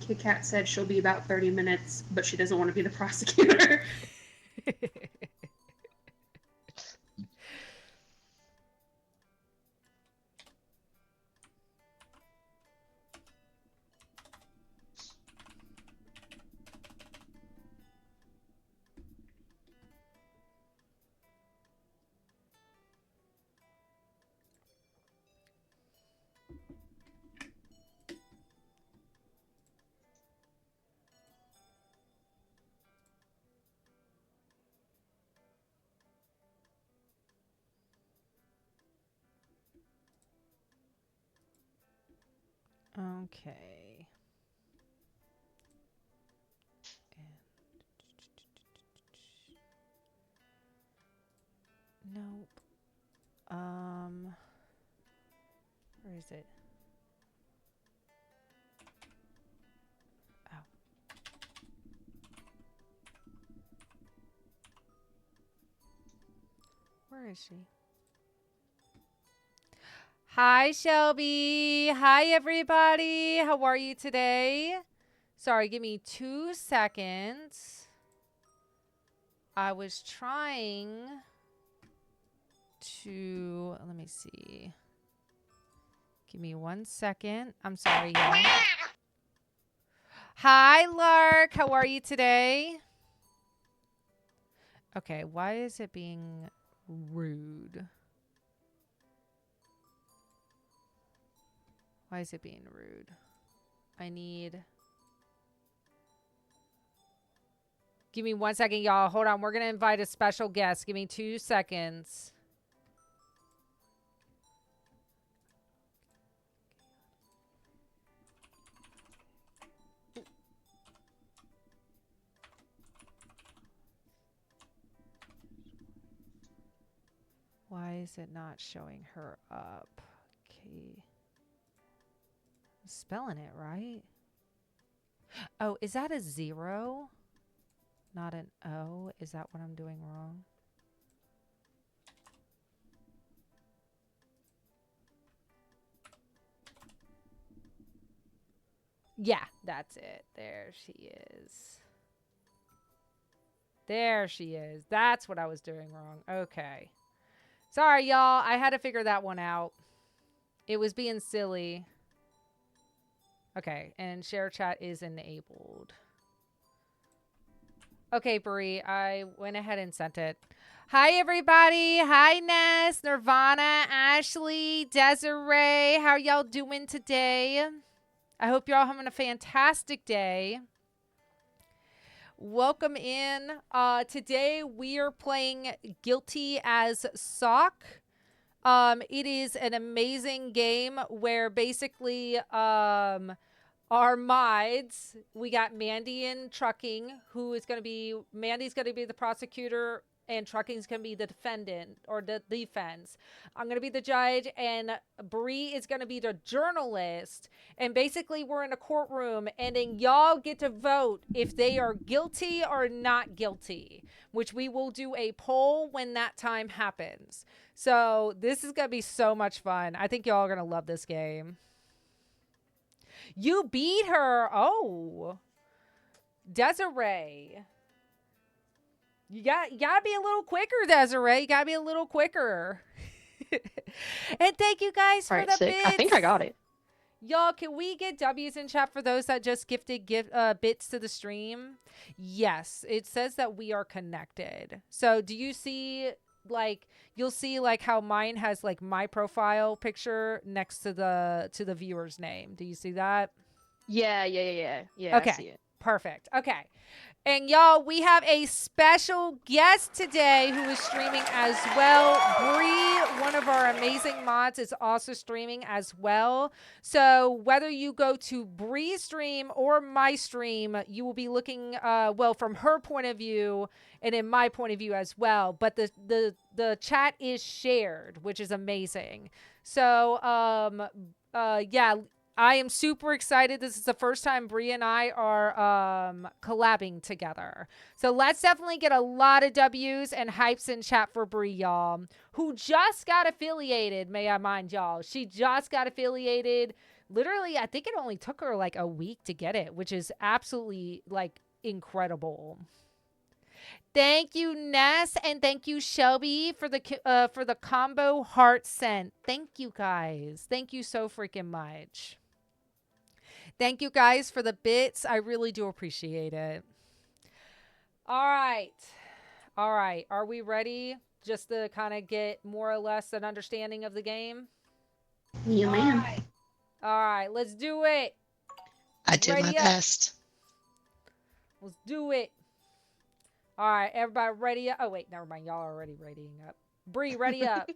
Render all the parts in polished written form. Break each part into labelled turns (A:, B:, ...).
A: Kit Kat said she'll be about 30 minutes, but she doesn't want to be the prosecutor.
B: Okay. Nope. Where is it? Oh. Where is she? Hi, Shelby. Hi, everybody. How are you today? Sorry, give me 2 seconds. I was trying to, let me see. Give me 1 second. I'm sorry, y'all. Hi, Lark. How are you today? Okay, why is it being rude? Why is it being rude? I need... Give me 1 second, y'all. Hold on. We're going to invite a special guest. Give me 2 seconds. Why is it not showing her up? Okay. I'm spelling it right. Oh, is that a 0? Not an O? Is that what I'm doing wrong? Yeah, that's it. There she is. There she is. That's what I was doing wrong. Okay. Sorry, y'all. I had to figure that one out. It was being silly. Okay, and share chat is enabled. Okay, Brie, I went ahead and sent it. Hi, everybody. Hi, Ness, Nirvana, Ashley, Desiree. How y'all doing today? I hope you're all having a fantastic day. Welcome in. Today we are playing Guilty as Sock. It is an amazing game where basically our mods, we got Mandy in trucking, who is going to be, Mandy's going to be the prosecutor and trucking's going to be the defendant or the defense. I'm going to be the judge and Bree is going to be the journalist. And basically we're in a courtroom and then y'all get to vote if they are guilty or not guilty, which we will do a poll when that time happens. So this is going to be so much fun. I think y'all are going to love this game. You beat her. Oh. Desiree. You gotta be a little quicker, Desiree. You gotta be a little quicker. And thank you guys for the bits.
C: I think I got it.
B: Y'all, can we get W's in chat for those that just gifted bits to the stream? Yes, it says that we are connected. So do you see, like, you'll see like how mine has like my profile picture next to the viewer's name. Do you see that?
C: Yeah.
B: Okay.
C: I see it.
B: Perfect. Okay. And y'all, we have a special guest today who is streaming as well. Bree, one of our amazing mods, is also streaming as well. So whether you go to Bree's stream or my stream, you will be looking, well, from her point of view and in my point of view as well. But the chat is shared, which is amazing. So, yeah. I am super excited. This is the first time Bree and I are collabing together. So let's definitely get a lot of W's and hypes in chat for Bree, y'all, who just got affiliated, may I mind y'all. She just got affiliated Literally, I think it only took her like a week to get it, which is absolutely like incredible. Thank you, Ness, and thank you, Shelby, for the combo heart sent. Thank you guys. Thank you so freaking much. Thank you guys for the bits. I really do appreciate it. All right. All right. Are we ready just to kind of get more or less an understanding of the game?
A: Yeah, ma'am.
B: All right. Let's do it.
D: I do my
B: Ready up.
D: best.
B: Let's do it. All right. Everybody ready up. Oh, wait. Never mind. Y'all are already readying up. Bree, ready up.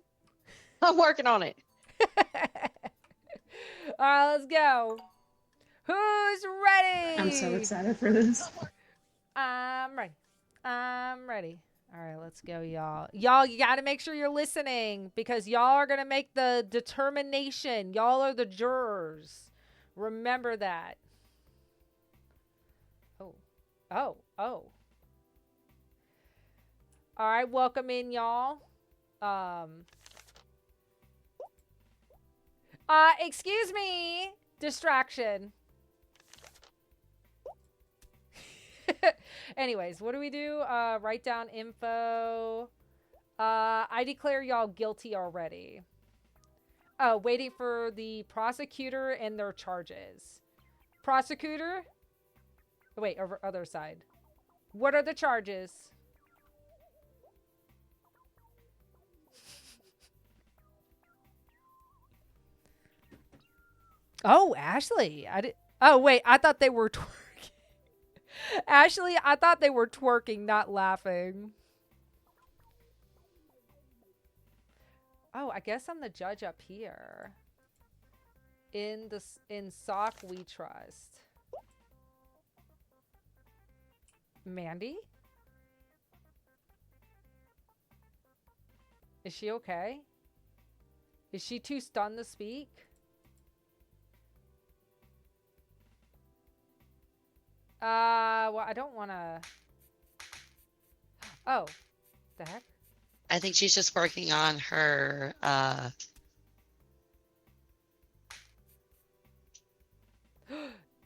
C: I'm working on it.
B: All right. Let's go. Who's ready?
A: I'm so excited for this.
B: I'm ready. I'm ready. All right, let's go, y'all. Y'all, you got to make sure you're listening because y'all are going to make the determination. Y'all are the jurors. Remember that. Oh. Oh. Oh. All right, welcome in, y'all. Excuse me. Distraction. Anyways, what do we do? Write down info. I declare y'all guilty already. Oh, waiting for the prosecutor and their charges. Prosecutor? Wait, over other side. What are the charges? Oh, Ashley. Oh, wait, I thought they were Ashley, I thought they were twerking, not laughing. Oh, I guess I'm the judge up here. In SOC we trust. Mandy? Is she okay? Is she too stunned to speak? Well, I don't want to... Oh, the heck?
D: I think she's just working on her,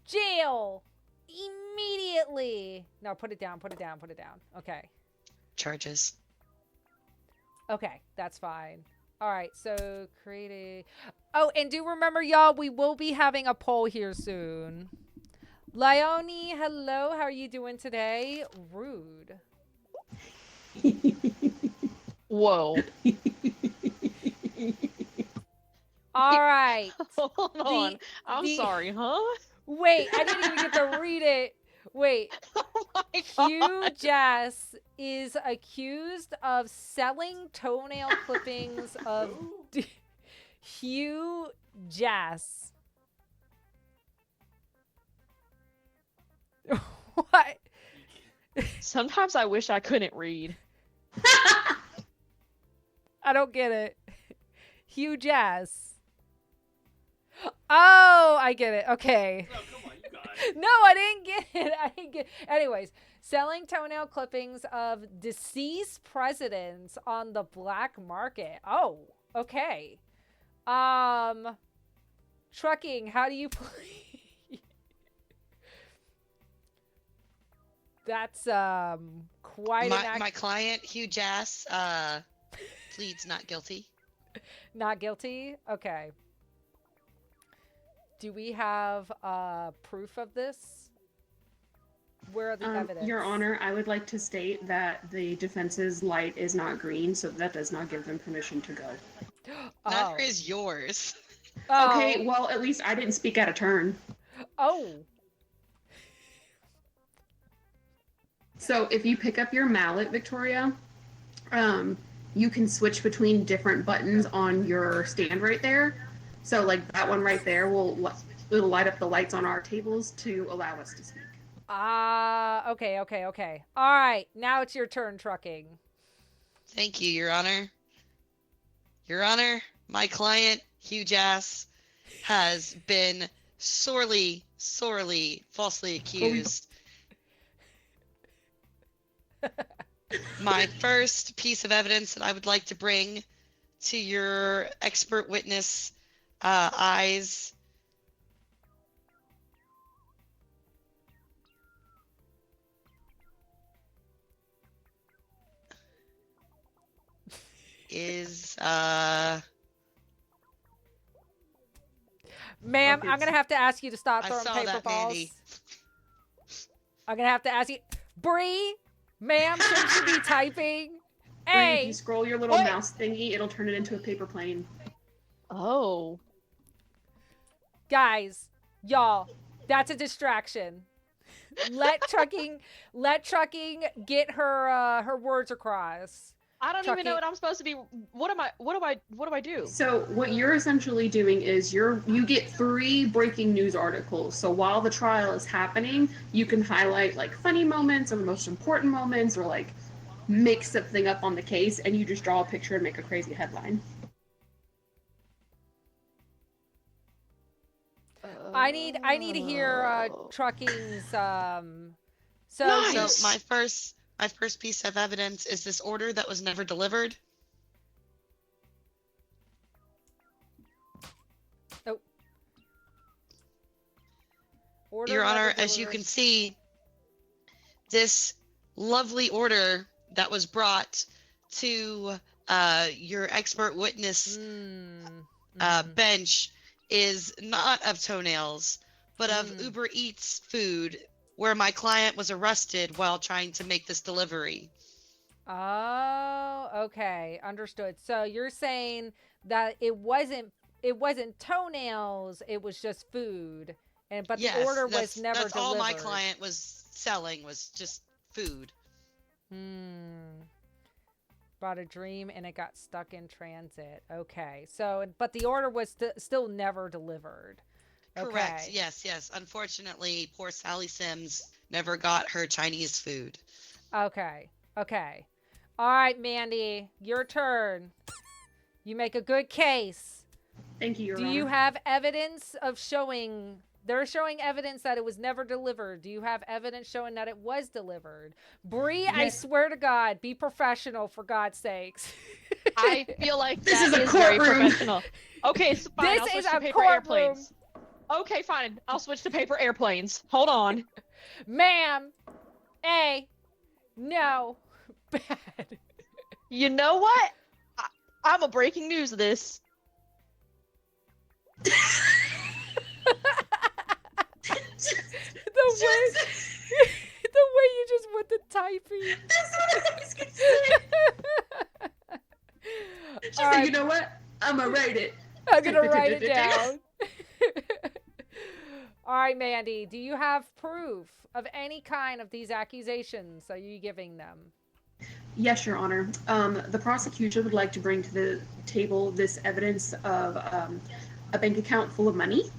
B: Jail! Immediately! No, put it down, put it down, put it down. Okay.
D: charges.
B: Okay, that's fine. All right, so create a... Oh, and do remember, y'all, we will be having a poll here soon. Leonie, hello. How are you doing today? Rude.
C: Whoa.
B: All right.
C: Hold on. I'm sorry, huh?
B: Wait, I didn't even get to read it. Wait.
C: Oh my
B: Hugh
C: God.
B: Jass is accused of selling toenail clippings of... Hugh Jass. What?
C: Sometimes I wish I couldn't read.
B: I don't get it. Hugh Jass. Oh, I get it. Okay.
E: Oh, come on, you got it.
B: No, I didn't get it. I didn't get. Anyways, selling toenail clippings of deceased presidents on the black market. Oh, okay. Trucking. How do you play? That's quite
D: My client, Hugh Jass, pleads not guilty.
B: Not guilty? Okay. Do we have proof of this? Where are the evidence?
A: Your Honor, I would like to state that the defense's light is not green, so that does not give them permission to go.
D: Neither is yours.
B: Oh.
A: Okay, well, at least I didn't speak out of turn.
B: Oh.
A: So if you pick up your mallet, Victoria, you can switch between different buttons on your stand right there. So like that one right there it'll light up the lights on our tables to allow us to speak.
B: Okay. All right, now it's your turn, trucking.
D: Thank you, Your Honor. Your Honor, my client, Hugh Jass, has been sorely falsely accused. My first piece of evidence that I would like to bring to your expert witness eyes is
B: Ma'am, I'm
A: Buckets.
B: gonna have to ask you to stop
D: I
B: throwing
D: saw
B: paper
D: that,
B: balls.
D: Mandy.
B: I'm gonna have to ask you, Bree, ma'am, shouldn't you be typing?
A: Bree, if you
B: Hey,
A: scroll your little
C: What?
A: mouse thingy, it'll turn it into a paper plane.
C: Oh.
B: guys, y'all, that's a distraction. Let trucking get her words across.
C: I don't even know
B: Chucky.
C: what I'm supposed to be. What do I do?
A: So what you're essentially doing is you get 3 breaking news articles. So while the trial is happening, you can highlight like funny moments or the most important moments or like make something up on the case, and you just draw a picture and make a crazy headline.
B: I need to hear
C: Oh.
B: trucking's so
C: Nice.
D: So my first piece of evidence is this order that was never delivered.
B: order
D: Your
B: never
D: Honor, as you
B: delivered.
D: can see, this lovely order that was brought to your expert witness bench is not of toenails, but of Uber Eats food, where my client was arrested while trying to make this delivery.
B: Oh, okay, understood. So you're saying that it wasn't toenails, it was just food, but
D: Yes,
B: the order was never
D: that's
B: delivered.
D: all my client was selling was just food.
B: Bought a dream and it got stuck in transit. Okay, so but the order was still never delivered.
D: Correct.
B: Okay.
D: Yes. Unfortunately, poor Sally Sims never got her Chinese food.
B: Okay. All right, Mandy, your turn. You make a good case.
A: Thank you, Your
B: Do
A: Honor.
B: you have evidence of showing? They're showing evidence that it was never delivered. Do you have evidence showing that it was delivered? Bree, I
A: Yes.
B: swear to God, be professional for God's sakes.
C: I feel like
A: This
C: that
A: is a
C: is very
A: courtroom.
C: professional. Okay, so fine.
B: This
C: I'll switch
B: is
C: to
B: a
C: paper
B: courtroom.
C: airplanes. Okay, fine. I'll switch to paper airplanes. Hold on.
B: Ma'am, no, bad.
C: You know what? I'm a breaking news of this.
B: The way you just went to typing.
A: That's what I was gonna say. She's
B: All
A: like,
B: right.
A: you know what? I'm gonna write it.
B: I'm gonna write it down. All right, Mandy, do you have proof of any kind of these accusations? Are you giving them?
A: Yes, Your Honor. The prosecution would like to bring to the table this evidence of a bank account full of money.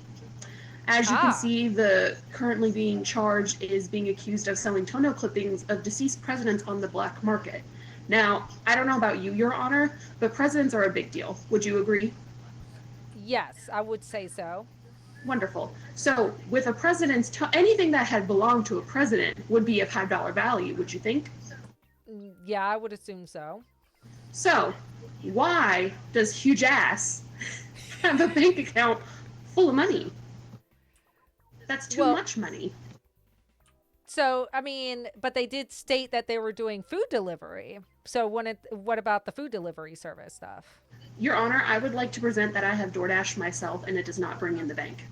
A: As you can see, the currently being charged is being accused of selling toenail clippings of deceased presidents on the black market. Now, I don't know about you, Your Honor, but presidents are a big deal. Would you agree?
B: Yes, I would say so.
A: Wonderful. So, with a president's anything that had belonged to a president would be of $5 value, would you think?
B: Yeah, I would assume so.
A: So, why does Huge Ass have a bank account full of money? That's too much money.
B: So, I mean, but they did state that they were doing food delivery. So, what about the food delivery service stuff?
A: Your Honor, I would like to present that I have DoorDash myself and it does not bring in the bank.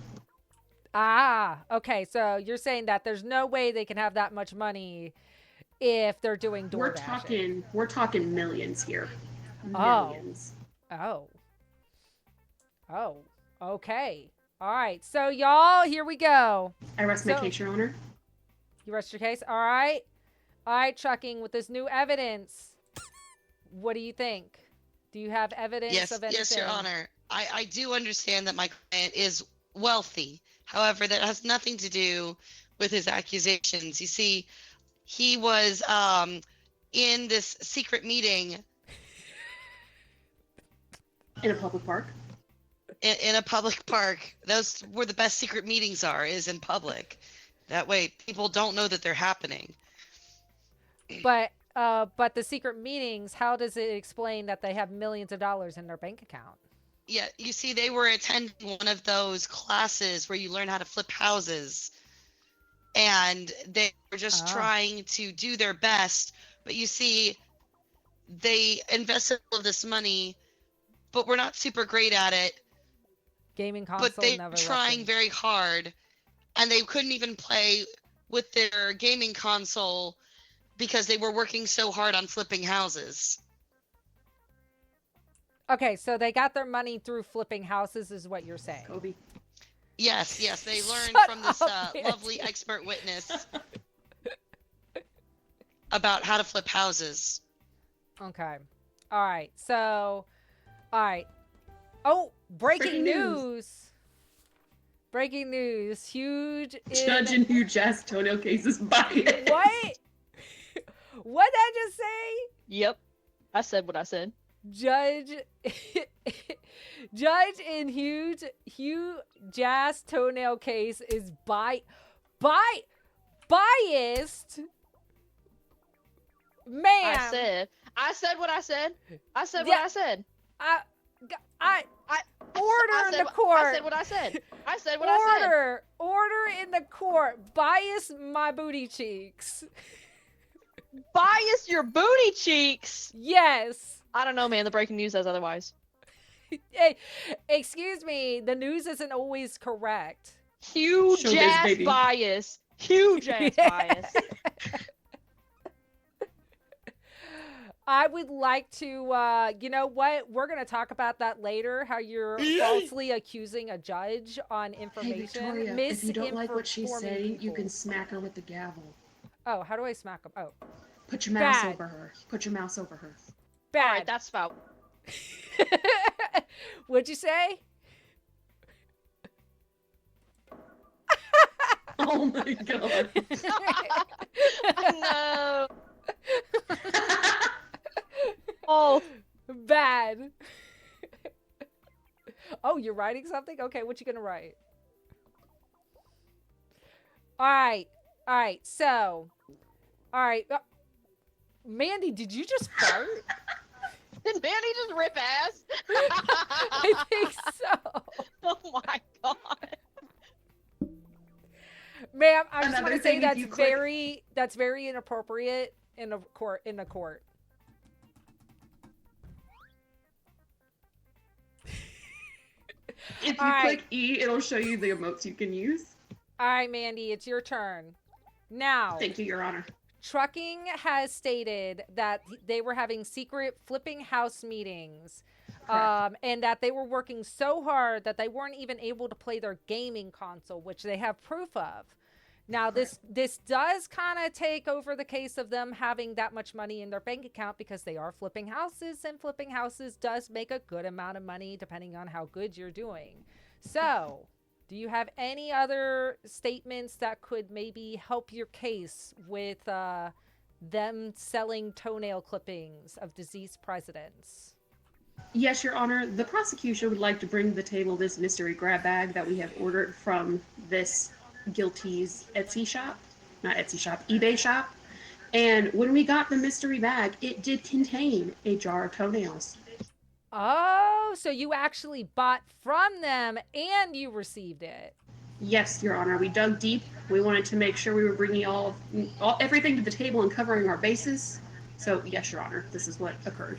B: Okay. So you're saying that there's no way they can have that much money if they're doing DoorDash.
A: We're talking millions here. Millions.
B: Oh. Okay. All right. So y'all, here we go.
A: I rest my case, Your Honor.
B: You rest your case? All right, trucking with this new evidence. What do you think? Do you have evidence of anything?
D: Yes, Your Honor. I do understand that my client is wealthy. However, that has nothing to do with his accusations. You see, he was in this secret meeting.
A: In a public park?
D: In a public park. Those where the best secret meetings are, is in public. That way people don't know that they're happening.
B: But the secret meetings, how does it explain that they have millions of dollars in their bank account?
D: Yeah, you see, they were attending one of those classes where you learn how to flip houses. And they were just trying to do their best. But you see, they invested all of this money, but we're not super great at it.
B: Gaming console
D: But they're
B: never
D: trying
B: left
D: very hard, and they couldn't even play with their gaming console because they were working so hard on flipping houses.
B: Okay, so they got their money through flipping houses, is what you're saying.
A: Kobe.
D: Yes, they learned
B: Shut
D: from this
B: up,
D: lovely
B: Mandy.
D: expert witness about how to flip houses.
B: Okay. All right. So, all right. Oh, breaking
A: Breaking news.
B: news. Breaking news. Huge.
A: Judge in huge ass toenail cases biased.
B: What? What did I just say?
C: Yep. I said what I said.
B: Judge. Judge in huge jazz toenail case is biased. Man.
C: I said what I said. I said
B: Yeah.
C: what I said.
B: Order in the court.
C: I said what I said. I said what I said.
B: Order in the court. Bias my booty cheeks.
C: Bias your booty cheeks.
B: Yes.
C: I don't know, man. The breaking news says otherwise.
B: Hey, excuse me. The news isn't always correct.
C: Huge
A: Showbiz,
C: ass
A: baby.
C: bias. Huge ass bias.
B: I would like to, you know what? We're going to talk about that later, how you're falsely accusing a judge on
A: Hey,
B: information.
A: Victoria, if you don't like what she's
B: Misinforming
A: saying, you
B: people.
A: can smack her with the gavel.
B: Oh, how do I smack him? Oh,
A: Put your mouse
B: Bad.
A: over her. Put your mouse over her.
B: bad.
C: All right, that's about.
B: What'd you say?
A: Oh my god.
C: No. Oh,
B: Bad. Oh, you're writing something? Okay, what you gonna write? All right. So, all right. Mandy, did you just fart?
C: did Manny just rip ass?
B: I think so.
C: Oh my god.
B: Ma'am, I just
A: Another
B: want to
A: thing,
B: say
A: if you click-
B: that's very inappropriate in a court.
A: If you
B: All right.
A: click E, it'll show you the emotes you can use.
B: All right, Mandy, it's your turn. Now,
A: Thank you, Your Honor.
B: Trucking has stated that they were having secret flipping house meetings,
A: Correct.
B: and that they were working so hard that they weren't even able to play their gaming console, which they have proof of. Now, this does kind of take over the case of them having that much money in their bank account because they are flipping houses, and flipping houses does make a good amount of money depending on how good you're doing. So, do you have any other statements that could maybe help your case with them selling toenail clippings of deceased presidents?
A: Yes, Your Honor. The prosecution would like to bring to the table this mystery grab bag that we have ordered from this guilty's Etsy shop. Not Etsy shop, eBay shop. And when we got the mystery bag, it did contain a jar of toenails.
B: Oh, so you actually bought from them and you received it.
A: Yes, Your Honor. We dug deep. We wanted to make sure we were bringing everything to the table and covering our bases. So, yes, Your Honor, this is what occurred.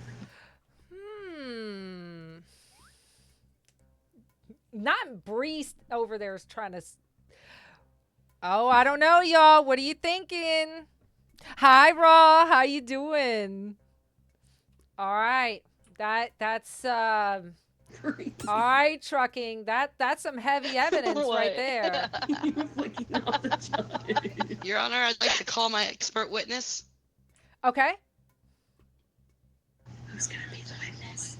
B: Not Bree over there is trying to. Oh, I don't know, y'all. What are you thinking? Hi, Raw. How you doing? All right. That's all right, Trucking. That's some heavy evidence right
C: What?
B: there.
A: You were flicking off the judge.
D: Your Honor, I'd like to call my expert witness.
B: Okay.
A: Who's gonna be the witness?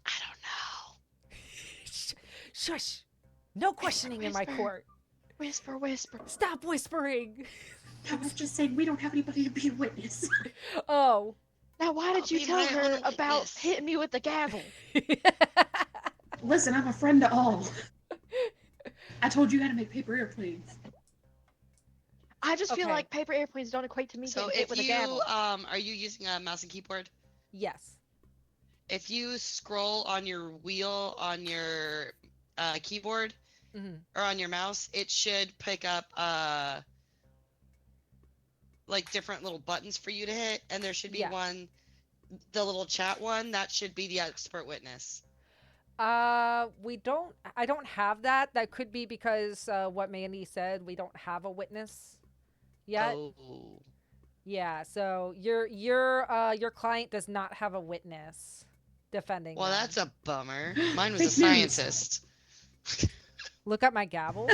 D: I don't know.
B: Shush. No questioning in my
C: whisper.
B: court.
C: Whisper, whisper.
B: Stop whispering.
A: I was just saying we don't have anybody to be a witness.
B: Oh.
C: Now, why did
D: I'll
C: you
D: be
C: tell
D: my
C: her
D: own
C: about
D: witness.
C: hitting me with the gavel?
A: Listen, I'm a friend to all. I told you how to make paper airplanes.
C: I just feel
B: Okay.
C: like paper airplanes don't equate to me
D: So
C: getting hit
D: if
C: with a
D: you
C: gavel.
D: are you using a mouse and keyboard?
B: Yes.
D: If you scroll on your wheel on your keyboard
B: Mhm.
D: or on your mouse, it should pick up like different little buttons for you to hit, and there should be
B: Yeah.
D: one the little chat one, that should be the expert witness.
B: We don't. I don't have that. That could be because what Mandy said. We don't have a witness yet.
D: Oh.
B: Yeah. So your client does not have a witness defending
D: Well,
B: them.
D: that's a bummer. Mine was a
A: Fake news.
D: scientist.
B: Look at my gavel.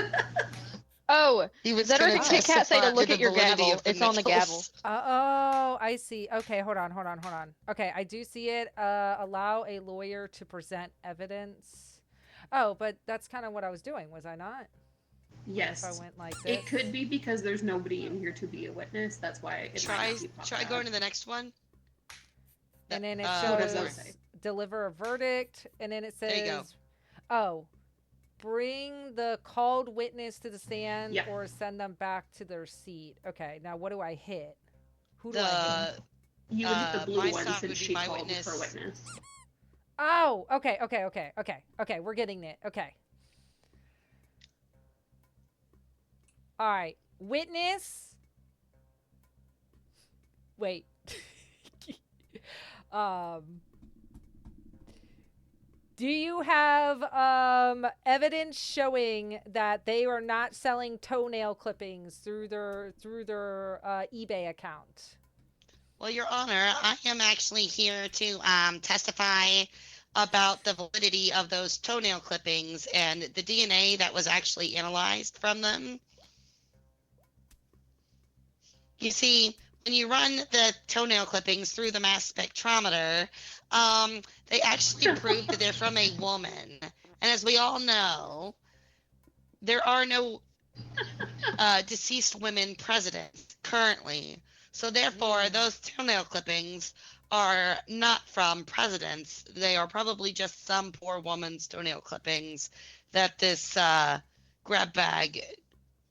C: Oh,
D: He was
C: Cedric
D: going
C: and
D: to
C: Kit Kat say to
D: testify
C: look
D: the
C: at your
D: validity
C: gavel.
D: of the
C: It's on the gavel.
D: nipples.
B: Oh, I see. Okay, hold on. Okay, I do see it. Allow a lawyer to present evidence. Oh, but that's kind of what I was doing, was I not? If I
A: Yes.
B: went like this.
A: It could be because there's nobody in here to be a witness. That's why it might
D: Try
A: not be popping
D: try
A: up.
D: going to the next one.
B: And then it
A: What does that
B: shows
A: say?
B: deliver a verdict, and then it says,
D: There you go.
B: oh, bring the called witness to the stand
A: Yeah.
B: or send them back to their seat. Okay, now what do I hit? Who do I hit?
D: The
A: You would hit the blue
D: my
A: one
D: stop
A: since
D: would be
A: she
D: my
A: called
D: witness.
A: for witness.
B: Oh, okay, we're getting it. Okay. All right, witness. Wait. um Do you have evidence showing that they are not selling toenail clippings through their eBay account?
D: Well, Your Honor, I am actually here to testify about the validity of those toenail clippings and the DNA that was actually analyzed from them. You see, when you run the toenail clippings through the mass spectrometer, they actually prove that they're from a woman. And as we all know, there are no deceased women president currently. So therefore, those toenail clippings are not from presidents. They are probably just some poor woman's toenail clippings that this grab bag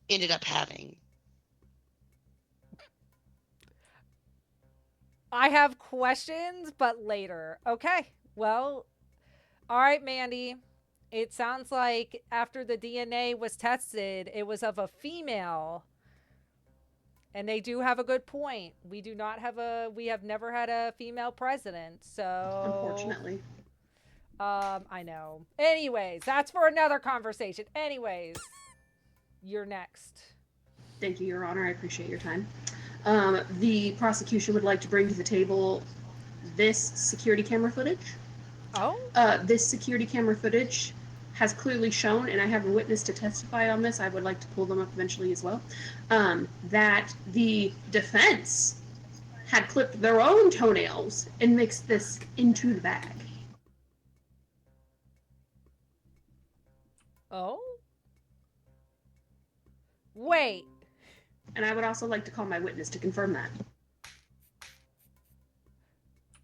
D: ended up having.
B: I have questions, but later. Okay. Well, all right, Mandy. It sounds like after the DNA was tested, it was of a female. And they do have a good point. We have never had a female president. So
A: Unfortunately.
B: I know. Anyways, that's for another conversation. Anyways, you're next.
A: Thank you, Your Honor. I appreciate your time. The prosecution would like to bring to the table this security camera footage.
B: Oh?
A: This security camera footage has clearly shown, and I have a witness to testify on this, I would like to pull them up eventually as well, that the defense had clipped their own toenails and mixed this into the bag.
B: Oh? Wait.
A: And I would also like to call my witness to confirm that.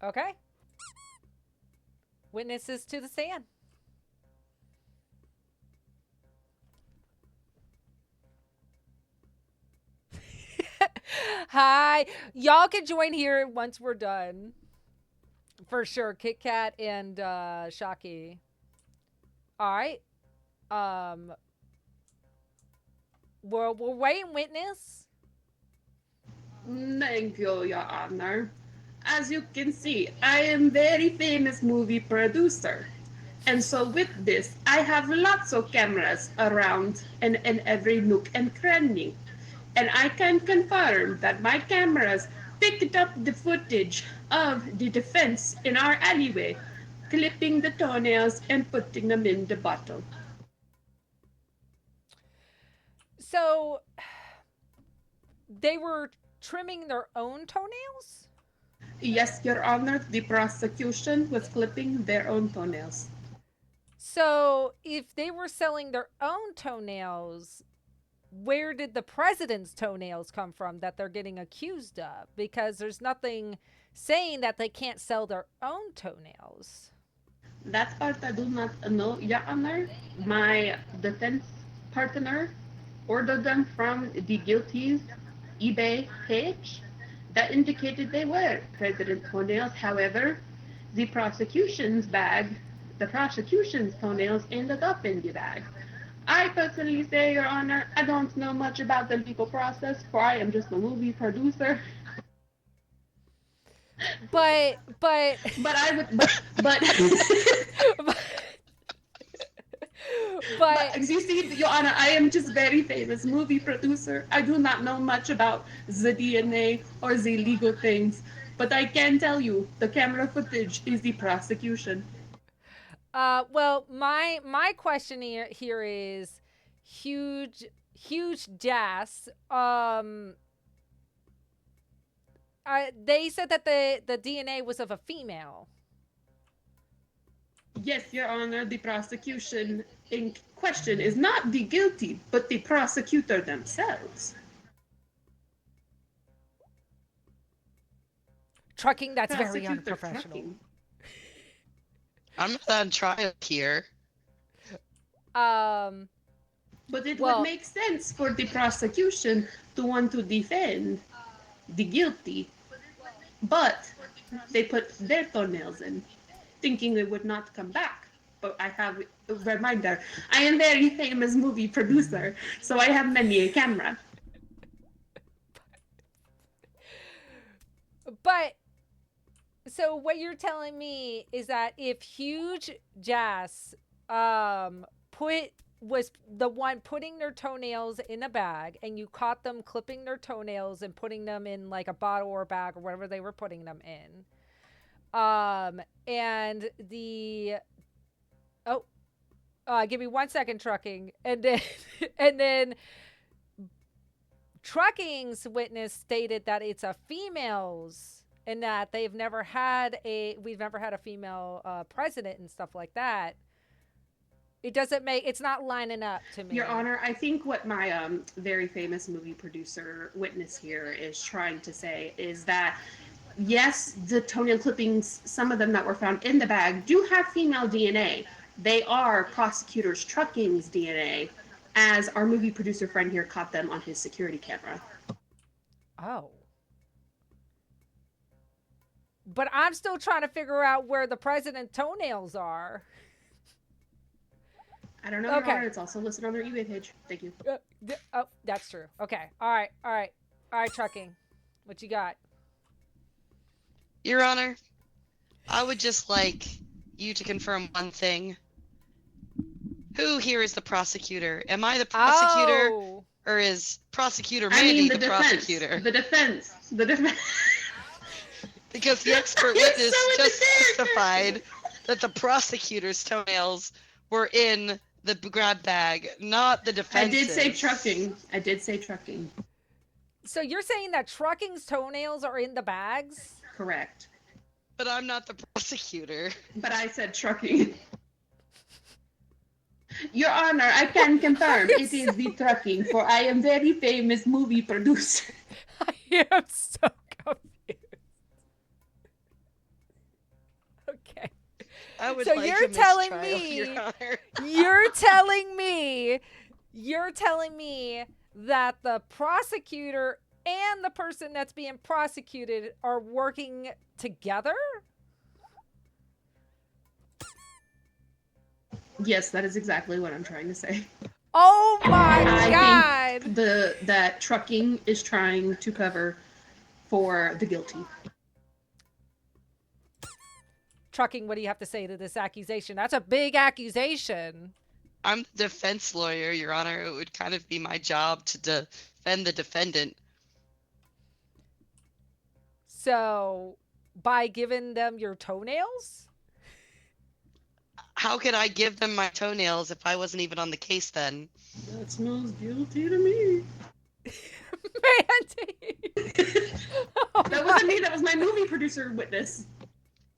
B: Okay. Witnesses to the stand. Hi. Y'all can join here once we're done. For sure. Kit Kat and Shocky. Alright. We're waiting, witness.
A: Thank you, Your Honor. As you can see, I am very famous movie producer. And so with this, I have lots of cameras around in every nook and cranny. And I can confirm that my cameras picked up the footage of the defense in our alleyway, clipping the toenails and putting them in the bottle.
B: So, they were trimming their own toenails?
A: Yes, Your Honor, the prosecution was clipping their own toenails.
B: So, if they were selling their own toenails, where did the president's toenails come from that they're getting accused of? Because there's nothing saying that they can't sell their own toenails.
A: That part I do not know, Your Honor. My defense partner ordered them from the guilty's eBay page that indicated they were president toenails. However, the prosecution's toenails ended up in the bag. I personally say, Your Honor, I don't know much about the legal process, for I am just a movie producer.
B: but
A: But I would, but
B: but
A: you see, Your Honor, I am just very famous movie producer. I do not know much about the DNA or the legal things, but I can tell you the camera footage is the prosecution.
B: well, my question here is huge jazz. They said that the DNA was of a female.
A: Yes, Your Honor, the prosecution in question is not the guilty, but the prosecutor themselves.
B: Trucking, that's very
A: Prosecutor
B: unprofessional.
A: trucking.
D: I'm not on trial here.
B: Um,
A: But it
B: Well-
A: would make sense for the prosecution to want to defend the guilty. But they put their toenails in, thinking they would not come back. But I have a reminder, I am a very famous movie producer, so I have many a camera.
B: but so what you're telling me is that if Huge Jazz was the one putting their toenails in a bag, and you caught them clipping their toenails and putting them in like a bottle or bag or whatever they were putting them in, and the give me 1 second, Trucking, and then and then Trucking's witness stated that it's a female's, and that we've never had a female president and stuff like that. It's not lining up to me.
A: Your Honor, I think what my very famous movie producer witness here is trying to say is that yes, the toenail clippings, some of them that were found in the bag, do have female DNA. They are prosecutors Trucking's DNA, as our movie producer friend here caught them on his security camera.
B: Oh. But I'm still trying to figure out where the president's toenails are.
A: I don't know,
B: Okay.
A: Your Honor. It's also listed on their eBay page. Thank you.
B: Oh, that's true. Okay. All right, Trucking. What you got?
D: Your Honor, I would just like you to confirm one thing. Who here is the prosecutor? Am I the prosecutor,
B: Oh.
D: or is Prosecutor
A: I
D: Mandy
A: mean,
D: the
A: defense.
D: prosecutor?
A: The defense. The defense.
D: Because the expert
A: You're
D: witness
A: so
D: just
A: into
D: testified that the prosecutor's toenails were in the grab bag, not the
A: I
D: defense's.
A: did say trucking. I did say trucking.
B: So you're saying that Trucking's toenails are in the bags?
A: Correct.
D: But I'm not the prosecutor.
A: But I said trucking. Your Honor, I can confirm it is the trucking, for I am very famous movie producer.
B: I am so confused. Okay.
D: I would
B: So
D: like
B: you're
D: a
B: telling
D: mistrial,
B: me-
D: Your Honor.
B: You're telling me that the prosecutor and the person that's being prosecuted are working together?
A: Yes, that is exactly what I'm trying to say.
B: Oh my
A: I
B: god.
A: think that trucking is trying to cover for the guilty.
B: Trucking, what do you have to say to this accusation? That's a big accusation.
D: I'm the defense lawyer, Your Honor. It would kind of be my job to defend the defendant.
B: So, by giving them your toenails?
D: How could I give them my toenails if I wasn't even on the case then?
A: That smells guilty to me.
B: Mandy. Oh
A: That wasn't me. That was my movie producer witness.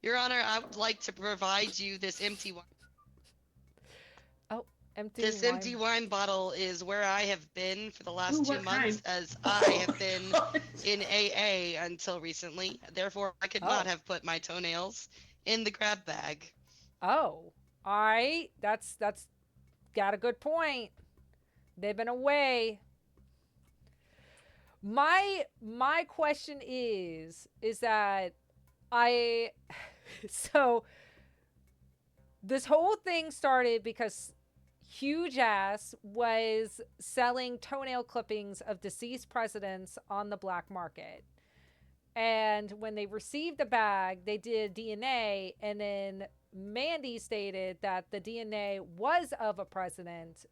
D: Your Honor, I would like to provide you this empty wine.
B: empty
D: This
B: wine.
D: empty wine bottle is where I have been for the last
A: Ooh,
D: 2
A: what
D: months,
A: kind?
D: as I have been in AA until recently. Therefore, I could not
B: Oh.
D: have put my toenails in the grab bag.
B: Oh, all right. That's got a good point. They've been away. My question is that I so this whole thing started because Huge Ass was selling toenail clippings of deceased presidents on the black market. And when they received the bag, they did DNA, and then Mandy stated that the DNA was of a president,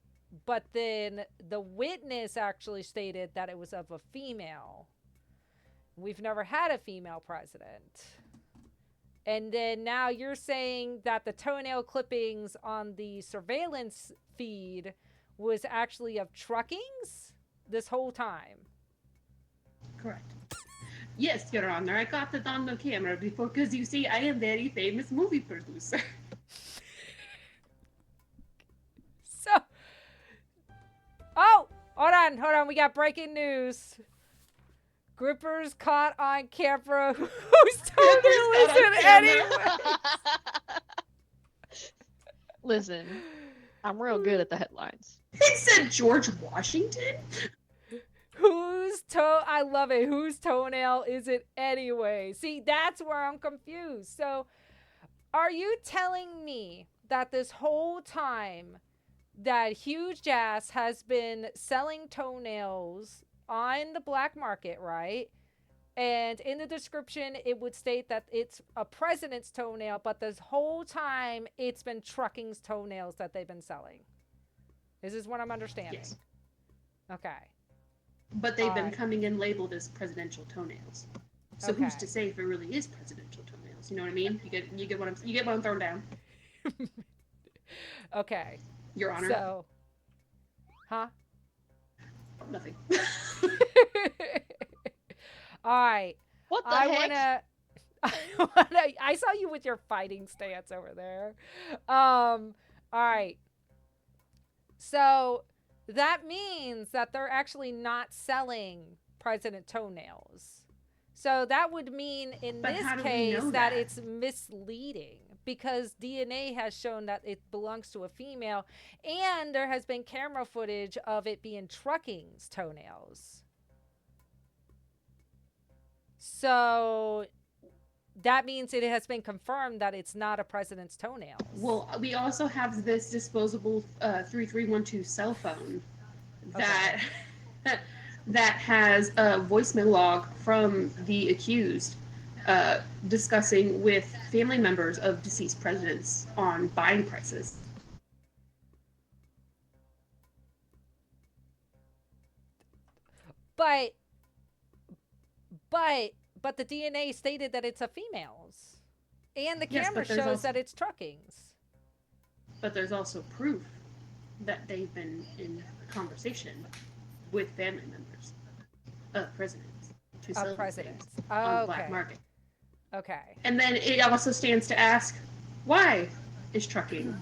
B: but then the witness actually stated that it was of a female. We've never had a female president. And then now you're saying that the toenail clippings on the surveillance feed was actually of Truckings this whole time.
A: Correct. Yes, Your Honor, I got it on the camera before, because you see, I am very famous movie producer.
B: So, oh, hold on. We got breaking news. Grippers caught on camera. Whose toenail is it anyway?
C: Listen, I'm real good at the headlines.
A: It said George Washington?
B: I love it. Whose toenail is it anyway? See, that's where I'm confused. So, are you telling me that this whole time that Huge Ass has been selling toenails on the black market, right? And in the description, it would state that it's a president's toenail, but this whole time it's been Trucking's toenails that they've been selling. This is what I'm understanding.
A: Yes.
B: Okay.
A: But they've been coming in labeled as presidential toenails. So who's to say if it really is presidential toenails? You know what I mean? You get what I'm throwing down.
B: Okay.
A: Your Honor.
B: So, huh?
A: Nothing.
B: All right.
C: What the heck?
B: I saw you with your fighting stance over there. All right. So that means that they're actually not selling president toenails. So that would mean in this case that it's misleading, because DNA has shown that it belongs to a female, and there has been camera footage of it being Trucking's toenails. So that means it has been confirmed that it's not a president's toenails.
A: Well, we also have this disposable 3312 cell phone that that has a voicemail log from the accused discussing with family members of deceased presidents on buying prices.
B: But the DNA stated that it's a female's. And the camera shows that it's Trucking's.
A: But there's also proof that they've been in conversation with family members of presidents to sell presidents on the black market.
B: Okay.
A: And then it also stands to ask, why is Trucking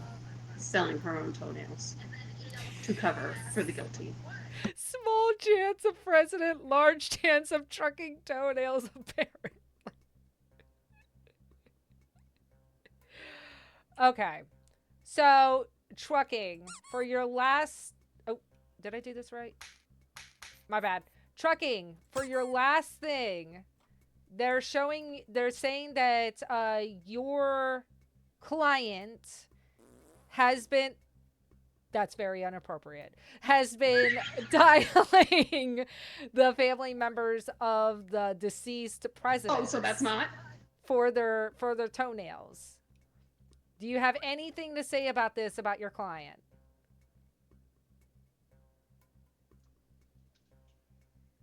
A: selling her own toenails to cover for the guilty?
B: Small chance of president, large chance of Trucking toenails, apparently. Okay. So, Trucking, for your last... Oh, did I do this right? My bad. Trucking, for your last thing, they're saying that your client has been... That's very inappropriate. Has been dialing the family members of the deceased president.
A: Oh, so that's not?
B: For their toenails. Do you have anything to say about this, about your client?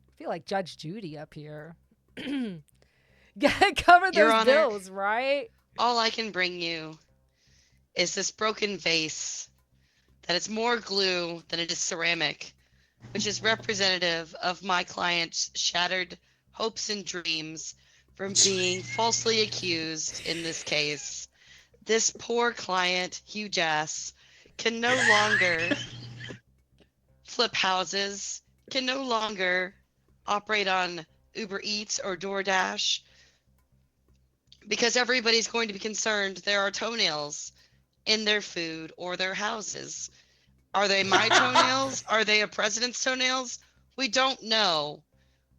B: I feel like Judge Judy up here. Gotta cover those bills, right?
D: All I can bring you is this broken vase that is more glue than it is ceramic, which is representative of my client's shattered hopes and dreams from being falsely accused in this case. This poor client, Huge Ass, can no longer flip houses, can no longer operate on Uber Eats or DoorDash, because everybody's going to be concerned there are toenails in their food or their houses. Are they my toenails? Are they a president's toenails? We don't know.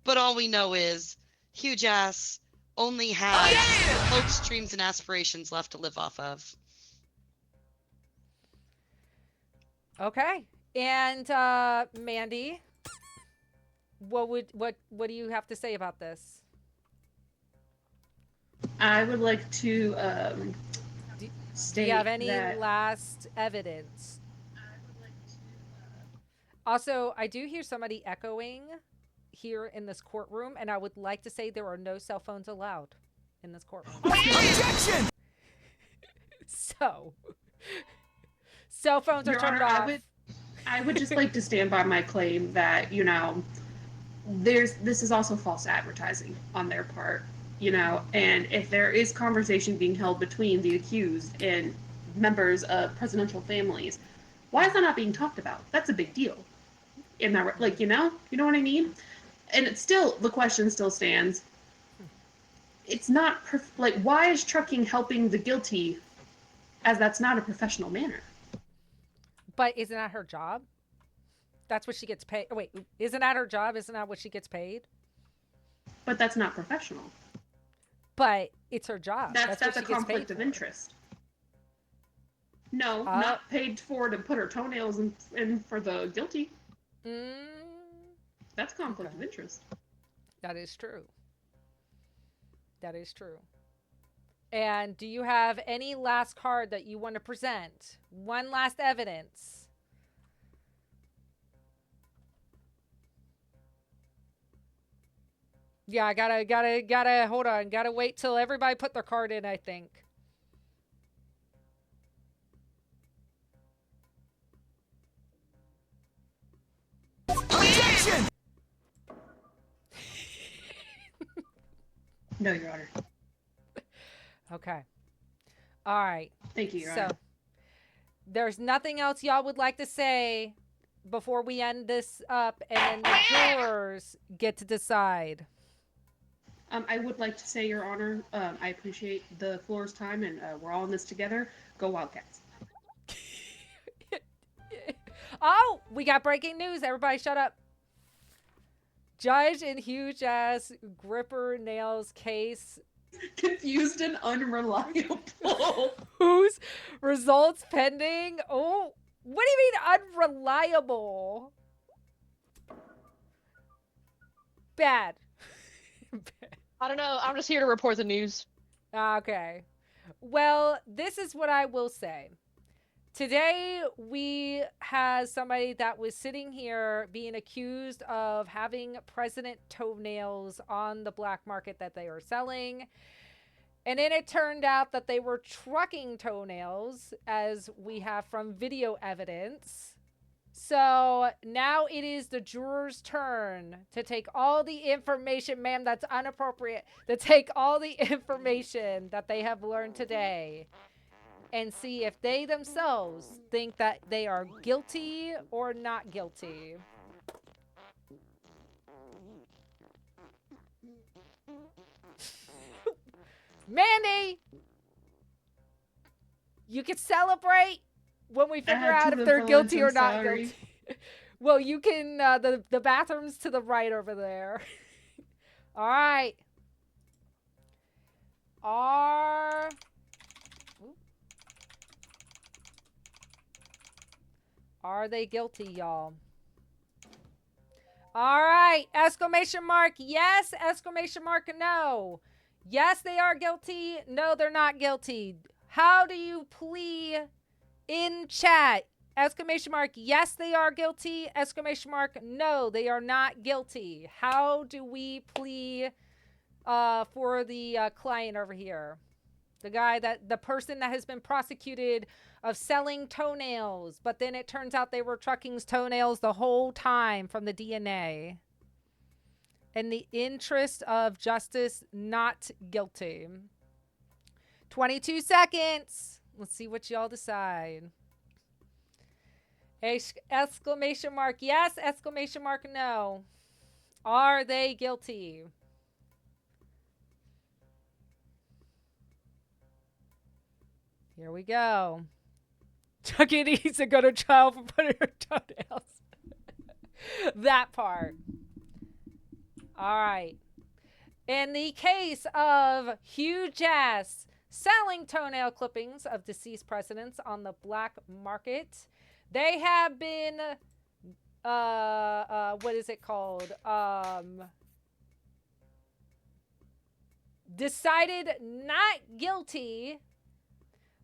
D: But all we know is Huge Ass only has hopes, dreams, and aspirations left to live off of.
B: Okay. And Mandy, what do you have to say about this?
A: I would like to
B: Do
A: state
B: you have any
A: that
B: last evidence? Also, I do hear somebody echoing here in this courtroom, and I would like to say there are no cell phones allowed in this courtroom.
E: Objection!
B: So, cell phones are
A: Your
B: turned
A: Honor,
B: off.
A: I would just like to stand by my claim that, this is also false advertising on their part, and if there is conversation being held between the accused and members of presidential families, why is that not being talked about? That's a big deal. In that, like, you know what I mean? And it's still, the question still stands. It's not, like, why is trucking helping the guilty, as that's not a professional manner?
B: But isn't that her job? That's what she gets paid. Oh, wait, isn't that her job? Isn't that what she gets paid?
A: But that's not professional.
B: But it's her job.
A: That's
B: what
A: a
B: she gets
A: conflict
B: paid
A: of
B: for.
A: interest. No, not paid for to put her toenails in for the guilty.
B: Mm,
A: That's conflict
B: Okay.
A: of interest.
B: that is true. That is true. And do you have any last card that you want to present? One last evidence. Yeah, I gotta hold on. Gotta wait till everybody put their card in, I think.
E: Objection!
A: No, Your Honor.
B: Okay. All right.
A: Thank you, Your
B: So,
A: Honor.
B: there's nothing else y'all would like to say before we end this up, and then the jurors get to decide.
A: I would like to say, Your Honor, I appreciate the floor's time, and we're all in this together. Go Wildcats.
B: Oh, we got breaking news. Everybody shut up. Judge in huge ass gripper nails case
A: Confused and unreliable.
B: whose results pending. Oh, what do you mean unreliable? Bad.
C: I don't know. I'm just here to report the news.
B: Okay. Well, this is what I will say. Today, we had somebody that was sitting here being accused of having president toenails on the black market that they are selling. And then it turned out that they were trucking toenails, as we have from video evidence. So now it is the juror's turn to take all the information, ma'am, that's inappropriate, to take all the information that they have learned today and see if they themselves think that they are guilty or not guilty. Mandy, you can celebrate when we figure
A: Add to
B: out if
A: the
B: they're
A: bunch,
B: guilty
A: I'm
B: or not
A: sorry.
B: guilty. Well, you can, the bathroom's to the right over there. All right. Are they guilty, y'all? All right. Exclamation mark yes. Exclamation mark no. Yes, they are guilty. No, they're not guilty. How do you plea in chat? Exclamation mark yes, they are guilty. Exclamation mark no, they are not guilty. How do we plea for the client over here? The person that has been prosecuted of selling toenails, but then it turns out they were trucking's toenails the whole time from the DNA. In the interest of justice, not guilty. 22 seconds. Let's see what y'all decide. Exclamation mark yes, exclamation mark no. Are they guilty? Here we go. Chucky needs to go to trial for putting her toenails. That part. All right. In the case of huge ass selling toenail clippings of deceased presidents on the black market, they have been, what is it called? decided not guilty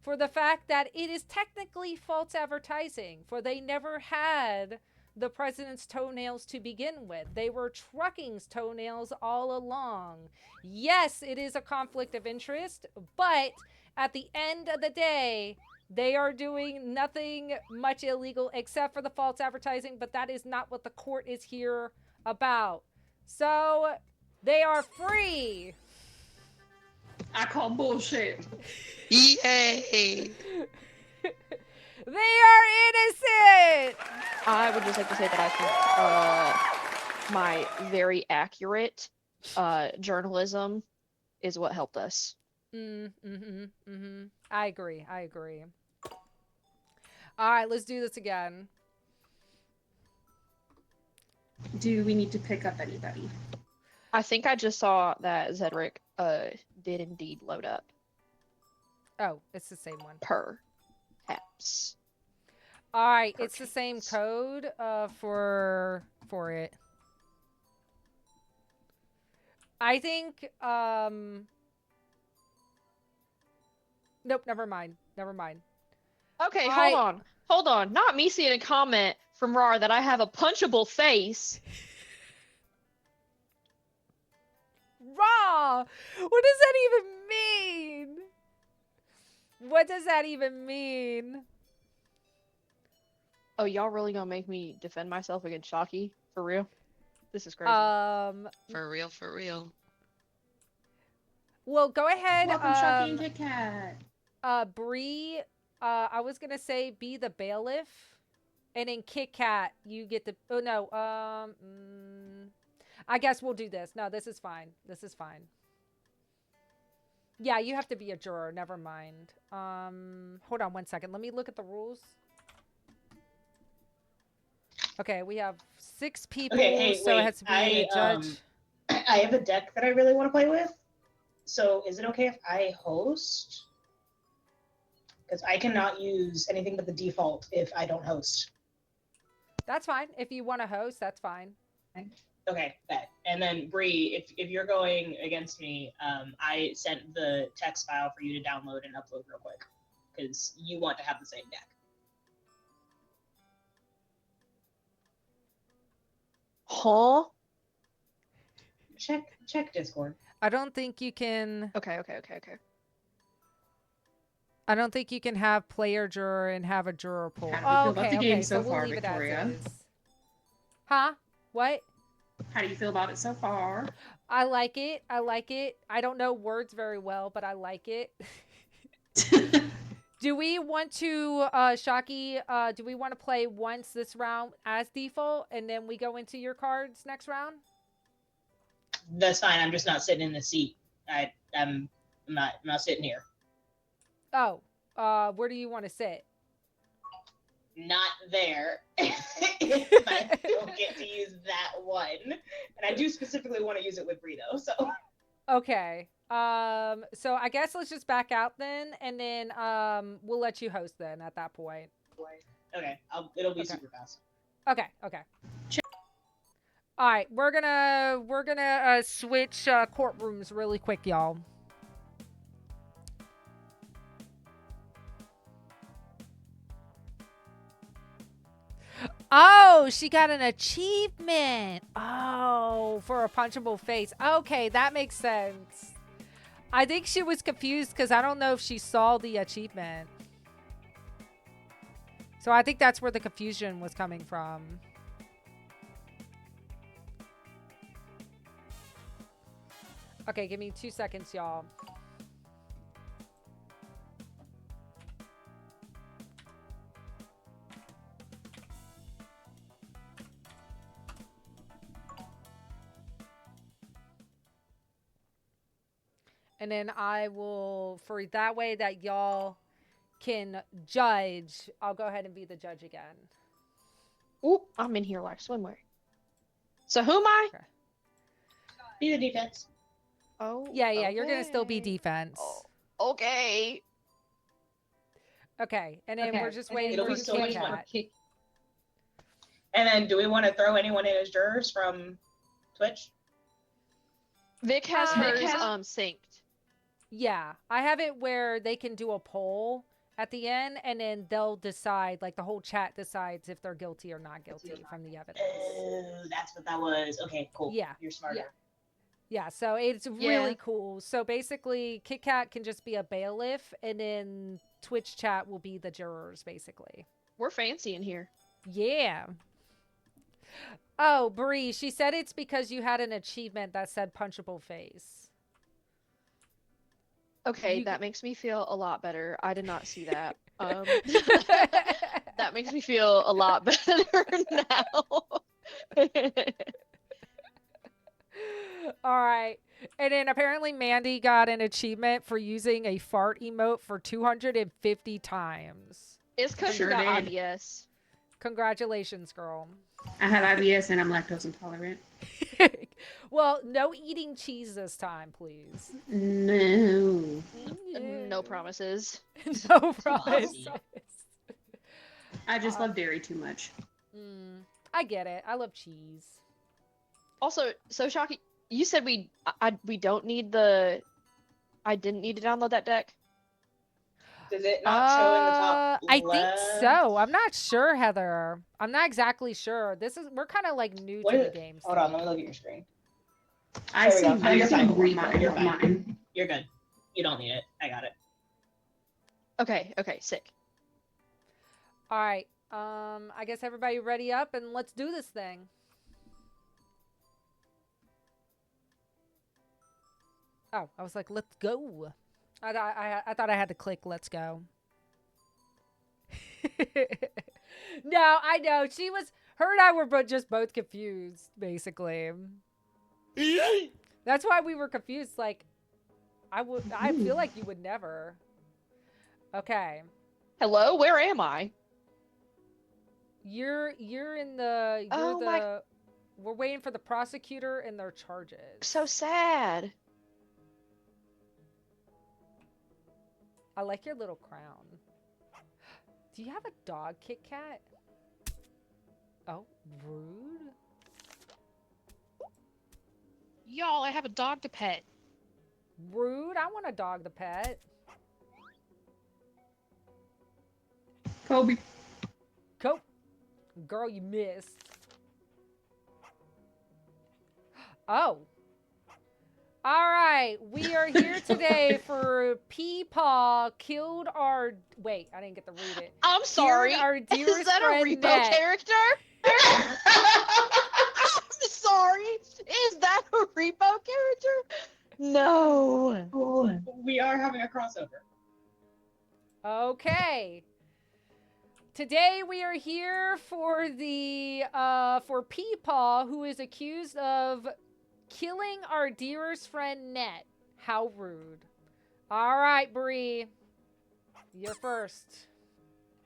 B: for the fact that it is technically false advertising, for they never had the president's toenails to begin with. They were Trucking's toenails all along. Yes, it is a conflict of interest, but at the end of the day, they are doing nothing much illegal except for the false advertising, but that is not what the court is here about. So they are free.
A: I call bullshit.
D: Yay!
B: They are innocent.
C: I would just like to say that I think my very accurate journalism is what helped us.
B: I agree. All right, let's do this again.
A: Do we need to pick up anybody?
C: I think I just saw that Zedric did indeed load up.
B: Oh, it's the same one.
C: Perhaps.
B: All right, it's the same code for it. I think nope, never mind.
C: Okay,
B: I-
C: hold on. Not me seeing a comment from Rar that I have a punchable face.
B: Raw. What does that even mean? What does that even mean?
C: Oh, y'all really gonna make me defend myself against Shocky? For real? This is crazy.
D: For real.
B: Well, go ahead.
A: Welcome, Shocky and Kit Kat.
B: Bree, I was gonna say be the bailiff, and in Kit Kat you get the. Oh no. I guess we'll do this. No, this is fine. Yeah, you have to be a juror. Never mind. Hold on one second. Let me look at the rules. Okay, we have 6 people,
E: Okay, hey,
B: so
E: wait.
B: it has to be a judge.
E: I have a deck that I really want to play with. So is it okay if I host? Because I cannot use anything but the default if I don't host.
B: That's fine. If you want to host, that's fine.
E: Okay, bet. And then Bree, if you're going against me, I sent the text file for you to download and upload real quick because you want to have the same deck.
C: Huh?
E: Check Discord.
B: I don't think you can.
C: Okay.
B: I don't think you can have player juror and have a juror pool.
A: How do you feel about the game
B: so
A: so
B: we'll
A: far,
B: leave
A: Victoria?
B: it as is. Huh? What?
A: How do you feel about it so far?
B: I like it. I don't know words very well, but I like it. Do we want to, Shocky, do we want to play once this round as default and then we go into your cards next round?
E: That's fine. I'm just not sitting in the seat. I'm not sitting here.
B: Oh, where do you want to sit?
E: Not there. If I don't get to use that one. And I do specifically want to use it with Bree though, so.
B: Okay. So I guess let's just back out then, and then we'll let you host then at that point.
E: Okay, it'll be
B: Okay.
E: super fast.
B: Okay. All right, we're gonna switch courtrooms really quick, y'all. Oh, she got an achievement. Oh, for a punchable face. Okay, that makes sense. I think she was confused because I don't know if she saw the achievement. So I think that's where the confusion was coming from. Okay, give me 2 seconds, y'all. And then I will, for that way that y'all can judge, I'll go ahead and be the judge again.
C: Oop, I'm in here like swimwear. So who am I?
B: Okay.
E: Be the defense.
C: Oh.
B: Yeah, you're going to still be
C: okay.
B: defense.
C: Oh, okay.
B: Okay, and then we're just waiting
E: It'll
B: for
E: be so much
B: Kit
E: fun.
B: Kat.
E: And then do we want to throw anyone in as jurors from Twitch?
C: Vic has
B: Vic
C: hers
B: has-
C: synced.
B: Yeah, I have it where they can do a poll at the end, and then they'll decide, like the whole chat decides if they're guilty or not guilty from the evidence.
E: Oh, that's what that was. Okay, cool.
B: Yeah.
E: You're smarter.
B: Yeah, so it's
C: Yeah.
B: really cool. So basically, Kit Kat can just be a bailiff, and then Twitch chat will be the jurors, basically.
C: We're fancy in here.
B: Yeah. Oh, Bree, she said it's because you had an achievement that said punchable face.
C: Okay,
B: You-
C: that makes me feel a lot better. I did not see that. That makes me feel a lot better now.
B: All right. And then apparently Mandy got an achievement for using a fart emote for 250 times.
C: It's because
A: Sure
C: you got
A: did.
C: IBS.
B: Congratulations, girl.
A: I have IBS and I'm lactose intolerant.
B: Well, no eating cheese this time, please.
A: No.
C: No promises.
B: No promise.
E: Bossy.
A: I just love dairy too much.
B: I get it. I love cheese.
C: Also, so Shocky, you said we don't need the. I didn't need to download that deck.
E: Does it not show in the top
B: I think
E: left?
B: so. I'm not sure, Heather. I'm not exactly sure. We're kind of like new
E: What
B: to
E: is
B: the
E: it?
B: game.
E: Hold on, let me look at your screen.
A: I
E: There we
A: see
E: go. You're fine.
A: mine.
E: You're fine.
A: Mine.
E: You're good. You don't need it. I got it.
C: Okay, sick.
B: All right. I guess everybody ready up and let's do this thing. Oh, I was like, let's go. I thought I had to click let's go. No, I know. Her and I were both confused, basically. That's why we were confused. Like, I feel like you would never. Okay.
C: Hello, where am I?
B: You're in the we're waiting for the prosecutor and their charges.
C: So sad.
B: I like your little crown. Do you have a dog, Kit Kat? Oh, rude.
F: Y'all, I have a dog to pet.
B: Rude. I want a dog to pet.
A: Kobe.
B: Cool. Girl, you missed. Oh. All right. We are here today for Peepaw killed our... Wait, I didn't get to read it.
C: I'm sorry.
B: Killed our
C: Is
B: dearest
C: that a
B: friend,
C: repo
B: Ned.
C: character? I'm sorry. Is that a repo character? No.
E: We are having a crossover.
B: Okay. Today we are here for the for Peepaw, who is accused of killing our dearest friend Net. How rude. All right, Bree. You're first.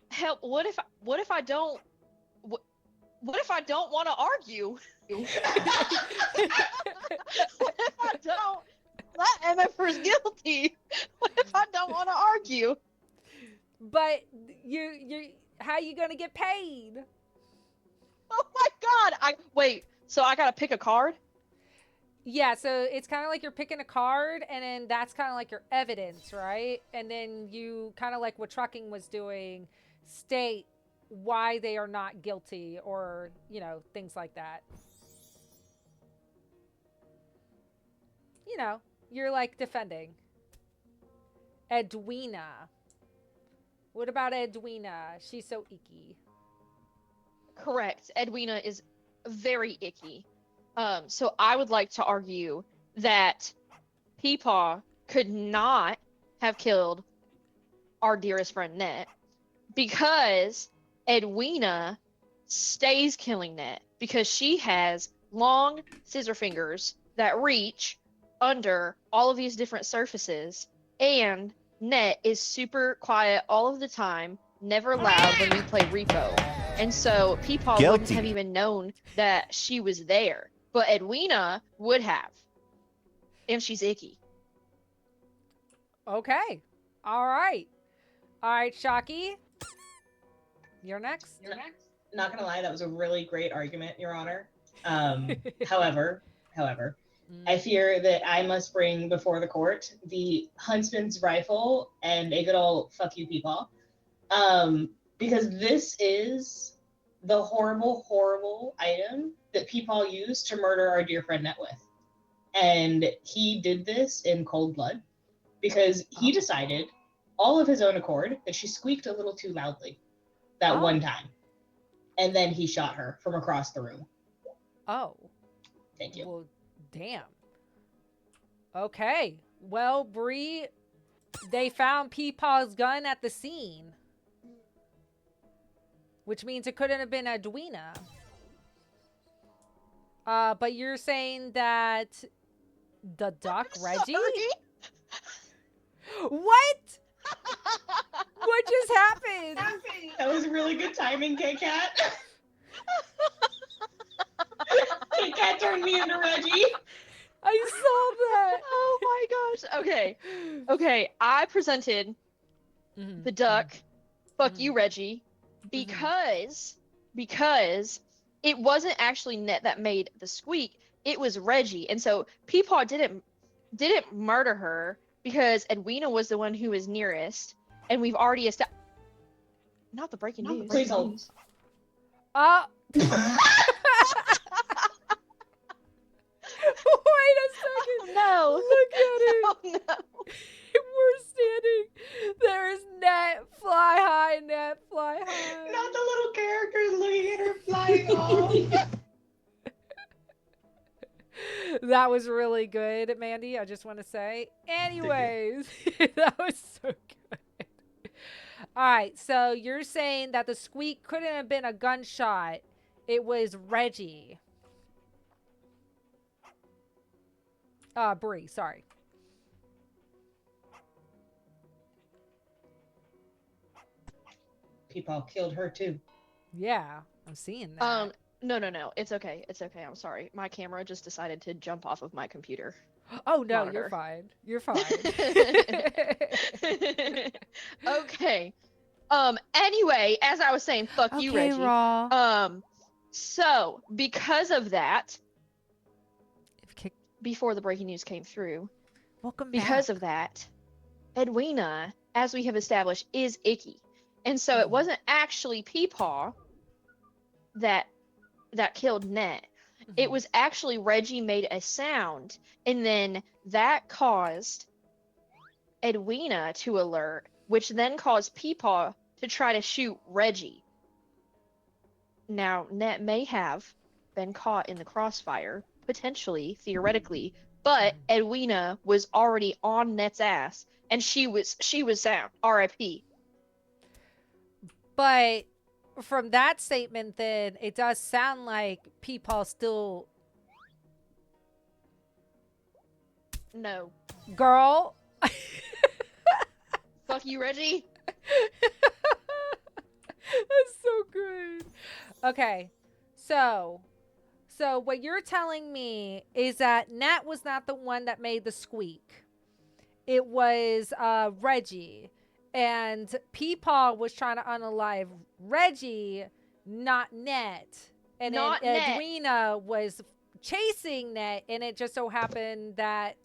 C: Help! What if I don't? What if I don't want to argue? What if I don't? That MFer's guilty. What if I don't want to argue?
B: But you how you gonna get paid?
C: Oh my god! Wait. So I gotta pick a card?
B: Yeah, so it's kind of like you're picking a card, and then that's kind of like your evidence, right? And then you kind of like what Trucking was doing, state why they are not guilty, or things like that. You're like defending. Edwina. What about Edwina? She's so icky.
C: Correct. Edwina is very icky. So I would like to argue that Peepaw could not have killed our dearest friend Net because Edwina stays killing Net because she has long scissor fingers that reach under all of these different surfaces, and Net is super quiet all of the time, never loud when we play Repo. And so Peepaw wouldn't have even known that she was there. But Edwina would have. And she's icky.
B: Okay. All right. All right, Shocky. You're next.
E: Not gonna lie, that was a really great argument, Your Honor. However, I fear that I must bring before the court the huntsman's rifle and a good old fuck you, Peepaw. Because this is the horrible, horrible item that Peepaw used to murder our dear friend Net with. And he did this in cold blood because he decided, all of his own accord, that she squeaked a little too loudly that one time. And then he shot her from across the room.
B: Oh.
E: Thank you.
B: Well, damn. Okay. Well, Bree, they found Peepaw's gun at the scene. Which means it couldn't have been Edwina. But you're saying that the duck, Reggie? What? What just happened?
E: That was really good timing, Kit Kat. Kit Kat turned me into Reggie.
B: I saw that.
C: Oh my gosh. Okay. Okay. I presented the duck, fuck you, Reggie, because it wasn't actually Net that made the squeak. It was Reggie. And so Peepaw didn't murder her because Edwina was the one who was nearest. And we've already established. Not the breaking news.
E: Please hold.
B: Wait a second.
C: No.
B: Look at it.
C: Oh no.
B: We're standing. There's Net. Fly high, Net. Fly high.
E: Not the little characters looking at her flying off.
B: That was really good, Mandy. I just want to say. Anyways, that was so good. All right. So you're saying that the squeak couldn't have been a gunshot. It was Reggie. Bree, sorry.
E: Peepaw killed her too.
B: Yeah, I'm seeing that.
C: No. It's okay. It's okay. I'm sorry. My camera just decided to jump off of my computer.
B: Oh no,
C: monitor.
B: you're fine. You're fine.
C: Okay. Anyway, as I was saying, fuck you,
B: Okay,
C: Reggie.
B: Raw.
C: So because of that,
B: Kick-
C: before the breaking news came through,
B: Welcome
C: because
B: back.
C: of that, Edwina, as we have established, is icky. And so it wasn't actually Peepaw that killed Net. It was actually Reggie made a sound, and then that caused Edwina to alert, which then caused Peepaw to try to shoot Reggie. Now, Net may have been caught in the crossfire, potentially, theoretically, but Edwina was already on Net's ass, and she was sound. R.I.P.
B: But from that statement, then it does sound like Peepaw still.
C: No.
B: Girl.
C: Fuck you, Reggie.
B: That's so good. Okay. So what you're telling me is that Nat was not the one that made the squeak. It was Reggie. And Peepaw was trying to unalive Reggie, not Net. And
C: Not
B: then
C: Net.
B: Edwina was chasing Net, and it just so happened that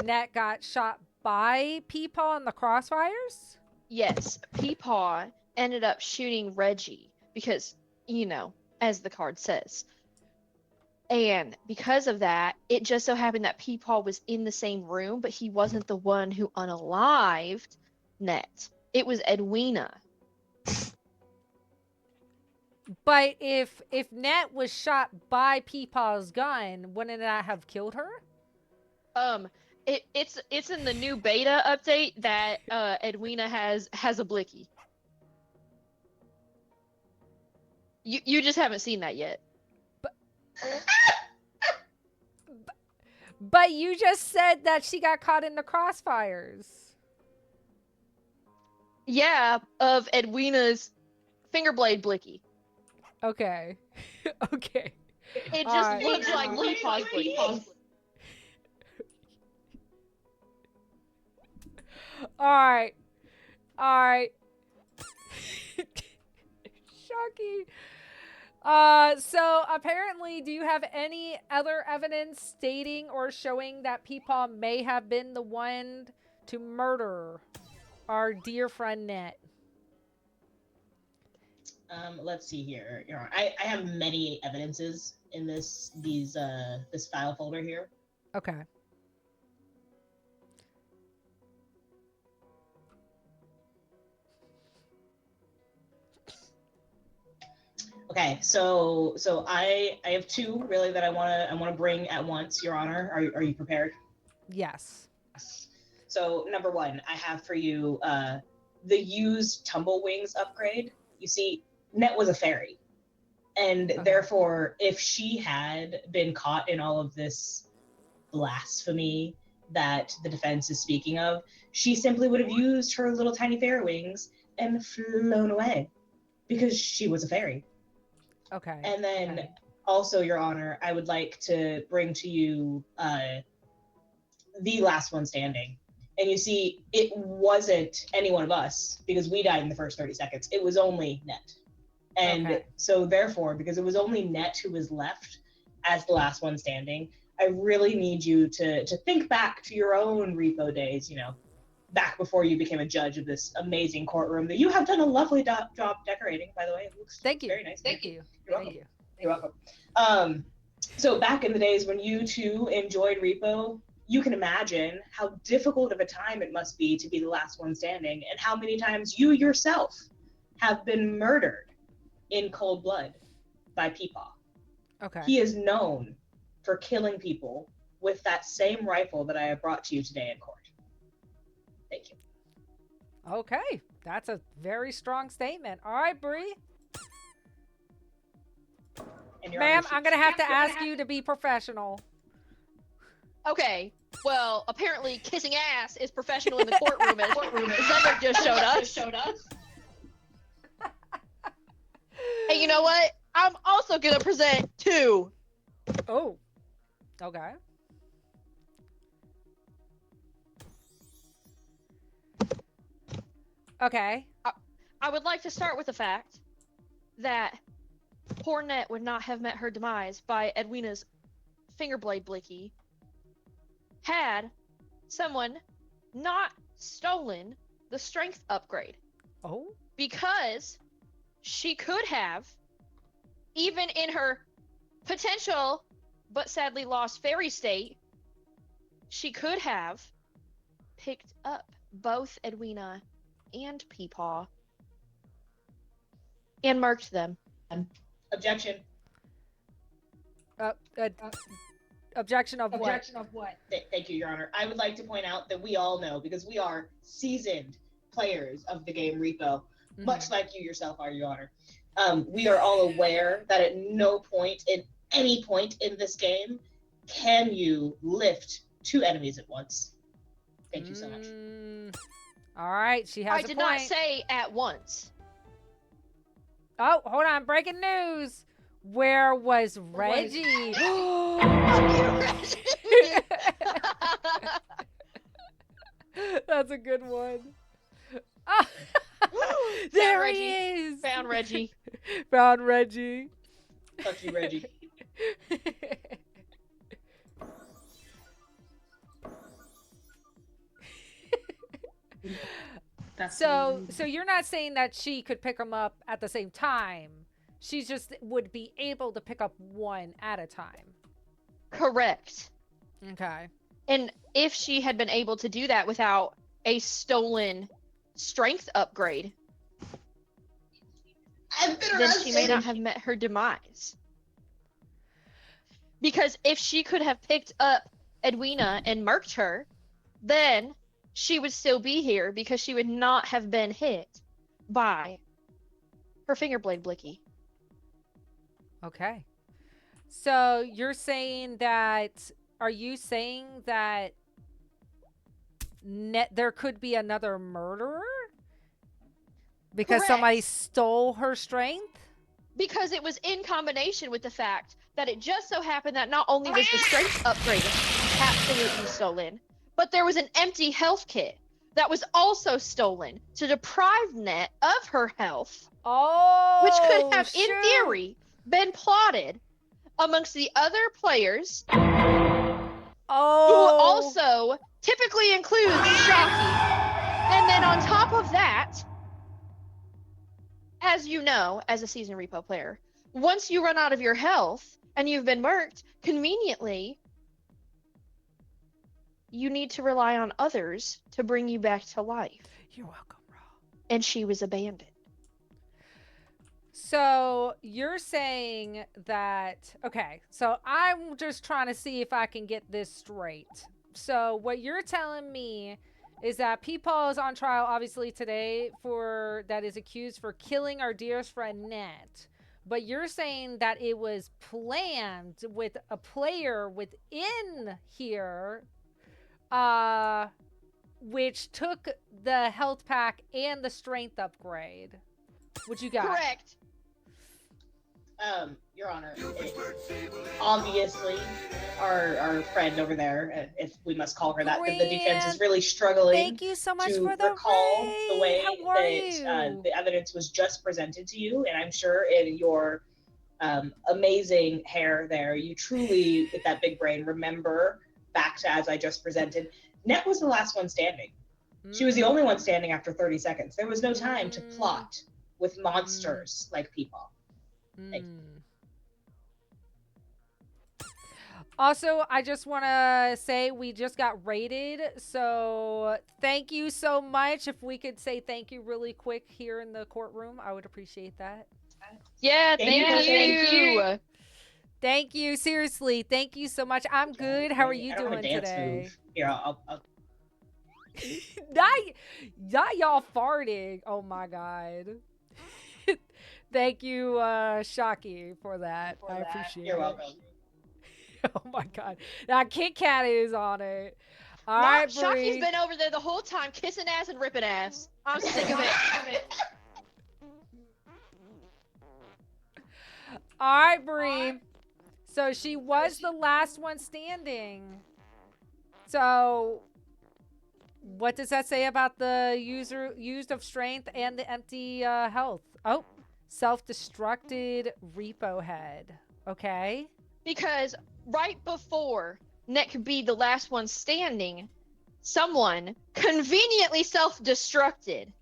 B: Net got shot by Peepaw in the crossfires?
C: Yes, Peepaw ended up shooting Reggie because, as the card says. And because of that, it just so happened that Peepaw was in the same room, but he wasn't the one who unalived Net. It was Edwina.
B: But if Net was shot by Peepaw's gun, wouldn't that have killed her?
C: It's in the new beta update that Edwina has a blicky. You just haven't seen that yet.
B: But you just said that she got caught in the crossfires.
C: Yeah, of Edwina's fingerblade blicky.
B: Okay. Okay.
C: It just
B: Alright.
C: looks like Peepaw's blicky.
B: Alright. Alright. Shocky. So apparently, do you have any other evidence stating or showing that Peepaw may have been the one to murder our dear friend Net?
E: Let's see here. Your Honor. I have many evidences in this file folder here.
B: Okay.
E: Okay, so I have two really that I wanna bring at once, Your Honor. Are you prepared?
B: Yes.
E: So number one, I have for you the used tumble wings upgrade. You see, Net was a fairy, and therefore, if she had been caught in all of this blasphemy that the defense is speaking of, she simply would have used her little tiny fairy wings and flown away because she was a fairy.
B: Okay.
E: And then also, Your Honor, I would like to bring to you the last one standing. And you see, it wasn't any one of us because we died in the first 30 seconds. It was only Net. And so therefore, because it was only Net who was left as the last one standing, I really need you to think back to your own repo days, back before you became a judge of this amazing courtroom that you have done a lovely job decorating, by the way. It looks very nice.
B: Thank you.
E: You're welcome. You're welcome. So back in the days when you two enjoyed repo, you can imagine how difficult of a time it must be to be the last one standing, and how many times you yourself have been murdered in cold blood by Peepaw.
B: Okay.
E: He is known for killing people with that same rifle that I have brought to you today in court. Thank you.
B: Okay. That's a very strong statement. All right, Bree. Ma'am, I'm going to have to ask you to be professional.
C: Okay, well, apparently kissing ass is professional in the courtroom, as Zedric just showed us. And you know what? I'm also gonna present two.
B: Oh. Okay. Okay.
C: I would like to start with the fact that poor Net would not have met her demise by Edwina's fingerblade blicky had someone not stolen the strength upgrade.
B: Oh?
C: Because she could have, even in her potential but sadly lost fairy state, she could have picked up both Edwina and Peepaw and marked them.
E: Objection.
B: Objection of what?
E: Thank you, Your Honor. I would like to point out that we all know, because we are seasoned players of the game Repo, much like you yourself are, Your Honor. We are all aware that at no point, in any point in this game, can you lift two enemies at once. Thank you so much.
B: All right, she has a point.
C: I did not say at once.
B: Oh, hold on. Breaking news. Where was Reggie? That's a good one. Oh, there he is.
C: Found Reggie.
B: Found Reggie.
E: Fuck you, Reggie.
B: So you're not saying that she could pick them up at the same time. She just would be able to pick up one at a time.
C: Correct.
B: Okay.
C: And if she had been able to do that without a stolen strength upgrade, then she may not have met her demise. Because if she could have picked up Edwina and marked her, then she would still be here because she would not have been hit by her fingerblade blicky.
B: Okay. So you're saying that, are you saying that there could be another murderer? Because somebody stole her strength?
C: Because it was in combination with the fact that it just so happened that not only was the strength upgrade absolutely stolen, but there was an empty health kit that was also stolen to deprive Net of her health.
B: Oh,
C: which could have, in theory, been plotted amongst the other players, who
B: Oh.
C: also typically includes Shocky. And then on top of that, as you know, as a seasoned repo player, once you run out of your health and you've been murked, conveniently, you need to rely on others to bring you back to life.
B: You're welcome, Raw.
C: And she was abandoned.
B: So you're saying that, okay, so I'm just trying to see if I can get this straight. So what you're telling me is that Peepaw is on trial, obviously, today that is accused for killing our dearest friend Net. But you're saying that it was planned with a player within here, which took the health pack and the strength upgrade. What you got?
C: Correct.
E: Your Honor, obviously, our friend over there, if we must call her that, the defense is really struggling.
B: Thank you so much
E: to
B: for the
E: recall the way
B: How are you?
E: that the evidence was just presented to you, and I'm sure in your amazing hair there, you truly, with that big brain, remember back to as I just presented. Net was the last one standing. She was the only one standing after 30 seconds. There was no time to plot with monsters like people.
B: Also, I just want to say we just got raided, so thank you so much. If we could say thank you really quick here in the courtroom, I would appreciate that.
C: Yeah, thank you.
B: Thank you. Seriously, thank you so much. I'm good. How are you
E: I don't
B: doing
E: have a dance
B: today?
E: move. Here, I'll
B: Not y'all farting. Oh my god. Thank you, Shocky, for that. I appreciate it.
E: You're welcome.
B: Oh my god. Now Kit Kat is on it. All
C: Nah,
B: right,
C: Shocky's
B: Bree.
C: been over there the whole time, kissing ass and ripping ass. I'm sick of it.
B: All right, Bree. So she was the last one standing. So what does that say about the used of strength and the empty health? Oh, self-destructed repo head. Okay.
C: Because right before Net could be the last one standing, someone conveniently self-destructed.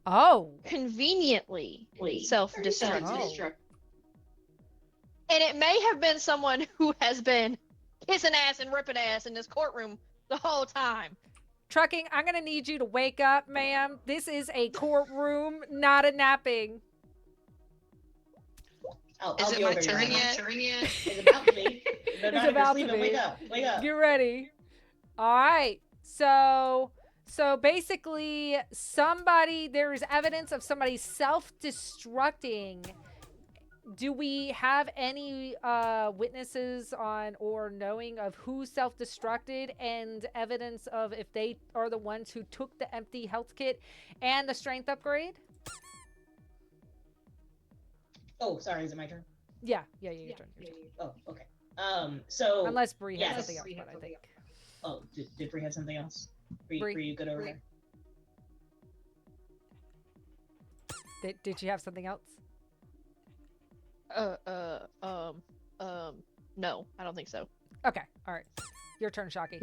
B: Oh.
C: Conveniently self-destructed.
B: Oh.
C: And it may have been someone who has been kissing ass and ripping ass in this courtroom the whole time.
B: Trucking, I'm going to need you to wake up, ma'am. This is a courtroom, not a napping.
D: Is it my turn yet?
E: It's about to be. No,
B: It's
E: not
B: about
E: if
B: to
E: you're
B: be.
E: sleeping. Wake up.
B: Get ready. All right. So basically there is evidence of somebody self-destructing. Do we have any witnesses on or knowing of who self-destructed and evidence of if they are the ones who took the empty health kit and the strength upgrade?
E: Oh, sorry, is it my turn?
B: Yeah, your turn.
E: Oh, okay. So
B: Unless Bree has
E: yes.
B: something else, but I think.
E: Oh, did Bree have something else? Bree, you good over there?
B: Did you have something else?
C: No, I don't think so.
B: Okay, all right. Your turn, Shocky.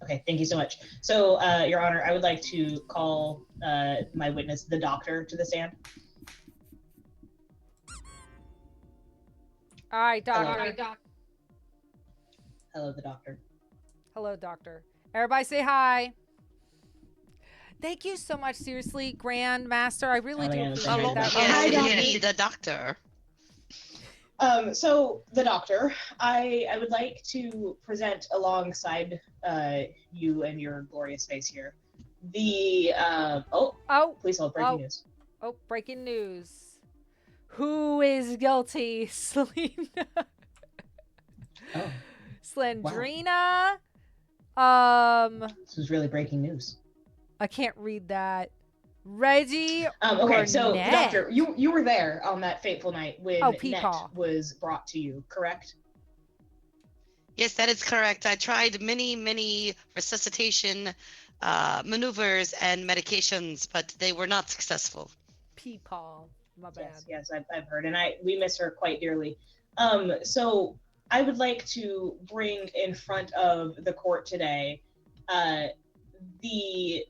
E: Okay, thank you so much. So, Your Honor, I would like to call my witness, the doctor, to the stand.
B: All right, doctor.
E: Hello, the doctor.
B: Hello, doctor. Everybody say hi. Thank you so much, seriously, Grandmaster. I really do appreciate that.
D: Yes, the doctor.
E: So the doctor, I would like to present alongside you and your glorious face here the please hold breaking news.
B: Oh, breaking news. Who is guilty? Selena.
E: Oh.
B: Slendrina.
E: This was really breaking news.
B: I can't read that. Reggie.
E: Okay,
B: or
E: so
B: Ned?
E: doctor, you were there on that fateful night when Net
B: Peepaw
E: was brought to you, correct?
D: Yes, that is correct. I tried many resuscitation maneuvers and medications, but they were not successful.
B: Peepaw. My bad.
E: Yes, I've heard, and we miss her quite dearly. So I would like to bring in front of the court today, the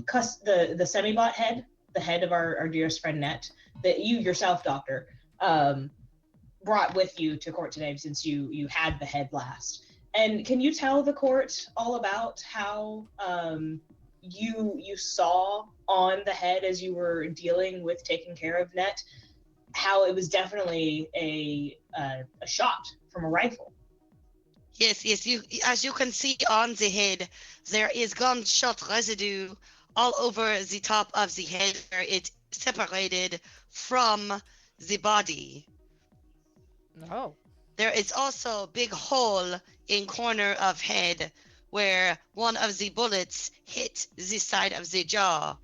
E: semibot head, the head of our dearest friend Net, that you yourself, Doctor, brought with you to court today since you had the head last. And can you tell the court all about how you saw on the head as you were dealing with taking care of Net, how it was definitely a shot from a rifle?
D: Yes, you as you can see on the head, there is gunshot residue all over the top of the head where it separated from the body.
B: Oh.
D: There is also a big hole in corner of head where one of the bullets hit the side of the jaw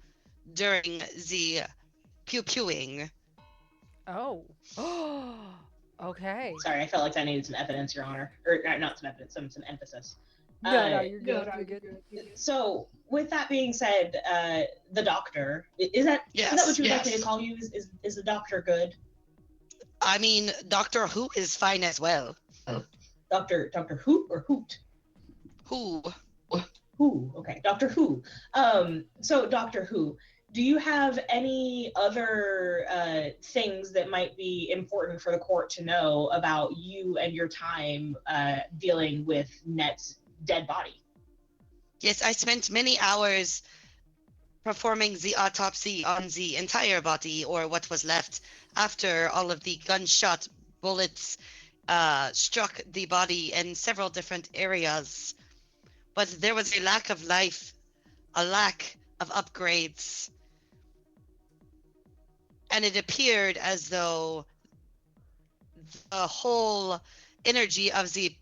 D: during the pew-pewing.
B: Oh. Okay.
E: Sorry, I felt like I needed some evidence, Your Honor, or not some evidence, some emphasis.
B: No, you're good. You're good.
E: So, with that being said, the doctor, is that what you would like me to call you? Is the doctor good?
D: I mean, Doctor Who is fine as well.
E: Doctor Who or Hoot?
D: Who?
E: Who? Okay, Doctor Who. So Doctor Who, do you have any other things that might be important for the court to know about you and your time dealing with Net's dead body?
D: Yes, I spent many hours performing the autopsy on the entire body, or what was left after all of the gunshot bullets struck the body in several different areas. But there was a lack of life, a lack of upgrades, and it appeared as though the whole energy of the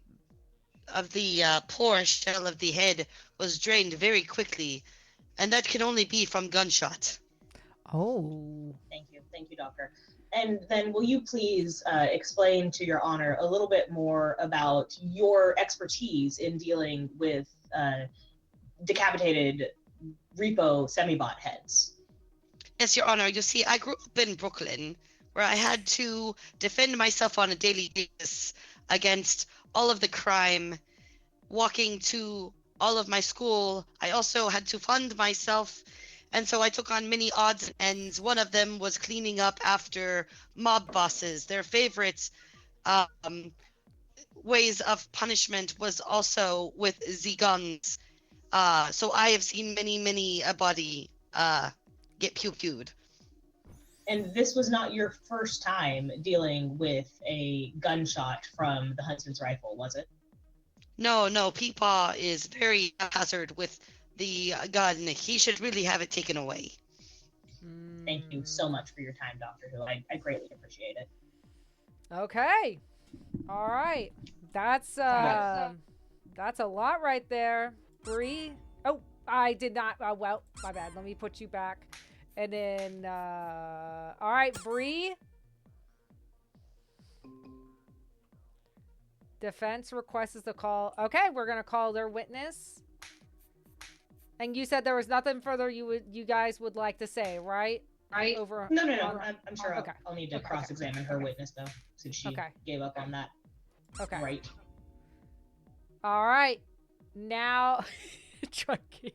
D: poor shell of the head was drained very quickly, and that can only be from gunshot.
B: Oh.
E: Thank you, Doctor. And then will you please explain to Your Honor a little bit more about your expertise in dealing with decapitated repo semibot heads?
D: Yes, Your Honor. You see, I grew up in Brooklyn, where I had to defend myself on a daily basis against all of the crime, walking to all of my school. I also had to fund myself, and so I took on many odds and ends. One of them was cleaning up after mob bosses. Their favorite ways of punishment was also with the guns. So I have seen many a body get pew-pewed.
E: And this was not your first time dealing with a gunshot from the huntsman's rifle, was it?
D: No, Peepaw is very haphazard with the gun. He should really have it taken away.
E: Thank you so much for your time, Doctor Who. I greatly appreciate it.
B: Okay. All right. That's a lot right there. Bree. Oh, I did not. Well, my bad. Let me put you back. And then, all right, Bree. Defense requests the call. Okay, we're gonna call their witness. And you said there was nothing further you guys would like to say, right?
A: Right.
B: Over.
E: No. I'm sure
B: Okay.
E: I'll need to cross-examine her witness though, since she gave up on that.
B: Okay.
E: Right.
B: All right. Now, trucking.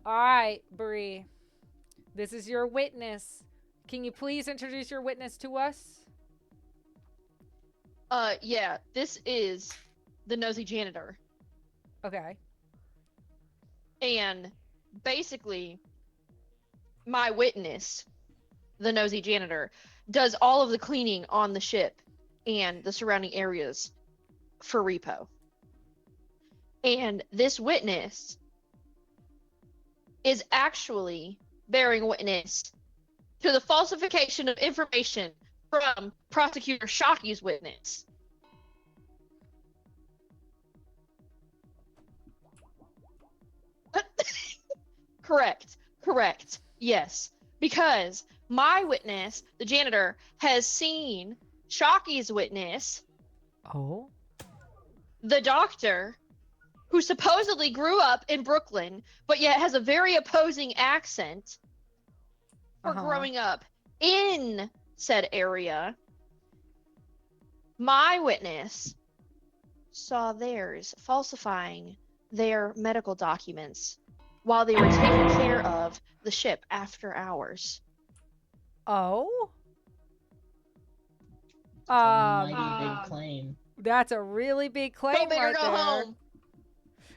B: All right, Bree. This is your witness. Can you please introduce your witness to us?
C: Yeah, this is the nosy janitor.
B: Okay.
C: And basically, my witness, the nosy janitor, does all of the cleaning on the ship and the surrounding areas for repo. And this witness is actually bearing witness to the falsification of information from Prosecutor Shockey's witness. Correct. Yes. Because my witness, the janitor, has seen Shockey's witness, the doctor, who supposedly grew up in Brooklyn, but yet has a very opposing accent, for
B: Uh-huh.
C: growing up in said area, my witness saw theirs falsifying their medical documents while they were taking care of the ship after hours.
B: Oh?
E: It's a mighty big
B: Um,
E: claim.
B: that's a really big claim
C: Go big or
B: right
C: go
B: there.
C: home.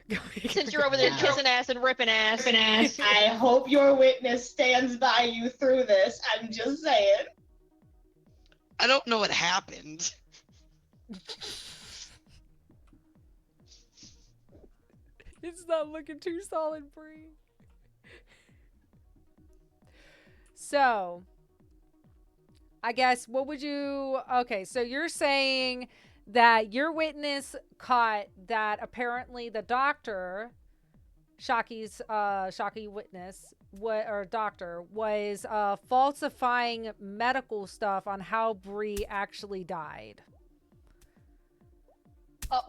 B: Go big or
C: Since
B: go
C: you're over there
E: Wow.
C: kissing ass and ripping ass.
E: I hope your witness stands by you through this. I'm just saying.
D: I don't know what happened.
B: It's not looking too solid, Bree. So, I guess what would you? Okay, so you're saying that your witness caught that apparently the doctor, Shocky witness, or doctor, was falsifying medical stuff on how Bree actually died.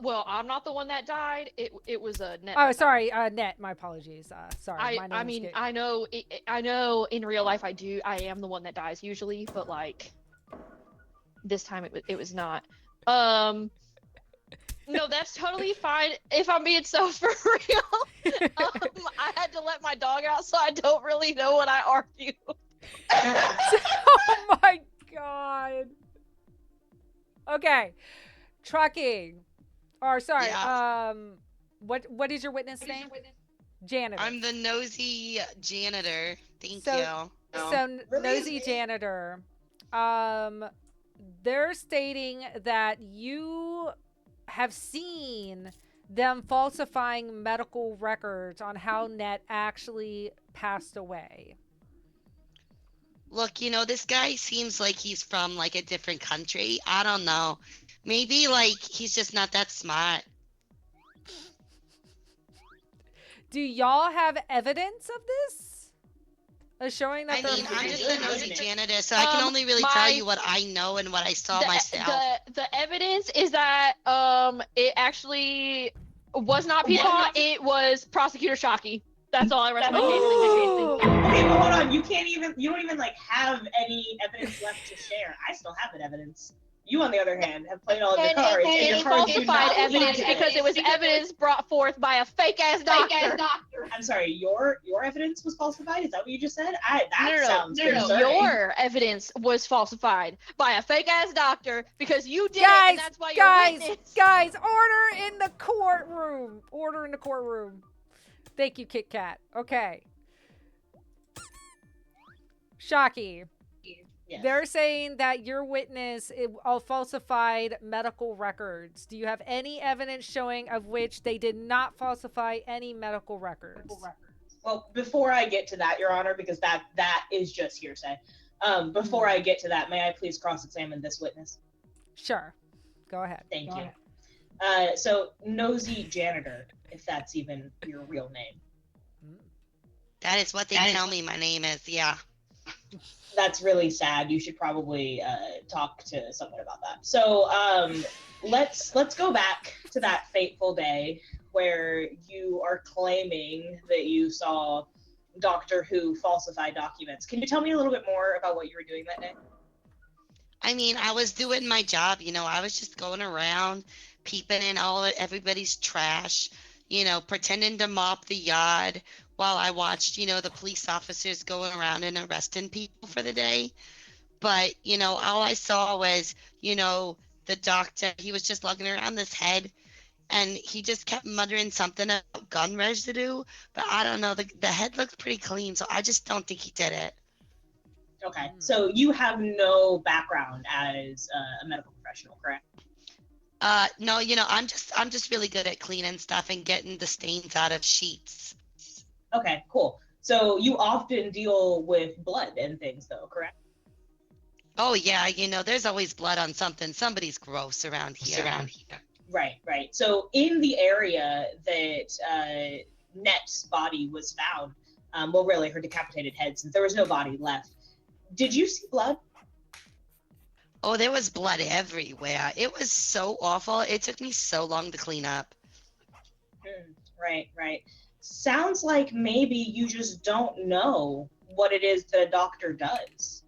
C: Well, I'm not the one that died. It was a net.
B: Oh, sorry, Net. My apologies. Sorry, my
C: I
B: name's
C: mean, I know in real life I am the one that dies usually, but like this time it was not. No, that's totally fine if I'm being so for real. I had to let my dog out, so I don't really know what I argue.
B: Oh my god. Okay. Trucking. Or sorry,
D: Yeah.
B: what is your witness name? Janitor.
D: I'm the nosy janitor. Thank
B: So-
D: you.
B: So nosy janitor. They're stating that you have seen them falsifying medical records on how Net actually passed away.
D: Look, this guy seems like he's from like a different country. I don't know. Maybe like he's just not that smart.
B: Do y'all have evidence of this? Showing that
D: I
B: they're
D: mean, I'm just
E: really
D: a nosy
E: good.
D: janitor, so I can only really tell you what I know and what I saw myself.
C: The evidence is that it actually was not Peepaw, it was Prosecutor Shocky. That's all I rest my case.
E: Okay, but hold on. You don't even like have any evidence left to share. I still have that evidence. You, on the other hand, have played all of your cards, and your
C: It's
E: cards do
C: falsified
E: not
C: evidence
E: lead to
C: because
E: this.
C: it was evidence brought forth by a fake ass doctor.
E: I'm sorry, your evidence was falsified? Is that what you just said? That
C: No,
E: sounds
C: no,
E: concerning.
C: your evidence was falsified by a fake ass doctor because you did it,
B: Guys,
C: and that's why you're witness.
B: guys, order in the courtroom. Order in the courtroom. Thank you, Kit Kat. Okay. Shocky.
E: Yes.
B: They're saying that your witness falsified medical records. Do you have any evidence showing of which they did not falsify any medical records?
E: Well, before I get to that, Your Honor, because that is just hearsay. Before I get to that, may I please cross-examine this witness?
B: Sure. Go ahead.
E: Thank you. So, nosy janitor, if that's even your real name.
D: That is what they tell me my name is, yeah.
E: That's really sad. You should probably talk to someone about that. So let's go back to that fateful day where you are claiming that you saw Doctor Who falsify documents. Can you tell me a little bit more about what you were doing that day?
D: I mean, I was doing my job, I was just going around peeping in everybody's trash, pretending to mop the yard while I watched, the police officers going around and arresting people for the day. But, all I saw was, the doctor, he was just lugging around this head and he just kept muttering something about gun residue. But I don't know, the head looked pretty clean, so I just don't think he did it.
E: Okay, so you have no background as a medical professional, correct?
D: No, I'm just really good at cleaning stuff and getting the stains out of sheets.
E: Okay, cool. So you often deal with blood and things, though, correct?
D: Oh yeah, there's always blood on something. Somebody's gross around here.
E: Right. So in the area that Net's body was found, well, really her decapitated head, since there was no body left, did you see blood?
D: Oh, there was blood everywhere. It was so awful. It took me so long to clean up.
E: Right. sounds like maybe you just don't know what it is that a doctor does.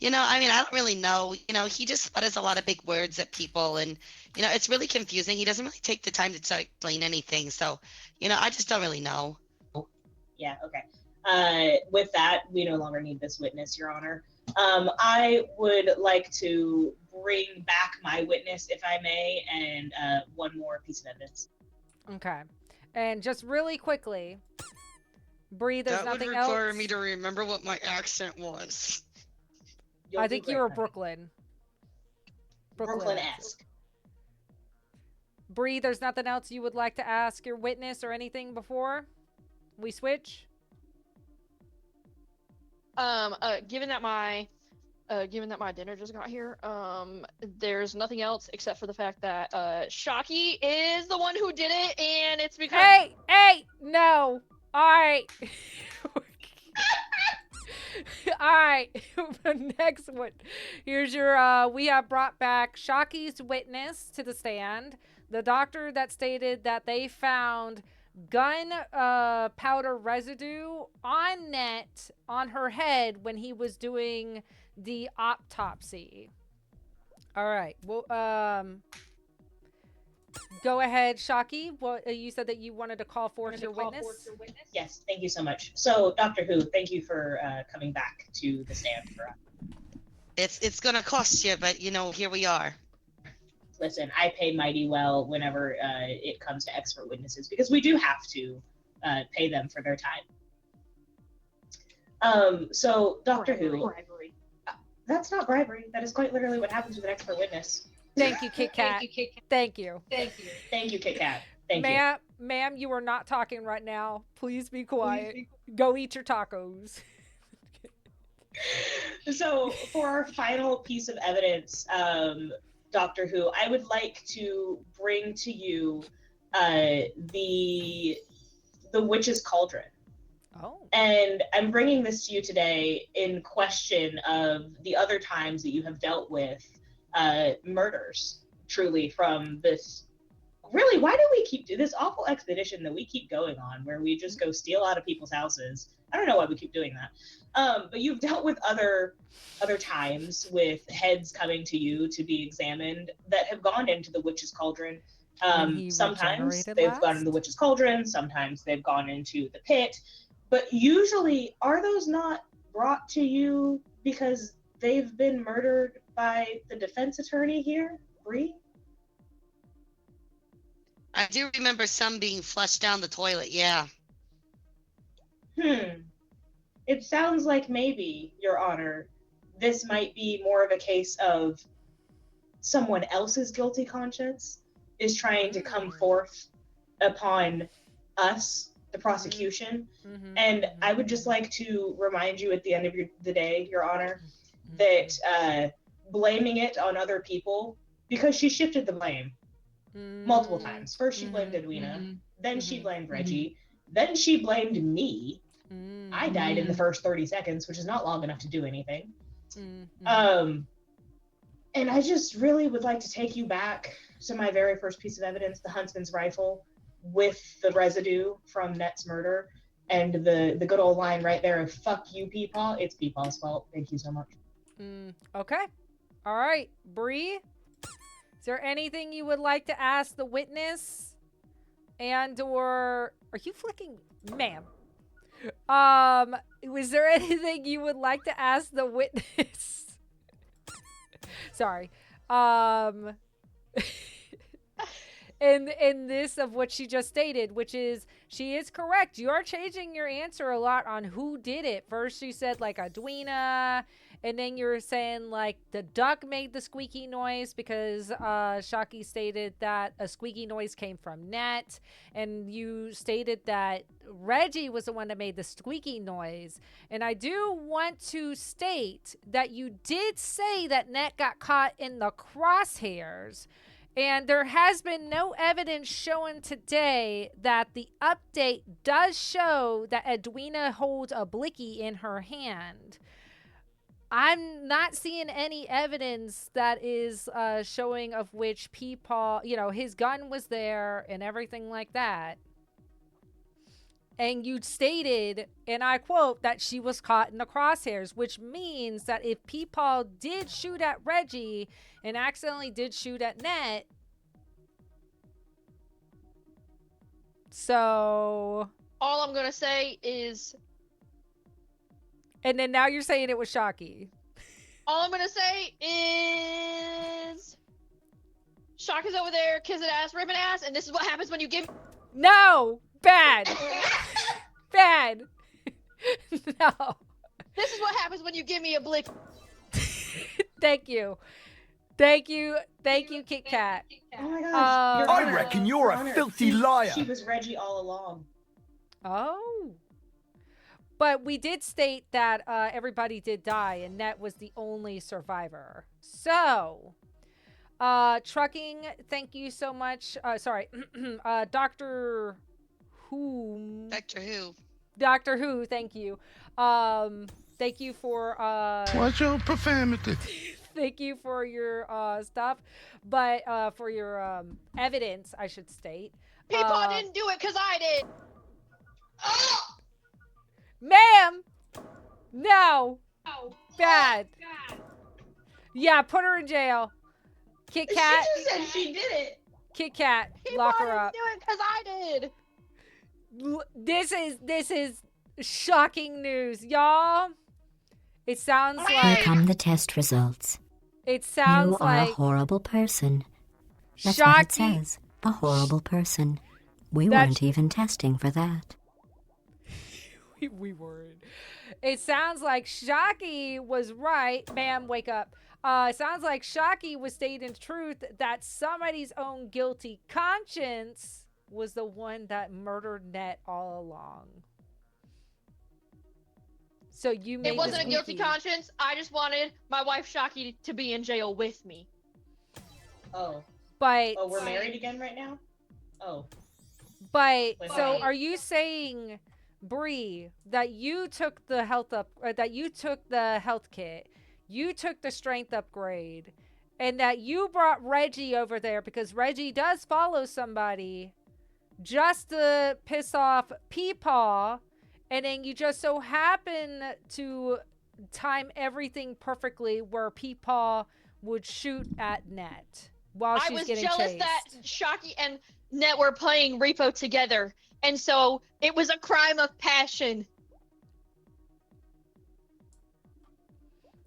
D: I mean, I don't really know. He just sputters a lot of big words at people, and it's really confusing. He doesn't really take the time to explain anything. So, I just don't really know.
E: Yeah, okay. With that, we no longer need this witness, Your Honor. I would like to bring back my witness, if I may, and one more piece of evidence.
B: Okay. And just really quickly, Bree, there's
D: That would
B: nothing
D: require
B: else.
D: me to remember what my accent was.
B: I think you were Brooklyn.
E: Brooklyn-esque.
B: Bree, there's nothing else you would like to ask your witness or anything before we switch?
C: Given that my dinner just got here, there's nothing else except for the fact that Shocky is the one who did it, and it's because
B: Hey, no. All right. All right. The next one. Here's your we have brought back Shocky's witness to the stand. The doctor that stated that they found gun powder residue on Net on her head when he was doing the autopsy. All right. Well, go ahead, Shocky. What you said that you wanted to call forth your witness?
E: Yes, thank you so much. So, Doctor Who, thank you for coming back to the stand for us.
D: It's gonna cost you, but here we are.
E: Listen, I pay mighty well whenever it comes to expert witnesses because we do have to pay them for their time. So, Doctor Who, that's not bribery. That is quite literally what happens with an expert witness.
B: Thank you, Kit Kat. Thank you.
E: Thank you, Kit Kat. Thank you.
B: Ma'am, you are not talking right now. Please be quiet. Go eat your tacos.
E: So, for our final piece of evidence, Doctor Who, I would like to bring to you the witch's cauldron.
B: Oh.
E: And I'm bringing this to you today in question of the other times that you have dealt with murders, truly, from this. Really, why do we keep do this awful expedition that we keep going on where we just go steal out of people's houses? I don't know why we keep doing that. But you've dealt with other times with heads coming to you to be examined that have gone into the witch's cauldron. Sometimes they've gone into the witch's cauldron, sometimes they've gone into the pit. But usually, are those not brought to you because they've been murdered by the defense attorney here, Bree?
D: I do remember some being flushed down the toilet, yeah.
E: It sounds like maybe, Your Honor, this might be more of a case of someone else's guilty conscience is trying to come forth upon us, the prosecution. And I would just like to remind you at the end of the day, Your Honor, that blaming it on other people, because she shifted the blame multiple times. First she blamed Edwina, then she blamed Reggie, then she blamed me. I died in the first 30 seconds, which is not long enough to do anything. And I just really would like to take you back to my very first piece of evidence, the huntsman's rifle with the residue from Net's murder, and the good old line right there of "fuck you, Peepaw." It's Peepaw's fault. Thank you so much.
B: Okay. All right, Bree. Is there anything you would like to ask the witness? Or are you flicking, ma'am? Was there anything you would like to ask the witness? Sorry. In this of what she just stated, which is she is correct. You are changing your answer a lot on who did it. First she said like Edwina, and then you're saying like the duck made the squeaky noise because Shocky stated that a squeaky noise came from Net, and you stated that Reggie was the one that made the squeaky noise. And I do want to state that you did say that Net got caught in the crosshairs. And there has been no evidence shown today that the update does show that Edwina holds a blicky in her hand. I'm not seeing any evidence that is showing of which Peepaw, his gun was there and everything like that. And you stated, and I quote, that she was caught in the crosshairs, which means that if Peepaw did shoot at Reggie and accidentally did shoot at Net, so...
C: All I'm going to say is...
B: And then now you're saying it was Shocky.
C: All I'm going to say is... Shock is over there, kissing ass, ripping ass, and this is what happens when you give...
B: No! Bad! Bad! No.
C: This is what happens when you give me a blick.
B: Thank you. Thank you. Thank you, Kit Kat.
E: Oh my gosh. Your
G: I
E: Honor,
G: reckon
E: Your
G: you're a
E: Honor,
G: filthy liar.
E: She was Reggie all along.
B: Oh. But we did state that everybody did die, and Net was the only survivor. So, Trucking, thank you so much. Sorry, Doctor Who. Doctor Who, thank you. Thank you for...
G: What's your profanity?
B: Thank you for your stuff, but for your evidence, I should state.
C: Peepaw didn't do it because I did.
B: Ma'am! No! Bad. Yeah, put her in jail. Kit Kat.
E: She just said she did it.
B: Kit Kat,
C: Peepaw
B: lock her
C: didn't
B: up.
C: do it because I did.
B: This is shocking news, y'all. It sounds
H: Here
B: like
H: come the test results.
B: it sounds
H: You are
B: like
H: a horrible person. That's what it
B: Shocky.
H: says. A horrible person. We
B: That's-
H: weren't even testing for that.
B: we weren't. It sounds like Shocky was right. Ma'am, wake up. It sounds like Shocky was stating the truth that somebody's own guilty conscience was the one that murdered Net all along. So you made
C: It wasn't
B: this
C: a guilty
B: wiki.
C: conscience. I just wanted my wife Shocky to be in jail with me.
E: Oh.
B: But
E: Oh, we're married again right now? Oh.
B: But
E: Wait,
B: so
E: wait.
B: are you saying, Bree, that you took the health kit, you took the strength upgrade, and that you brought Reggie over there because Reggie does follow somebody just to piss off Peepaw, and then you just so happen to time everything perfectly where Peepaw would shoot at Net while
C: I
B: she's
C: was
B: getting
C: jealous
B: chased.
C: that Shocky and Net were playing Repo together, and so it was a crime of passion.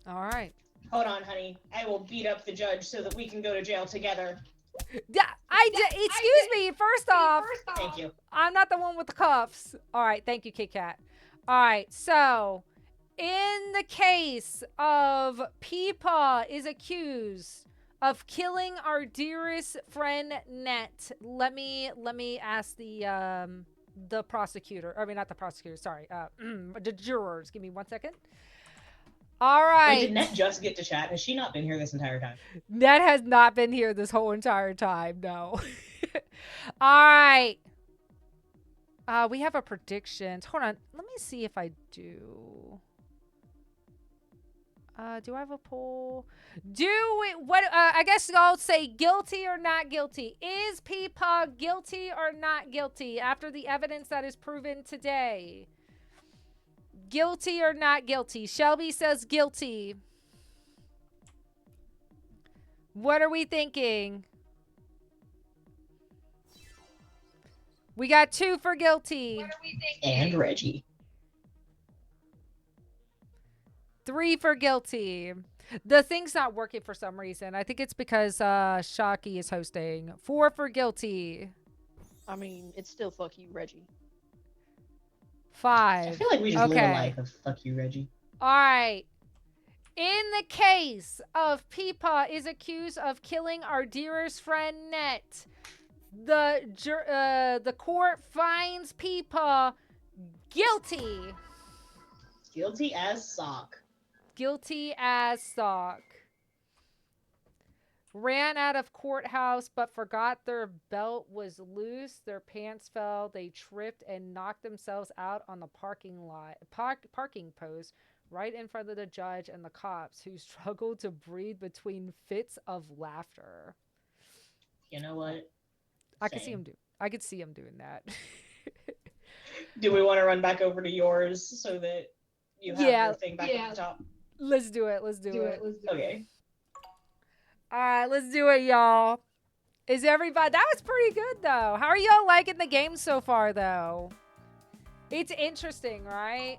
B: All right.
E: Hold on, honey. I will beat up the judge so that we can go to jail together.
B: Yeah, excuse me. First off,
E: Thank you.
B: I'm not the one with the cuffs. All right, thank you, Kit Kat. All right, so in the case of Peepaw is accused of killing our dearest friend Net, let me ask the prosecutor. I mean, not the prosecutor. Sorry, the jurors. Give me 1 second. All right.
E: Wait, did Net just get to chat? Has she not been here this entire time?
B: Net has not been here this whole entire time, no. All right. We have a prediction. Hold on. Let me see if I do. Do I have a poll? I guess I'll say guilty or not guilty. Is Peepaw guilty or not guilty after the evidence that is proven today? Guilty or not guilty? Shelby says guilty. What are we thinking? We got 2 for guilty.
E: And Reggie.
B: 3 for guilty. The thing's not working for some reason. I think it's because Shocky is hosting. 4 for guilty.
C: I mean, it's still fuck you, Reggie.
B: 5.
E: I feel like we just live
B: Okay.
E: a life of fuck you, Reggie.
B: All right. In the case of Peepaw is accused of killing our dearest friend Net, the court finds Peepaw guilty.
E: Guilty as sock.
B: Guilty as sock. Ran out of courthouse but forgot their belt was loose. Their pants fell. They tripped and knocked themselves out on the parking post. right in front of the judge and the cops, who struggled to breathe between fits of laughter.
E: You know what?
B: I could see
E: Same.
B: him I could see him doing that.
E: Do we want to run back over to yours so that you have
B: Yeah.
E: your thing back at the top?
B: Let's do it. Let's do it.
E: Okay.
B: All right, let's do it, y'all. Is everybody... That was pretty good, though. How are y'all liking the game so far, though? It's interesting, right?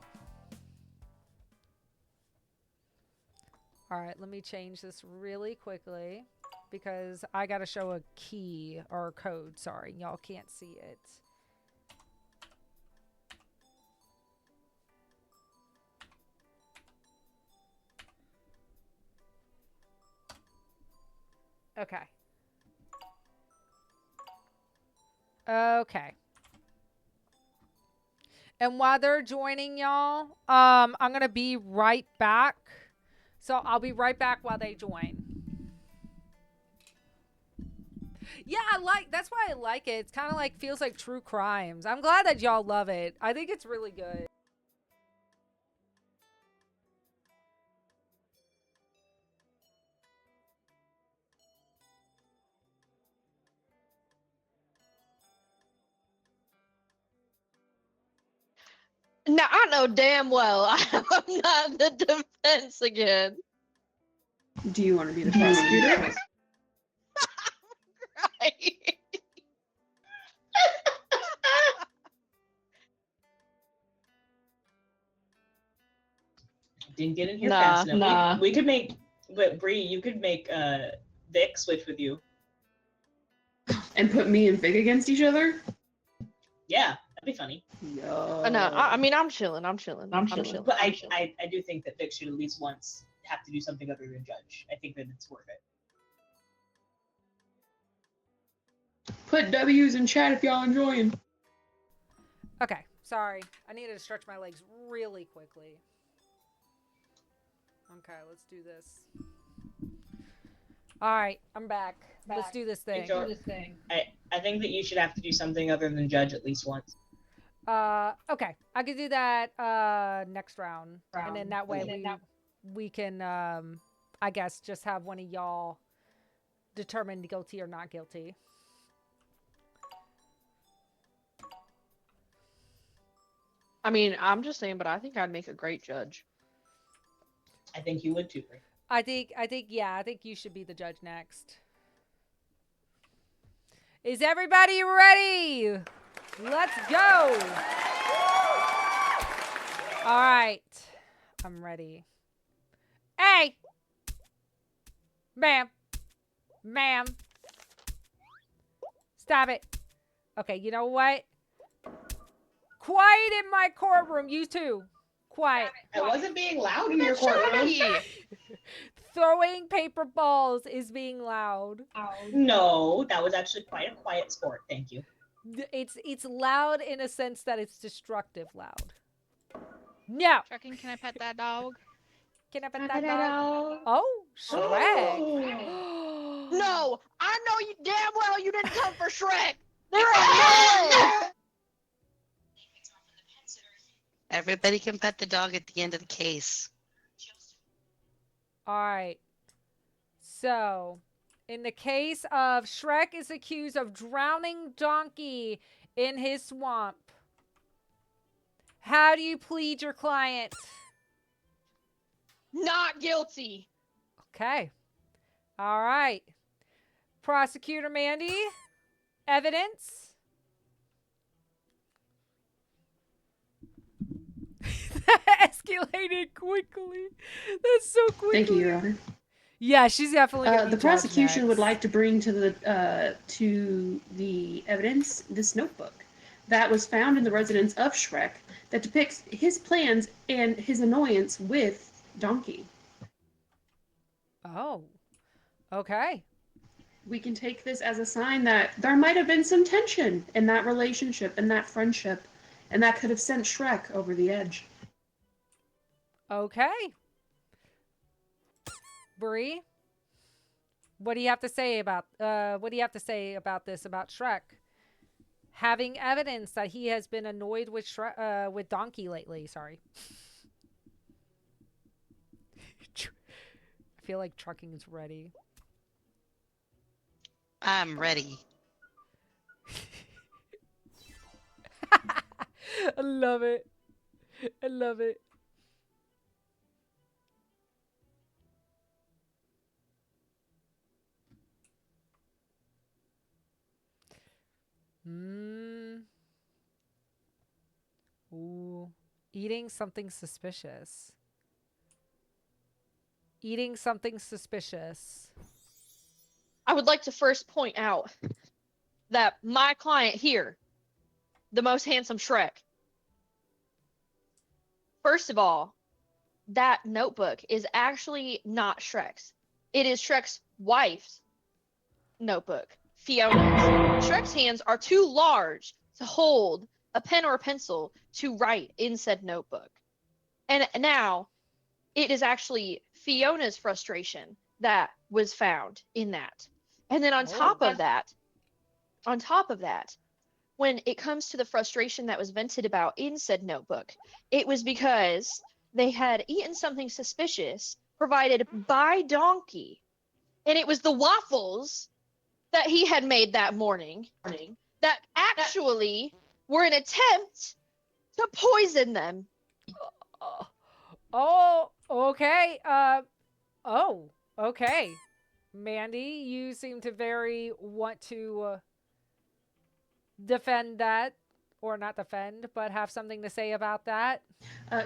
B: All right, let me change this really quickly because I got to show a key or a code. Sorry, y'all can't see it. Okay. Okay. And while they're joining, y'all, I'm going to be right back. So I'll be right back while they join. Yeah, that's why I like it. It's kind of like, feels like true crimes. I'm glad that y'all love it. I think it's really good.
C: Now I know damn well I'm not the defense again.
A: Do you want to be the prosecutor?
C: Right.
E: Didn't get in here
C: Nah,
E: fast enough.
C: nah.
E: We could make, but Bree, you could make Vic switch with you.
A: And put me and Vic against each other?
E: Yeah, that'd be funny.
A: Yo.
C: No, I mean I'm chilling. I'm chilling.
E: But I do think that Vic should at least once have to do something other than judge. I think that it's worth it.
A: Put W's in chat if y'all enjoying.
B: Okay, sorry. I needed to stretch my legs really quickly. Okay, let's do this. All right, I'm back. Let's do this thing.
E: I think that you should have to do something other than judge at least once.
B: Okay, I could do that next round. And then that way we can I guess just have one of y'all determine guilty or not guilty.
C: I mean, I'm just saying, but I think I'd make a great judge.
E: I think you would too, Bree.
B: I think you should be the judge next. Is everybody ready? Let's go. All right. I'm ready. Hey. Ma'am. Ma'am. Stop it. Okay, you know what? Quiet in my courtroom, you two. Quiet.
E: I wasn't being loud in your courtroom.
B: Throwing paper balls is being loud.
E: No, that was actually quite a quiet sport. Thank you.
B: It's loud in a sense that it's destructive loud. No.
F: Checking, can I pet that dog?
B: Can I pet that dog? Oh, Shrek.
C: No, I know you damn well you didn't come for Shrek. There ain't no way.
D: Everybody can pet the dog at the end of the case.
B: All right. So, in the case of Shrek is accused of drowning Donkey in his swamp. How do you plead your client?
C: Not guilty.
B: Okay. All right. Prosecutor Mandy, evidence. That escalated quickly. That's so quickly.
A: Thank you, Your Honor.
B: Yeah, she's definitely gonna be
A: The
B: judged
A: prosecution would
B: next.
A: like to bring to the evidence this notebook that was found in the residence of Shrek that depicts his plans and his annoyance with Donkey.
B: Oh. Okay.
A: We can take this as a sign that there might have been some tension in that relationship and that friendship, and that could have sent Shrek over the edge.
B: Okay. Bree, what do you have to say about this about Shrek having evidence that he has been annoyed with with Donkey lately? Sorry. feel like trucking's ready.
D: I'm ready.
B: I love it. I love it. Ooh. Eating something suspicious. Eating something suspicious.
C: I would like to first point out that my client here, the most handsome SHREK, first of all, that notebook is actually not SHREK's. It is SHREK's wife's notebook, Fiona's. SHREK's hands are too large to hold a pen or a pencil to write in said notebook. And now it is actually Fiona's frustration that was found in that. And then on top of that, when it comes to the frustration that was vented about in said notebook, it was because they had eaten something suspicious provided by Donkey. And it was the waffles that he had made that morning that actually were an attempt to poison them.
B: Oh, okay. Oh, okay. Mandy, you seem to very want to defend that, or not defend, but have something to say about that.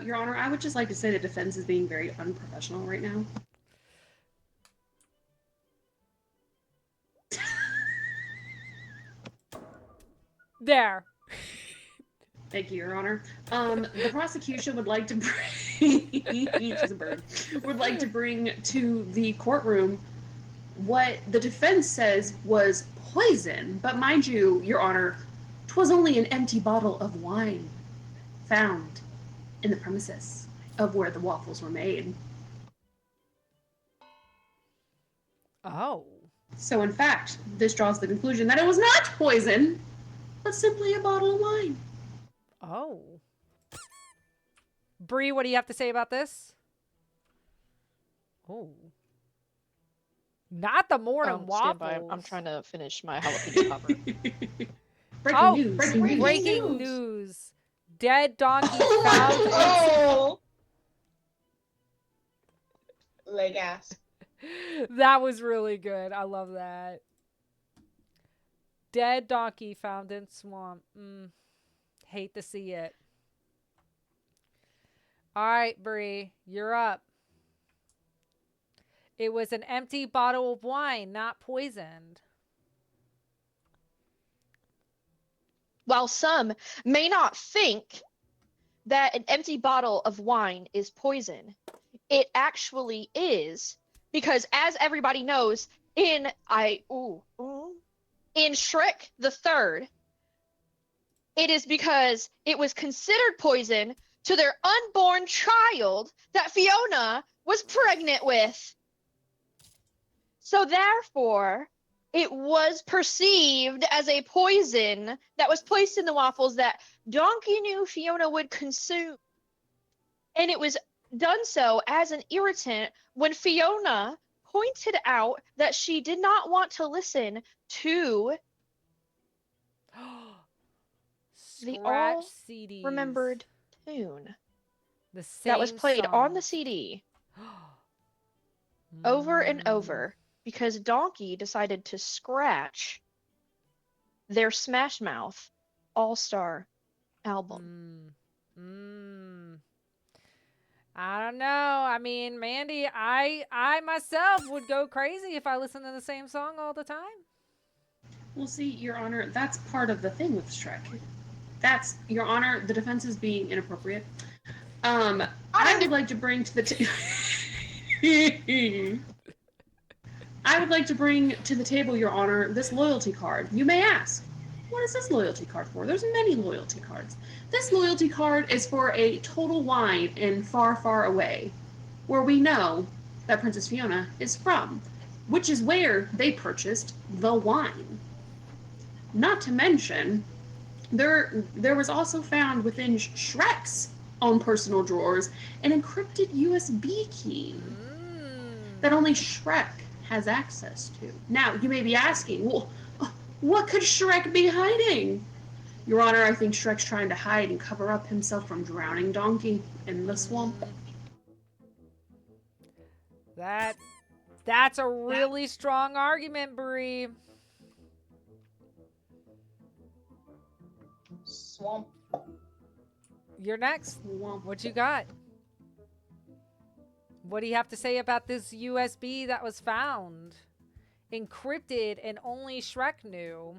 A: Your Honor, I would just like to say the defense is being very unprofessional right now.
B: There.
A: Thank you, Your Honor. The prosecution would like to bring she's a bird. Would like to bring to the courtroom what the defense says was poison, but mind you, Your Honor, 'twas only an empty bottle of wine found in the premises of where the waffles were made.
B: Oh.
A: So in fact, this draws the conclusion that it was not poison, but simply a bottle of wine.
B: Oh. Bree, what do you have to say about this? Oh. Not the morning waffles.
C: Stand by. I'm trying to finish my jalapeno popper.
A: Breaking news.
B: Breaking news. Dead donkey found.
E: Oh! Like ass.
B: That was really good. I love that. Dead donkey found in swamp. Hate to see it. All right, Bree, you're up. It was an empty bottle of wine, not poisoned.
C: While some may not think that an empty bottle of wine is poison, it actually is, because as everybody knows, in SHREK the Third, it is because it was considered poison to their unborn child that Fiona was pregnant with. So therefore, it was perceived as a poison that was placed in the waffles that Donkey knew Fiona would consume. And it was done so as an irritant when Fiona pointed out that she did not want to listen to the all
B: CDs.
C: remembered tune
B: the same
C: that was played
B: song.
C: on the CD over and over, because Donkey decided to scratch their Smash Mouth All-Star album.
B: I don't know. I mean, Mandy, I myself would go crazy if I listened to the same song all the time.
A: Well, see, Your Honor, that's part of the thing with SHREK. That's, Your Honor, the defense is being inappropriate. I would like to bring to the I would like to bring to the table, Your Honor, this loyalty card. You may ask, what is this loyalty card for? There's many loyalty cards. This loyalty card is for a Total Wine in Far, Far Away, where we know that Princess Fiona is from, which is where they purchased the wine. Not to mention, there was also found within SHREK's own personal drawers an encrypted USB key. that only Shrek has access to. Now, you may be asking, well, what could Shrek be hiding? Your Honor, I think Shrek's trying to hide and cover up himself from drowning Donkey in the swamp.
B: That's a really strong argument, Bree.
E: Swamp.
B: You're next.
A: Swamp.
B: What you got? What do you have to say about this USB that was found? Encrypted and only Shrek knew.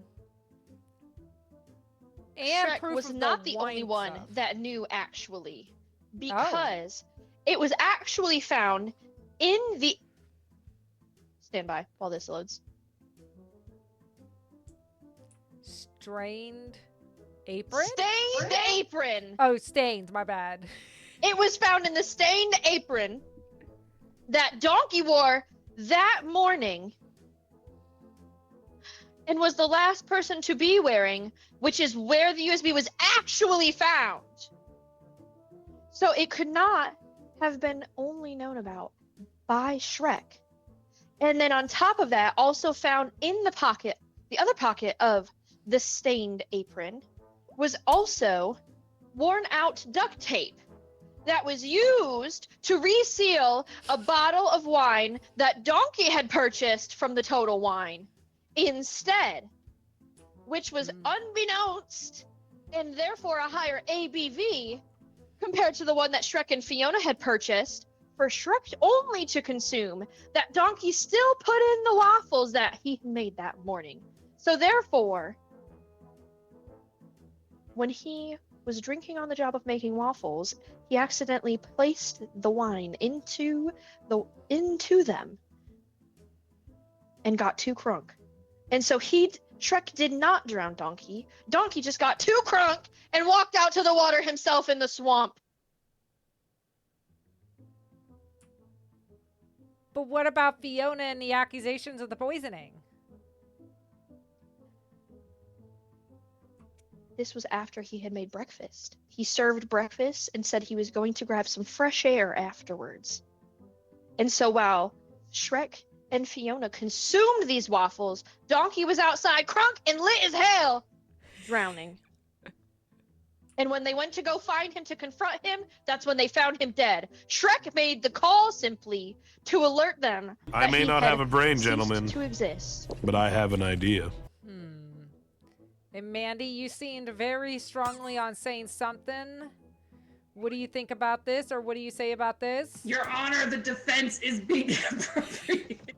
B: And
C: Shrek
B: proof
C: was
B: of
C: not the
B: wine
C: only one
B: stuff.
C: that knew actually, because it was actually found in the. Stand by while this loads.
B: Strained apron?
C: Stained apron.
B: Oh, stained. My bad.
C: It was found in the stained apron that Donkey wore that morning and was the last person to be wearing, which is where the USB was actually found. So it could not have been only known about by Shrek. And then on top of that, also found in the pocket, the other pocket of the stained apron, was also worn out duct tape that was used to reseal a bottle of wine that Donkey had purchased from the Total Wine instead, which was unbeknownst and therefore a higher ABV compared to the one that Shrek and Fiona had purchased for Shrek only to consume, that Donkey still put in the waffles that he made that morning. So therefore, when he was drinking on the job of making waffles, he accidentally placed the wine into them and got too crunk. And so Shrek did not drown Donkey. Donkey just got too crunk and walked out to the water himself in the swamp.
B: But what about Fiona and the accusations of the poisoning?
C: This was after he had made breakfast. He served breakfast and said he was going to grab some fresh air afterwards. And so while Shrek and Fiona consumed these waffles, Donkey was outside crunk and lit as hell, drowning. And when they went to go find him to confront him, that's when they found him dead. Shrek made the call simply to alert them.
I: I may not have a brain, gentlemen,
C: to exist.
I: but I have an idea.
B: And Mandy, you seemed very strongly on saying something. What do you think about this, or what do you say about this?
A: Your Honor, the defense is being appropriated.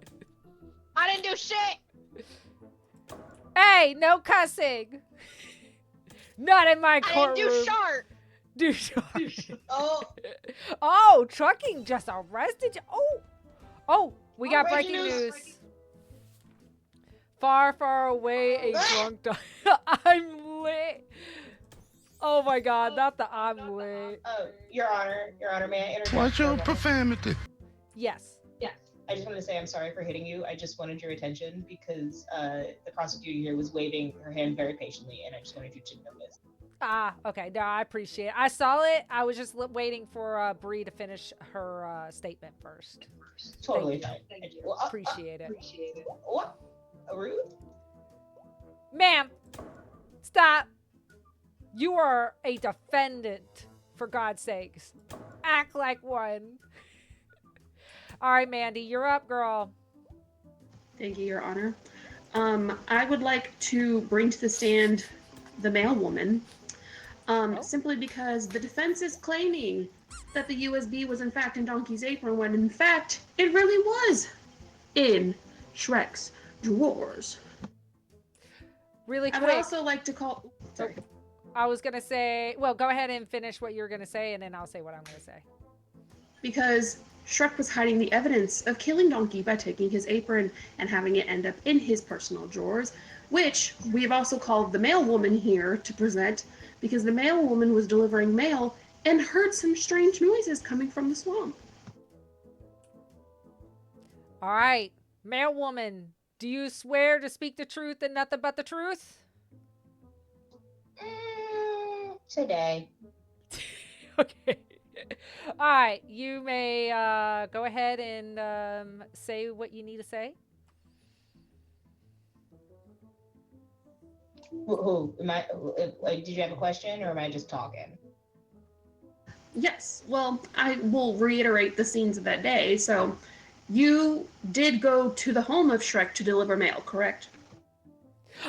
C: I didn't do shit.
B: Hey, no cussing. Not in my courtroom.
C: I didn't do sharp.
B: Do sharp.
E: Oh,
B: Oh, trucking just arrested you. Oh, we got breaking news. Far, far away, a drunk dog. I'm lit. Oh my God, not the I'm lit.
E: Your Honor, may I interject?
G: Watch your profanity.
B: Yes.
E: I just wanted to say I'm sorry for hitting you. I just wanted your attention because the prosecutor here was waving her hand very patiently, and I just wanted you to know this.
B: Ah, okay. No, I appreciate it. I saw it. I was just waiting for Bree to finish her statement first.
E: Totally
B: Thank
E: fine.
B: you.
E: Thank you. Well,
B: Appreciate it.
E: What? Rude?
B: Ma'am, stop. You are a defendant, for God's sakes. Act like one. All right, Mandy, you're up, girl.
A: Thank you, Your Honor. I would like to bring to the stand the male woman, simply because the defense is claiming that the USB was in fact in Donkey's apron, when in fact it really was in Shrek's drawers.
B: Really
A: I
B: quick.
A: would also like to call. Sorry.
B: I was going to say, well, go ahead and finish what you're going to say, and then I'll say what I'm going to say.
A: Because Shrek was hiding the evidence of killing Donkey by taking his apron and having it end up in his personal drawers, which we've also called the mail woman here to present, because the mail woman was delivering mail and heard some strange noises coming from the swamp.
B: All right, mail woman, do you swear to speak the truth and nothing but the truth?
E: Today.
B: Okay. All right, you may go ahead and say what you need to say.
E: Who am I? Like, did you have a question, or am I just talking?
A: Yes. Well, I will reiterate the scenes of that day. So, you did go to the home of Shrek to deliver mail, correct?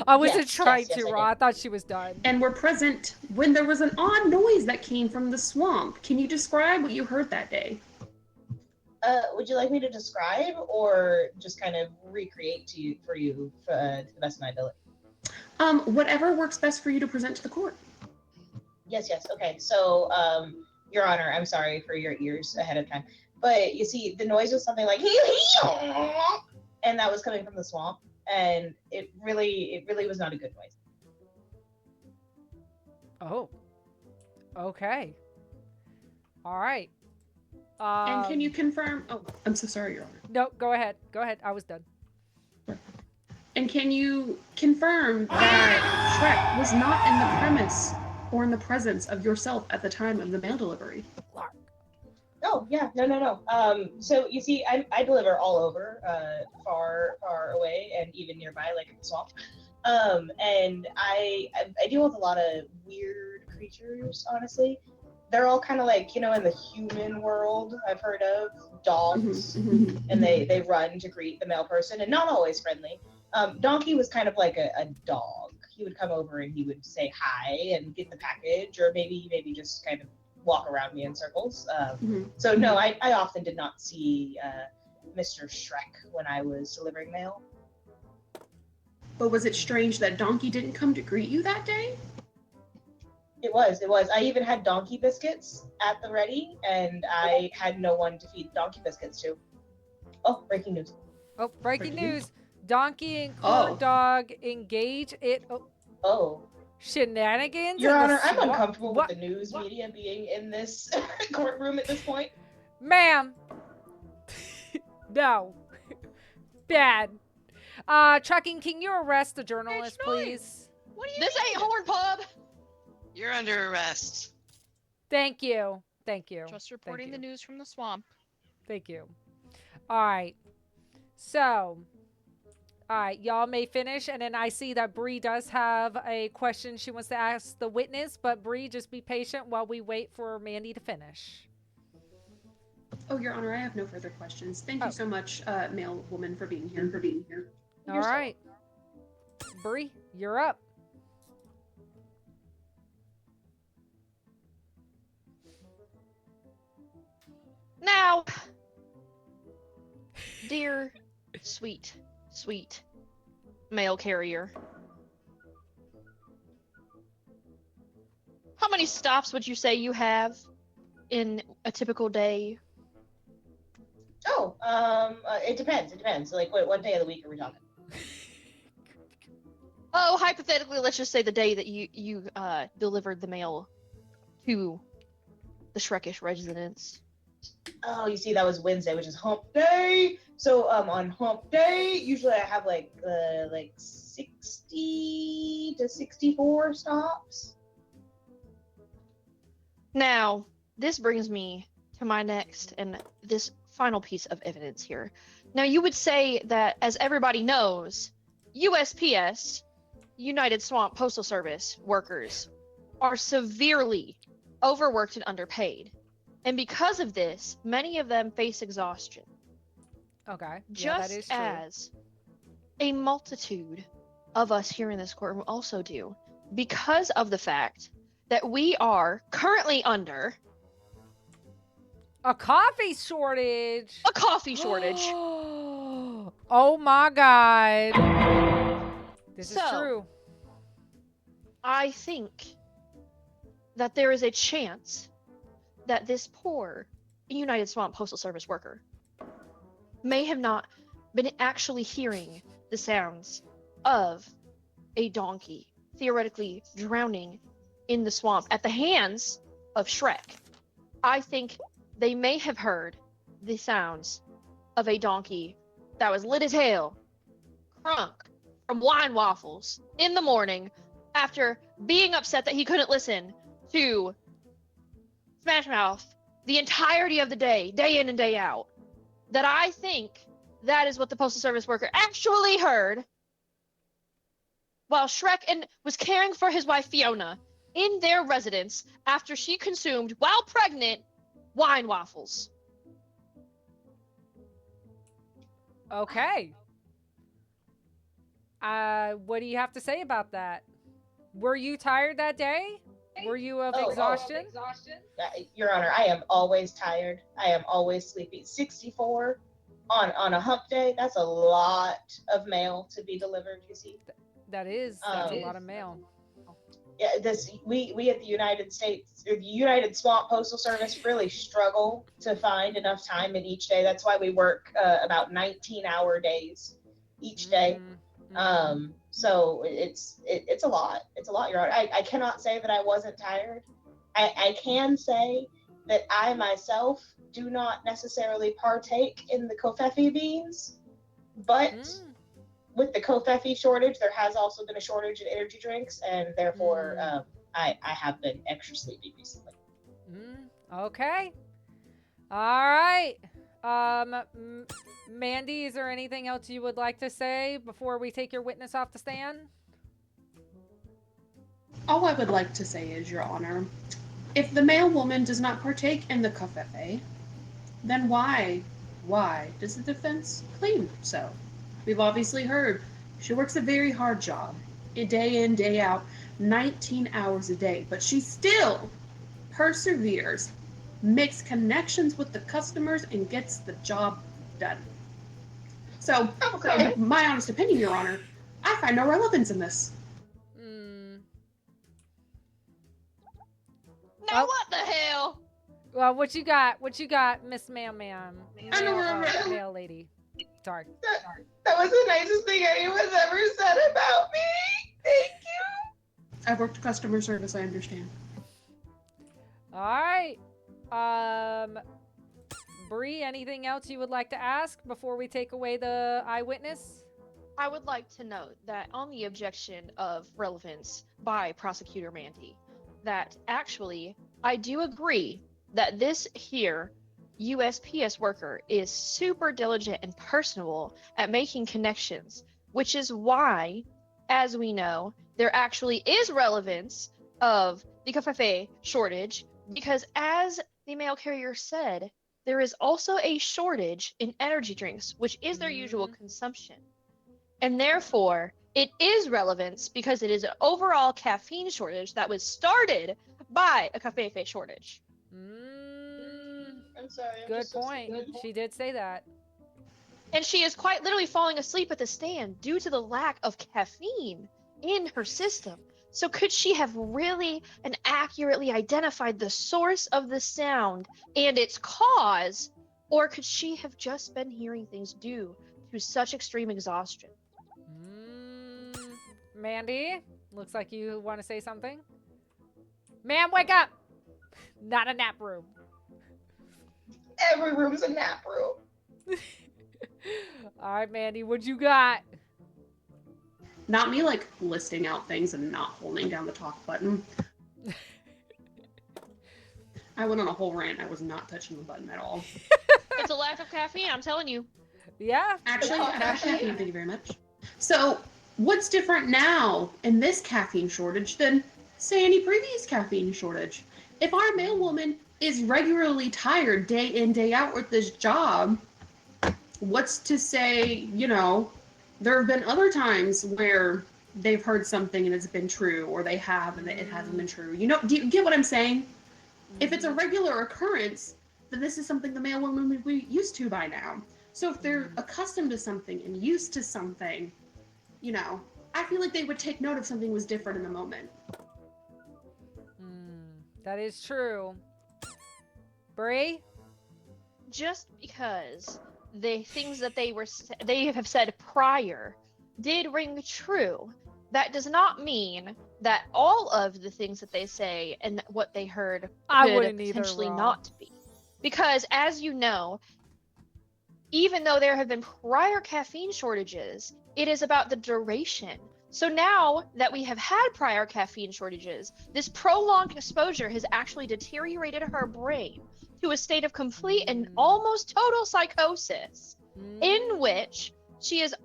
B: I wasn't
E: Yes,
B: trying
E: yes,
B: to,
E: I
B: Ra.
E: did.
B: I thought she was done.
A: And were present when there was an odd noise that came from the swamp. Can you describe what you heard that day?
E: Would you like me to describe, or just kind of recreate for you to the best of my ability?
A: Whatever works best for you to present to the court.
E: Yes, yes. Okay. So, Your Honor, I'm sorry for your ears ahead of time, but you see, the noise was something like, and that was coming from the swamp, and it really was not a good noise.
B: Oh. Okay. All right.
A: And can you confirm? Oh, I'm so sorry, Your Honor.
B: No, go ahead. Go ahead. I was done.
A: And can you confirm that Shrek was not in the premise or in the presence of yourself at the time of the mail delivery?
E: Oh yeah, no. So you see, I deliver all over, far away, and even nearby, like in the swamp. And I deal with a lot of weird creatures. Honestly, they're all kind of like, in the human world I've heard of dogs, and they run to greet the mail person, and not always friendly. Donkey was kind of like a dog. He would come over and he would say hi and get the package, or maybe just kind of walk around me in circles. So no, I often did not see Mr. Shrek when I was delivering mail.
A: But was it strange that Donkey didn't come to greet you that day?
E: It was. I even had donkey biscuits at the ready, and I had no one to feed donkey biscuits to. Oh, breaking news.
B: Oh, breaking news. Donkey and court dog engage it.
E: Oh.
B: Shenanigans.
E: Your Honor, I'm uncomfortable with the news media being in this courtroom at this point.
B: Ma'am. No. Bad. Trucking, can you arrest the journalist, please?
C: What do you This ain't Horn Pub.
D: You're under arrest.
B: Thank you. Thank you.
F: Just reporting the news from the swamp.
B: Thank you. All right. So, all right, y'all may finish, and then I see that Bree does have a question she wants to ask the witness, but Bree, just be patient while we wait for Mandy to finish.
A: Oh, Your Honor, I have no further questions. Thank you so much, male woman, for being here.
B: All right. Bree, you're up.
C: Now, dear, sweet mail carrier, how many stops would you say you have in a typical day?
E: Oh, it depends. Like, what day of the week are we talking?
C: Oh, hypothetically, let's just say the day that you delivered the mail to the Shrekish residence.
E: Oh, you see, that was Wednesday, which is hump day. So, on hump day, usually I have like 60 to 64 stops.
C: Now, this brings me to my next and this final piece of evidence here. Now, you would say that, as everybody knows, USPS, United Swamp Postal Service workers, are severely overworked and underpaid. And because of this, many of them face exhaustion.
B: Okay.
C: Just
B: that is true.
C: as a multitude of us here in this courtroom also do, because of the fact that we are currently under
B: a coffee shortage.
C: A coffee shortage.
B: Oh my God. This is true.
C: I think that there is a chance that this poor United Swamp Postal Service worker may have not been actually hearing the sounds of a donkey theoretically drowning in the swamp at the hands of Shrek. I think they may have heard the sounds of a donkey that was lit as hell, crunk from wine waffles in the morning after being upset that he couldn't listen to Smash Mouth the entirety of the day, day in and day out, that I think that is what the Postal Service worker actually heard while SHREK was caring for his wife Fiona in their residence after she consumed, while pregnant, wine waffles.
B: Okay. What do you have to say about that? Were you tired that day? Were you of exhaustion?
E: Your Honor, I am always tired. I am always sleepy. 64 on a hump day, that's a lot of mail to be delivered, you see.
B: That's a lot of mail.
E: Yeah, we at the United States, or the United Swamp Postal Service really struggle to find enough time in each day. That's why we work about 19-hour days each day. So it's a lot. It's a lot, Your Honor. I cannot say that I wasn't tired. I can say that I myself do not necessarily partake in the kofefe beans, but with the kofefe shortage, there has also been a shortage in energy drinks, and therefore I have been extra sleepy recently.
B: Okay. All right. Mandy, is there anything else you would like to say before we take your witness off the stand?
A: All I would like to say is, Your Honor, if the male woman does not partake in the kafefe, then why does the defense claim so? We've obviously heard she works a very hard job, day in, day out, 19 hours a day, but she still perseveres, makes connections with the customers, and gets the job done. So, in my honest opinion, Your Honor, I find no relevance in this.
C: Now what the hell?
B: Well, what you got, Miss Ma'am,
E: I don't remember.
B: Male lady. Sorry.
E: That was the nicest thing anyone's ever said about me. Thank you.
A: I've worked customer service, I understand.
B: All right. Bree, anything else you would like to ask before we take away the eyewitness?
C: I would like to note that on the objection of relevance by Prosecutor Mandy, that actually I do agree that this here USPS worker is super diligent and personable at making connections, which is why, as we know, there actually is relevance of the café shortage, because as the mail carrier said, there is also a shortage in energy drinks, which is their usual consumption. And therefore, it is relevance because it is an overall caffeine shortage that was started by a café shortage.
E: I'm sorry.
B: Good point. She did say that.
C: And she is quite literally falling asleep at the stand due to the lack of caffeine in her system. So could she have really and accurately identified the source of the sound and its cause? Or could she have just been hearing things due to such extreme exhaustion?
B: Mandy, looks like you want to say something. Ma'am, wake up! Not a nap room.
E: Every room's a nap room.
B: All right, Mandy, what you got?
A: Not me, like, listing out things and not holding down the talk button. I went on a whole rant. I was not touching the button at all.
C: It's a lack of caffeine, I'm telling you.
B: Yeah.
A: Actually, thank you very much. So, what's different now in this caffeine shortage than, say, any previous caffeine shortage? If our male woman is regularly tired day in, day out with this job, what's to say, there have been other times where they've heard something and it's been true, or they have and it hasn't been true. Do you get what I'm saying? If it's a regular occurrence, then this is something the male woman would be used to by now. So if they're accustomed to something and used to something, I feel like they would take note if something was different in the moment.
B: That is true. Bree?
C: Just because the things that they have said prior did ring true, that does not mean that all of the things that they say and what they heard could potentially not be. Because as you know, even though there have been prior caffeine shortages, it is about the duration. So now that we have had prior caffeine shortages, this prolonged exposure has actually deteriorated her brain to a state of complete and almost total psychosis, in which she is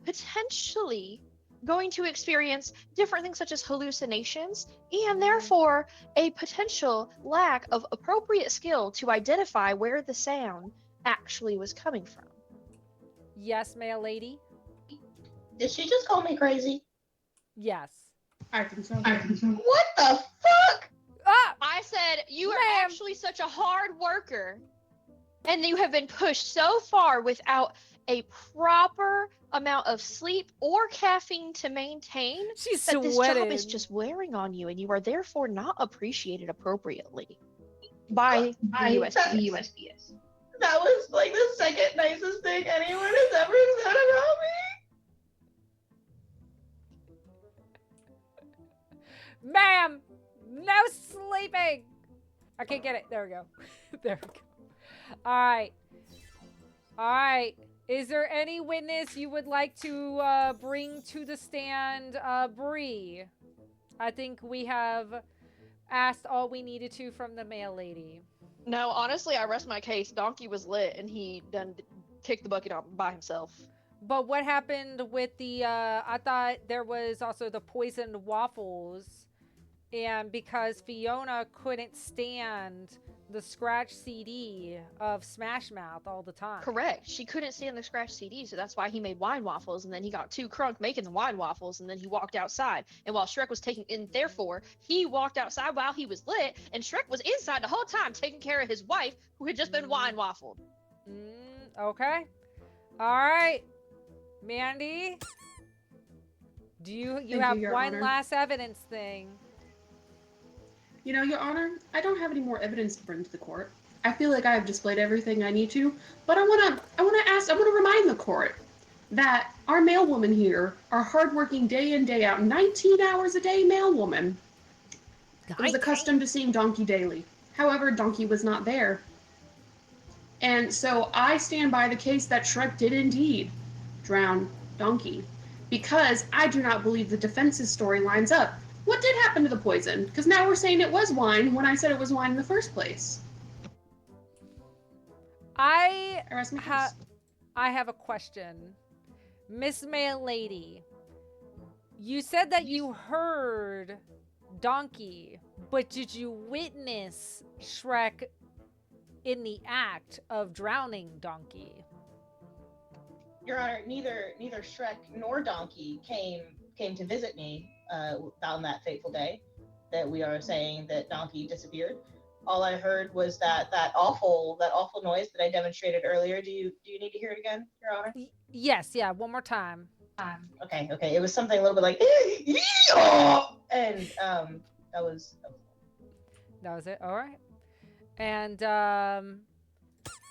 C: potentially going to experience different things such as hallucinations and therefore a potential lack of appropriate skill to identify where the sound actually was coming from.
B: Yes, male lady?
E: Did she just call me crazy?
B: Yes.
A: I think so.
E: What the fuck?
B: Ah!
C: I said, you are
B: Ma'am.
C: actually such a hard worker, and you have been pushed so far without a proper amount of sleep or caffeine to maintain
B: She's
C: that this job is
B: sweating.
C: just wearing on you, and you are therefore not appreciated appropriately by the USPS.
E: That was like the second nicest thing anyone has ever said about me.
B: Ma'am, no sleeping. I can't get it. There we go. There we go. All right. All right. Is there any witness you would like to bring to the stand, Bree? I think we have asked all we needed to from the male lady.
C: No, honestly, I rest my case. Donkey was lit, and he done kicked the bucket on by himself.
B: But what happened with the, I thought there was also the poisoned waffles, and because Fiona couldn't stand the scratch CD of Smash Mouth all the time.
C: Correct. She couldn't stand the scratch CD, so that's why he made wine waffles, and then he got too crunk making the wine waffles, and then he walked outside. And while Shrek was taking in, therefore, he walked outside while he was lit, and Shrek was inside the whole time taking care of his wife, who had just been wine waffled.
B: Okay. All right. Mandy, do you have
A: Your
B: one
A: Honor.
B: last evidence thing?
A: You know, Your Honor, I don't have any more evidence to bring to the court. I feel like I have displayed everything I need to, but I wanna remind the court that our mail woman here, our hardworking day in, day out, 19 hours a day mail woman, was accustomed to seeing Donkey daily. However, Donkey was not there. And so I stand by the case that Shrek did indeed drown Donkey, because I do not believe the defense's story lines up. What did happen to the poison? Because now we're saying it was wine when I said it was wine in the first place.
B: I
A: rest my case.
B: have a question. Miss Mail Lady, you said that you heard Donkey, but did you witness Shrek in the act of drowning Donkey?
E: Your Honor, neither Shrek nor Donkey came to visit me on that fateful day that we are saying that Donkey disappeared. All I heard was that awful noise that I demonstrated earlier. Do you need to hear it again, Your Honor?
B: Yes, yeah, one more time.
E: Okay. It was something a little bit like, and that was
B: it. All right. And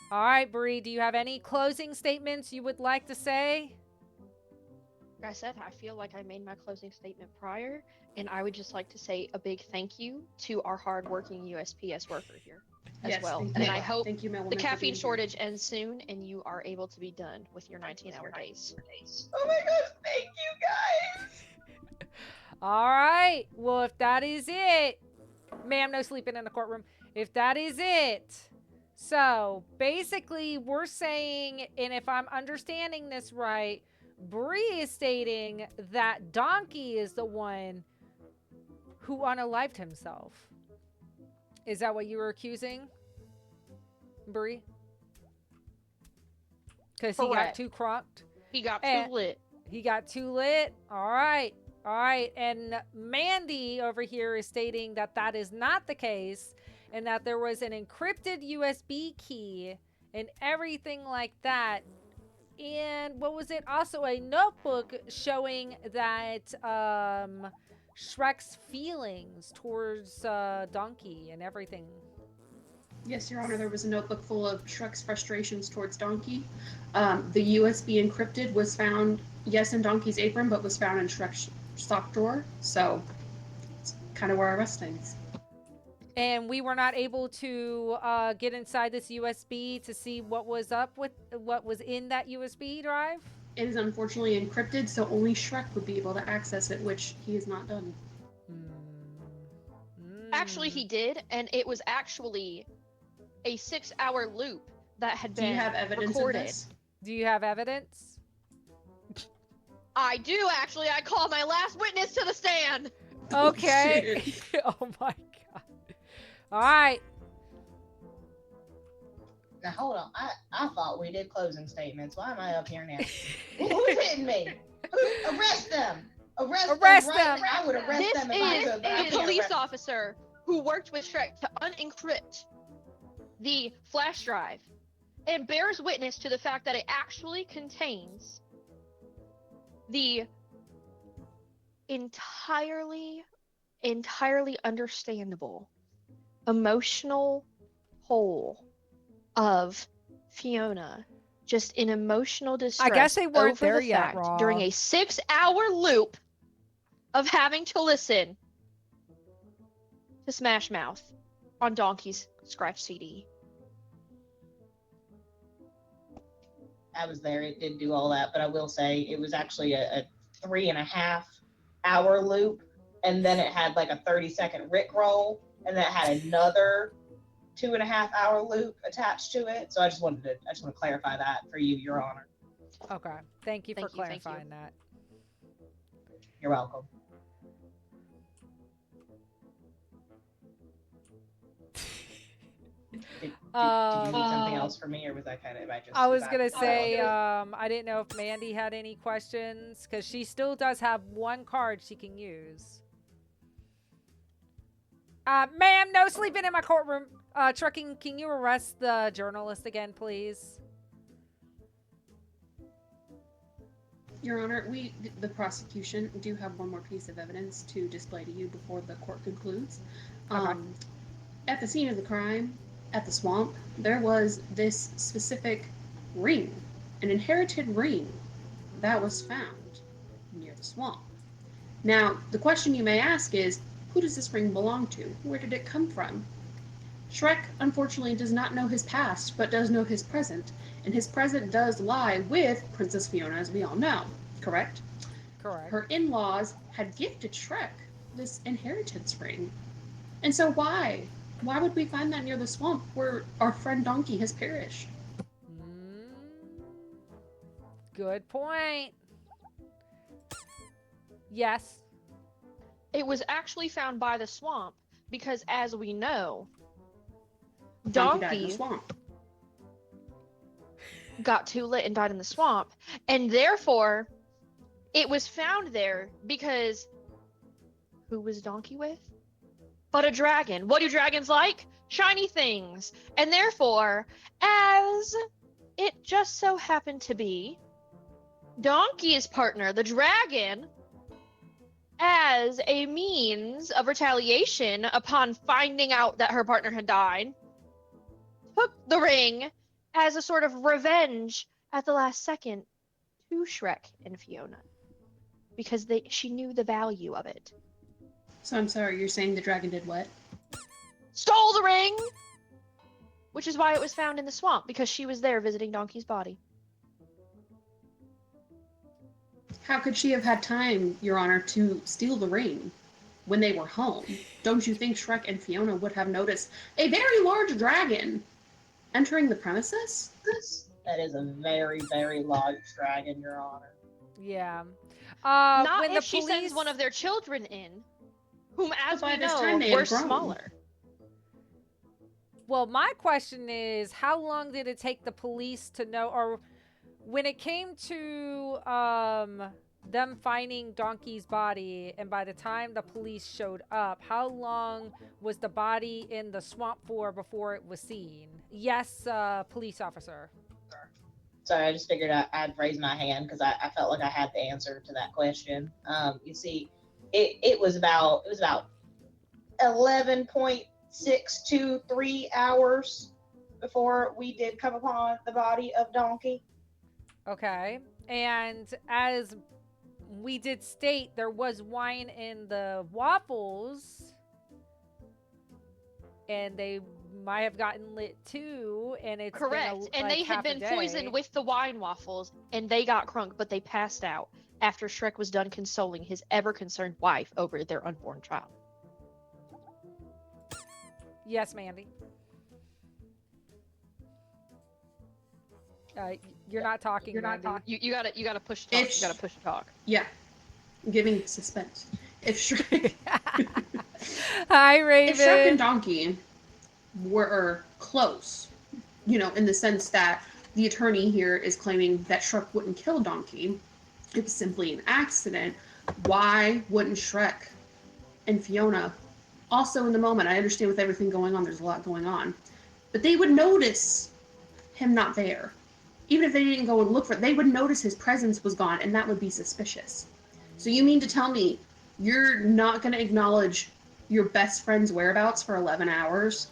B: all right, Bree, do you have any closing statements you would like to say?
C: Like I said, I feel like I made my closing statement prior, and I would just like to say a big thank you to our hardworking USPS worker here as well.
A: Thank
C: And
A: you.
C: I hope
A: Thank you,
C: the caffeine shortage ends soon, and you are able to be done with your 19-hour days.
E: Oh my gosh, thank you guys.
B: All right. Well, if that is it, ma'am, no sleeping in the courtroom. If that is it, so basically we're saying, and if I'm understanding this right, Bree is stating that Donkey is the one who unalived himself. Is that what you were accusing, Bree? Because he got
C: Correct.
B: too crunked?
C: He got too lit.
B: He got too lit? All right. All right. And Mandy over here is stating that that is not the case, and that there was an encrypted USB key and everything like that. And what was it? Also a notebook showing that Shrek's feelings towards Donkey and everything.
A: Yes, Your Honor, there was a notebook full of Shrek's frustrations towards Donkey. The USB encrypted was found, yes, in Donkey's apron, but was found in Shrek's sock drawer. So it's kind of where I rest things.
B: And we were not able to get inside this USB to see what was up with what was in that USB drive?
A: It is unfortunately encrypted, so only Shrek would be able to access it, which he has not done.
C: Actually, he did, and it was actually a 6-hour loop that had
A: Do
C: been
A: you have evidence
C: recorded.
A: of this?
B: Do you have evidence?
C: I do, actually. I call my last witness to the stand.
B: Okay. Oh my god. All right.
E: Now hold on. I thought we did closing statements. Why am I up here now? Who's hitting me? Arrest them! Arrest them!
B: Arrest
E: Right
B: them!
E: now. I would arrest
C: This
E: them if I
C: is
E: could. But I
C: a
E: can't
C: police
E: arrest them.
C: officer who worked with Shrek to unencrypt the flash drive and bears witness to the fact that it actually contains the entirely understandable emotional whole of Fiona just in emotional distress
B: I guess they weren't
C: over
B: there
C: the
B: yet,
C: fact
B: Raw.
C: during a 6-hour loop of having to listen to Smash Mouth on Donkey's scratch CD.
E: I was there. It did do all that, but I will say it was actually a 3.5-hour loop, and then it had like a 30-second Rick roll, and then it had another 2.5-hour loop attached to it. So I just want to clarify that for you, Your Honor.
B: Okay. Thank you for
C: Thank you, thank you.
B: clarifying that.
E: You're welcome. Did you need something else from me, or was that kind of?
B: I was gonna say, I didn't know if Mandy had any questions, because she still does have one card she can use. Ma'am, no sleeping in my courtroom. Trucking, can you arrest the journalist again, please?
A: Your Honor, the prosecution, do have one more piece of evidence to display to you before the court concludes.
B: Okay.
A: At the scene of the crime, at the swamp, there was this specific ring, an inherited ring, that was found near the swamp. Now, the question you may ask is, who does this ring belong to? Where did it come from? Shrek, unfortunately, does not know his past, but does know his present, and his present does lie with Princess Fiona, as we all know, correct?
B: Correct.
A: Her in-laws had gifted Shrek this inheritance ring. And so why? Why would we find that near the swamp where our friend Donkey has perished?
B: Good point. Yes.
C: It was actually found by the swamp because, as we know,
A: Donkey died in the
C: Donkey
A: swamp.
C: got too lit and died in the swamp, and therefore it was found there because who was Donkey with? But a dragon. What do dragons like? Shiny things. And therefore, as it just so happened to be, Donkey's partner, the dragon, as a means of retaliation upon finding out that her partner had died, took the ring as a sort of revenge at the last second to Shrek and Fiona because she knew the value of it.
A: So I'm sorry, you're saying the dragon did what?
C: Stole the ring, which is why it was found in the swamp, because she was there visiting Donkey's body.
A: How could she have had time, Your Honor, to steal the ring when they were home? Don't you think Shrek and Fiona would have noticed a very large dragon entering the premises?
E: That is a very, very large dragon, Your Honor.
B: Yeah.
C: Not
B: when
C: if
B: the
C: she
B: police...
C: sends one of their children in, whom, as
A: By
C: we
A: this
C: know,
A: time they
C: were
A: had grown.
C: smaller.
B: Well, my question is, how long did it take the police to know, or when it came to them finding Donkey's body, and by the time the police showed up, how long was the body in the swamp for before it was seen? Yes, police officer.
E: Sorry, I just figured I'd raise my hand because I felt like I had the answer to that question. You see, it was about 11.623 hours before we did come upon the body of Donkey.
B: Okay. And as we did state, there was wine in the waffles, and they might have gotten lit too, and it's
C: Correct.
B: been
C: And
B: like
C: they had
B: half a
C: been
B: day.
C: poisoned with the wine waffles, and they got crunk, but they passed out after Shrek was done consoling his ever-concerned wife over their unborn child.
B: Yes, Mandy. You're not talking.
C: You're not
B: Mandy.
C: talking. You gotta push talk.
A: If
C: You gotta push talk.
A: Yeah. I'm giving suspense. If Shrek,
B: Hi, Raven.
A: if Shrek and Donkey were close, in the sense that the attorney here is claiming that Shrek wouldn't kill Donkey, it was simply an accident, why wouldn't Shrek and Fiona, also in the moment, I understand with everything going on, there's a lot going on, but they would notice him not there. Even if they didn't go and look for it, they would notice his presence was gone, and that would be suspicious. So you mean to tell me you're not going to acknowledge your best friend's whereabouts for 11 hours?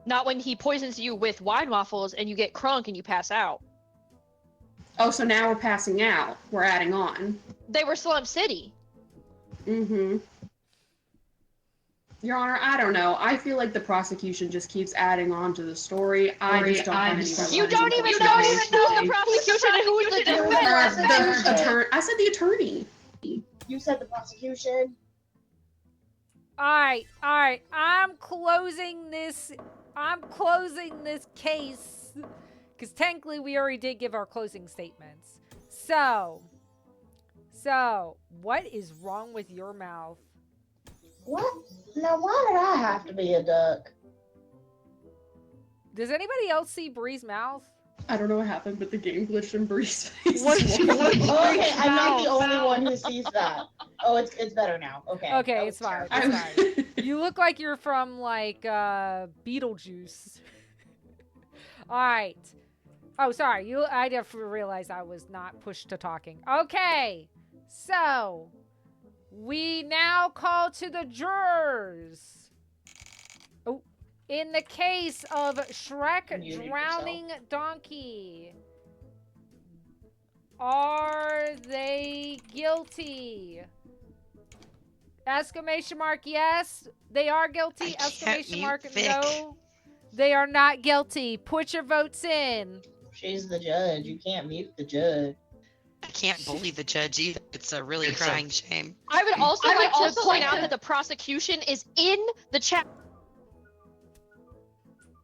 C: Not when he poisons you with wine waffles and you get crunk and you pass out.
A: Oh, so now we're passing out. We're adding on.
C: They were Slum City.
A: Mm-hmm. Your Honor, I don't know. I feel like the prosecution just keeps adding on to the story. I just don't have any
C: You don't even know the prosecution and who's the defense.
A: The attorney. I said the attorney.
E: You said the prosecution.
B: All right. I'm closing this case because technically we already did give our closing statements. So, what is wrong with your mouth?
E: What? Now, why did I have to be a duck?
B: Does anybody else see Bree's mouth?
A: I don't know what happened, but the game glitched in Bree's face.
E: Okay, I'm not the only one who sees that. Oh, it's better now. Okay.
B: Okay, it's fine. It's fine. You look like you're from like Beetlejuice. All right. Oh, sorry. I just realized I was not pushed to talking. Okay. So, we now call to the jurors. Oh, in the case of SHREK drowning Donkey, are they guilty? Exclamation mark, yes. They are guilty. Exclamation mark, no. They are not guilty. Put your votes in.
E: She's the judge. You can't mute the judge.
D: I can't bully the judge either. It's a really crying shame.
C: I would also like to point out that the prosecution is in the chat.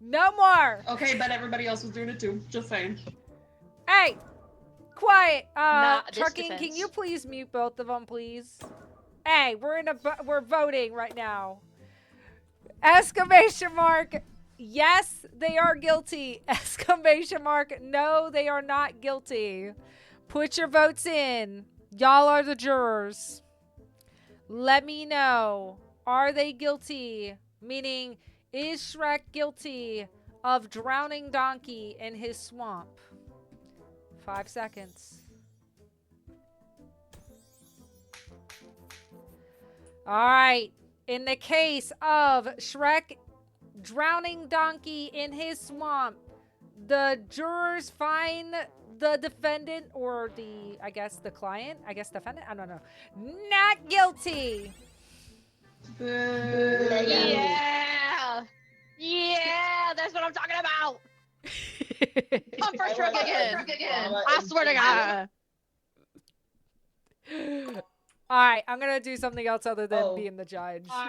B: No more.
A: Okay, but everybody else was doing it too. Just saying.
B: Hey, quiet.
C: Not this
B: Trucking,
C: defense.
B: can you please mute both of them, please? Hey, we're voting right now. Exclamation mark. Yes, they are guilty. Exclamation mark. No, they are not guilty. Put your votes in. Y'all are the jurors. Let me know. Are they guilty? Meaning, is SHREK guilty of drowning Donkey in his swamp? 5 seconds. All right. In the case of SHREK drowning Donkey in his swamp, the jurors find the defendant or the client, defendant, I don't know, not guilty.
C: Yeah. Yeah, that's what I'm talking about. Come for SHREK again. I swear to God.
B: All right, I'm going to do something else other than being the judge.
C: All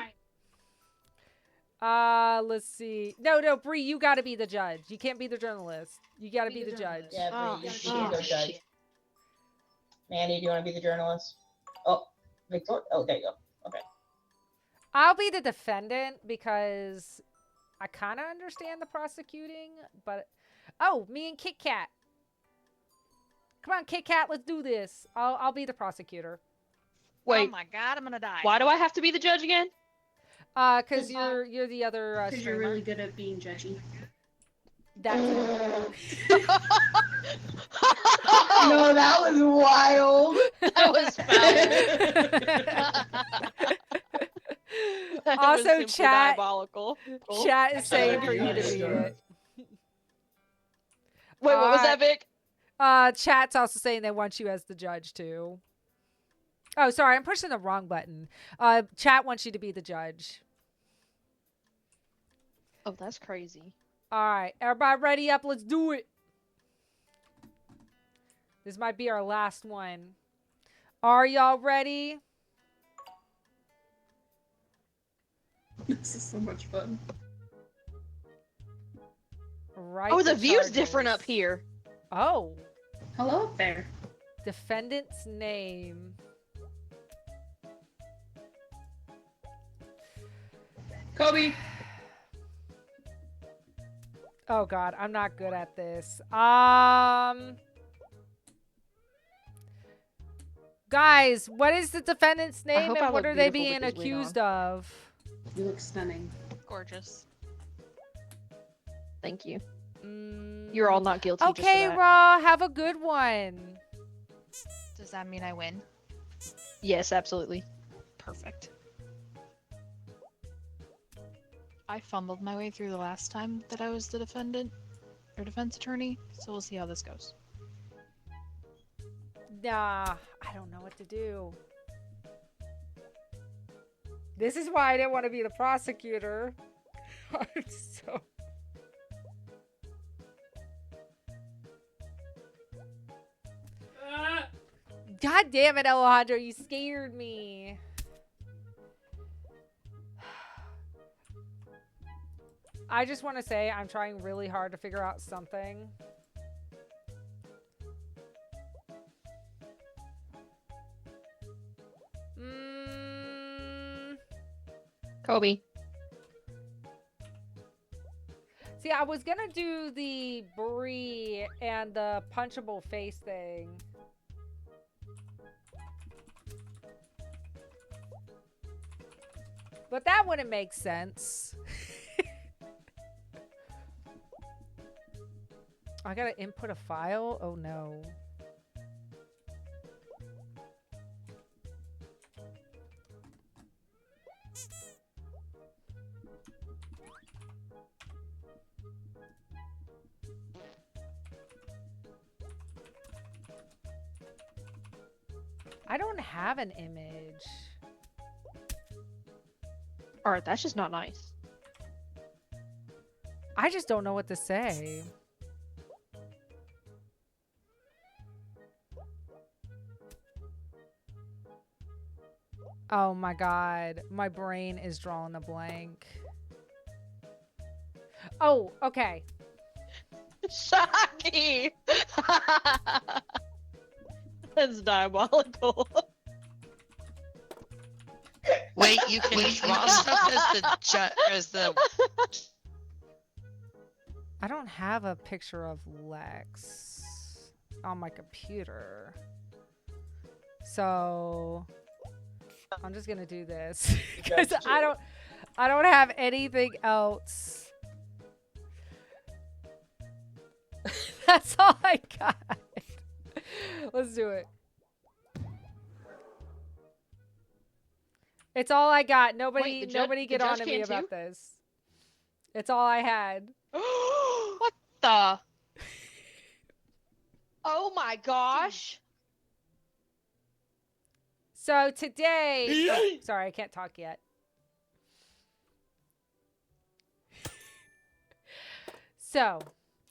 C: right.
B: Let's see. No, Bree, you got to be the judge. You can't be the journalist. You got to be the judge.
E: Yeah, Bree, you can go judge. Mandy, do you want to be the journalist? Oh, Victoria. Oh, there you go. Okay.
B: I'll be the defendant because I kind of understand the prosecuting, but me and Kit Kat. Come on, Kit Kat, let's do this. I'll be the prosecutor.
C: Wait.
F: Oh my God, I'm gonna die.
C: Why do I have to be the judge again?
B: Because you're the other
A: Because
B: streamer.
A: you're really good at being judgy.
B: That's
E: No, that was wild.
C: That was foul.
B: Also, chat
C: Diabolical.
B: Chat is saying for you to be it.
C: Wait, what was that, Vic?
B: Chat's also saying they want you as the judge too. Oh, sorry, I'm pushing the wrong button. Chat wants you to be the judge.
C: Oh, that's crazy.
B: All right, everybody ready up? Let's do it. This might be our last one. Are y'all ready?
A: This is so much fun.
B: Right.
C: Oh, the view's
B: charges.
C: different up here.
B: Oh.
A: Hello up there.
B: Defendant's name.
A: Kobe.
B: Oh God, I'm not good at this. Guys, what is the defendant's name
C: hope I
B: and what
C: look
B: are they
C: beautiful
B: being
C: with this wig
B: accused of?
A: You look stunning.
F: Gorgeous.
C: Thank you. You're all not guilty.
B: Okay,
C: just for that.
B: Raw, have a good one.
F: Does that mean I win?
C: Yes, absolutely.
F: Perfect. I fumbled my way through the last time that I was the defendant or defense attorney, so we'll see how this goes.
B: Nah, I don't know what to do. This is why I didn't want to be the prosecutor. I'm so... God damn it, Alejandro, you scared me. I just want to say I'm trying really hard to figure out something.
C: Kobe.
B: See, I was gonna do the Brie and the punchable face thing. But that wouldn't make sense. I gotta input a file? Oh no. I don't have an image.
C: Alright, that's just not nice.
B: I just don't know what to say. Oh my god. My brain is drawing a blank. Oh, okay.
C: Shocky! That's diabolical.
D: Wait, you can draw stuff as the
B: I don't have a picture of Lex on my computer. So I'm just gonna do this because I don't have anything else. That's all I got. Let's do it. It's all I got. Nobody
C: Wait,
B: nobody get
C: the
B: on
C: judge
B: to me
C: can
B: about
C: too?
B: this. It's all I had.
C: What the? Oh my gosh.
B: So today, oh, sorry, I can't talk yet. So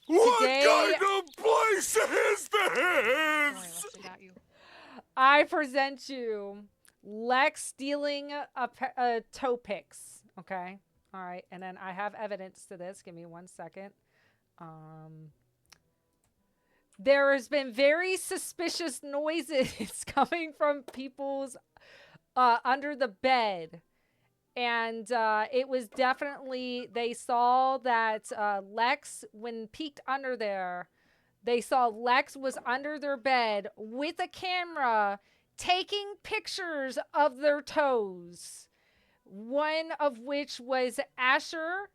B: today,
G: What kind of place is this?
B: I present you Lex stealing a toe picks. Okay, all right, and then I have evidence to this. Give me 1 second. There has been very suspicious noises coming from people's under the bed. And it was definitely, they saw that Lex, when peeked under there, they saw Lex was under their bed with a camera taking pictures of their toes. One of which was Asher,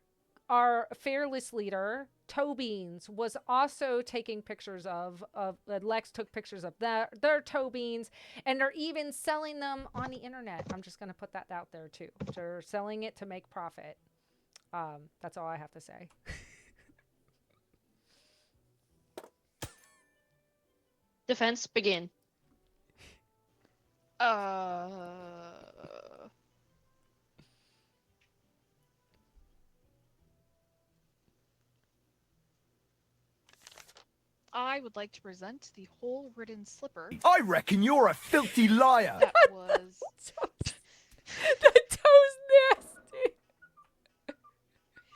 B: our fearless leader. Toe Beans was also taking pictures of Lex took pictures of their toe beans, and they're even selling them on the internet. I'm just going to put that out there too. They're selling it to make profit. That's all I have to say.
C: Defense, begin.
F: I would like to present the hole-ridden slipper.
G: I reckon you're a filthy liar.
F: That was
B: The toe's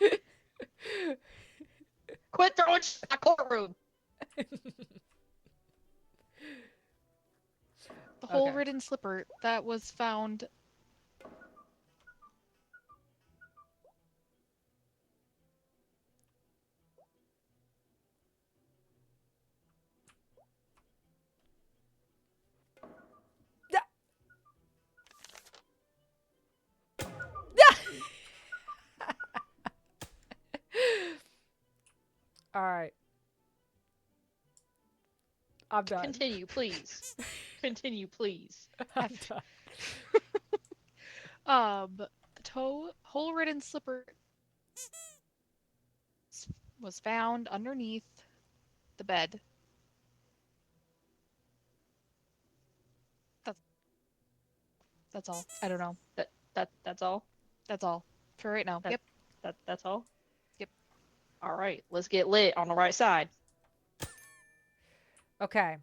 B: nasty.
C: Quit throwing shit in my courtroom.
F: the hole-ridden slipper that was found.
B: All right. I'm done.
C: Continue, please. Continue, please.
B: I'm done.
F: The hole-ridden slipper was found underneath the bed. That's all. I don't know.
C: That's all.
F: That's all for right now. Yep.
C: That's all.
F: Yep.
C: All right, let's get lit on the right side.
B: Okay.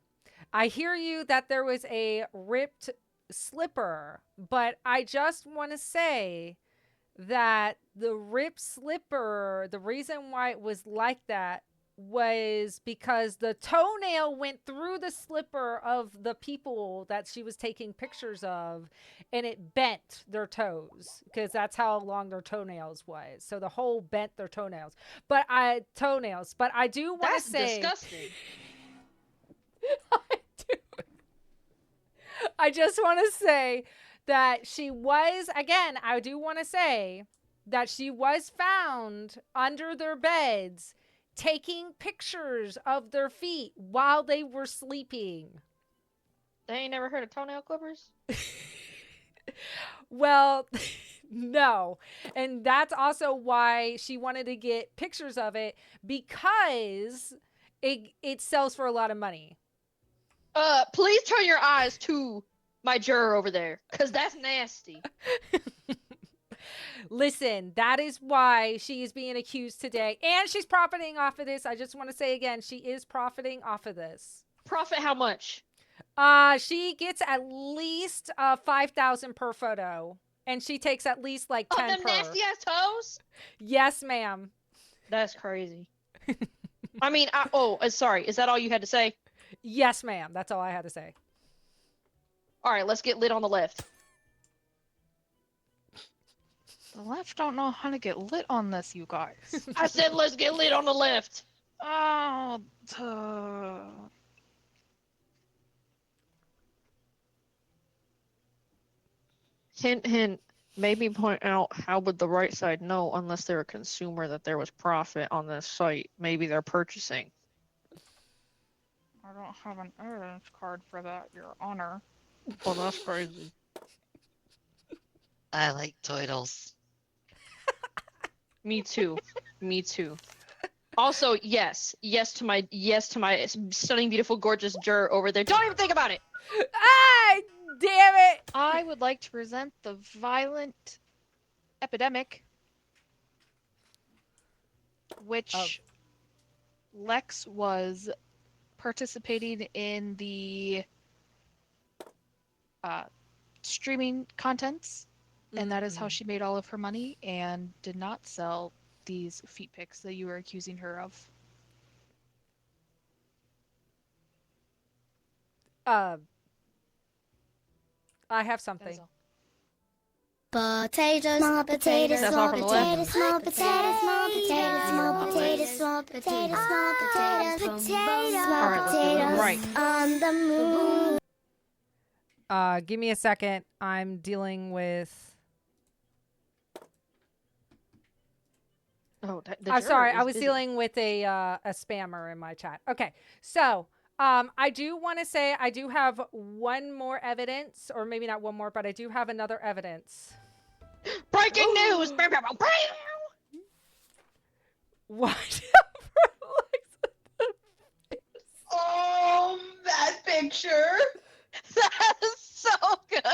B: I hear you that there was a ripped slipper, but I just want to say that the ripped slipper, the reason why it was like that was because the toenail went through the slipper of the people that she was taking pictures of, and it bent their toes because that's how long their toenails was. So the hole bent their toenails. But I do want
C: That's
B: to say
C: disgusting.
B: I just want to say that she was, again, I do want to say that she was found under their beds taking pictures of their feet while they were sleeping.
C: They ain't never heard of toenail clippers?
B: Well, no. And that's also why she wanted to get pictures of it, because it sells for a lot of money.
C: Please turn your eyes to my juror over there, because that's nasty.
B: Listen, that is why she is being accused today. And she's profiting off of this. I just want to say again, she is profiting off of this.
C: Profit how much?
B: She gets at least $5,000 per photo. And she takes at least like 10
C: them
B: per.
C: nasty ass toes?
B: Yes, ma'am.
C: That's crazy. I mean, sorry. Is that all you had to say?
B: Yes, ma'am. That's all I had to say.
C: All right, let's get lit on the left.
F: The left don't know how to get lit on this, you guys.
C: I said let's get lit on the left.
F: Oh,
C: Hint, hint. Maybe point out how would the right side know unless they're a consumer that there was profit on this site. Maybe they're purchasing.
F: I don't have an evidence card for that, Your Honor.
C: Well, that's crazy.
D: I like turtles.
C: Me too. Me too. Also, yes to my stunning, beautiful, gorgeous juror over there. Don't even think about it.
B: Ah, damn it!
F: I would like to present the violent epidemic, which Lex was participating in the streaming contents, and that is how she made all of her money and did not sell these feet pics that you were accusing her of.
B: I have something.
J: Potatoes, small potatoes,
C: That's
J: small
C: all from the left.
J: potatoes, small potatoes, small potatoes, small potatoes, small potatoes, small potatoes, potatoes,
C: All right, let's do it right.
J: on the moon.
B: Give me a second. I'm dealing with.
C: Oh,
B: I'm sorry. I was dealing with a spammer in my chat. Okay, so I do want to say I do have one more evidence, or maybe not one more, but I do have another evidence.
C: Breaking news!
B: What?
E: Oh, that picture.
C: That is so good.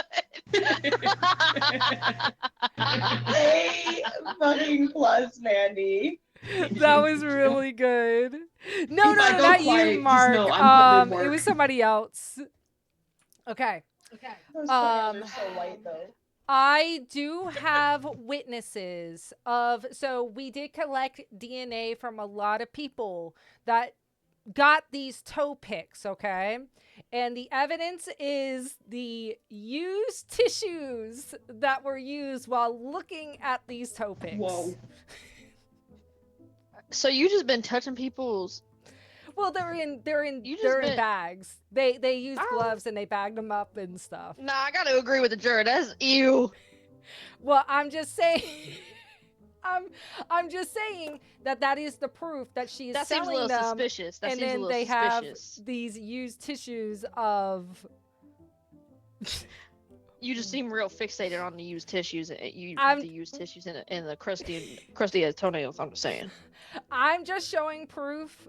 E: A fucking plus, Mandy.
B: That was really good. No,
A: If I
B: no,
A: go
B: not
A: quiet,
B: you,
A: just
B: Mark.
A: know I'm putting in
B: It
A: work.
B: was somebody else. Okay.
E: Those photos are so light though.
B: I do have witnesses of, so we did collect DNA from a lot of people that got these toe picks, okay? And the evidence is the used tissues that were used while looking at these toe picks.
A: Whoa.
C: So you just been touching people's.
B: Well, they're in
C: You just
B: they're in
C: been-
B: bags. They used
C: Oh.
B: gloves and they bagged them up and stuff.
C: Nah, I gotta agree with the juror. That's ew.
B: Well, I'm just saying I'm just saying that is the proof that she is
C: That seems a
B: selling
C: little
B: them.
C: suspicious. That
B: And
C: seems a
B: then
C: little
B: they have
C: suspicious.
B: these used tissues of
C: You just seem real fixated on the used tissues. The used tissues and the crusty as toenails. I'm just saying.
B: I'm just showing proof,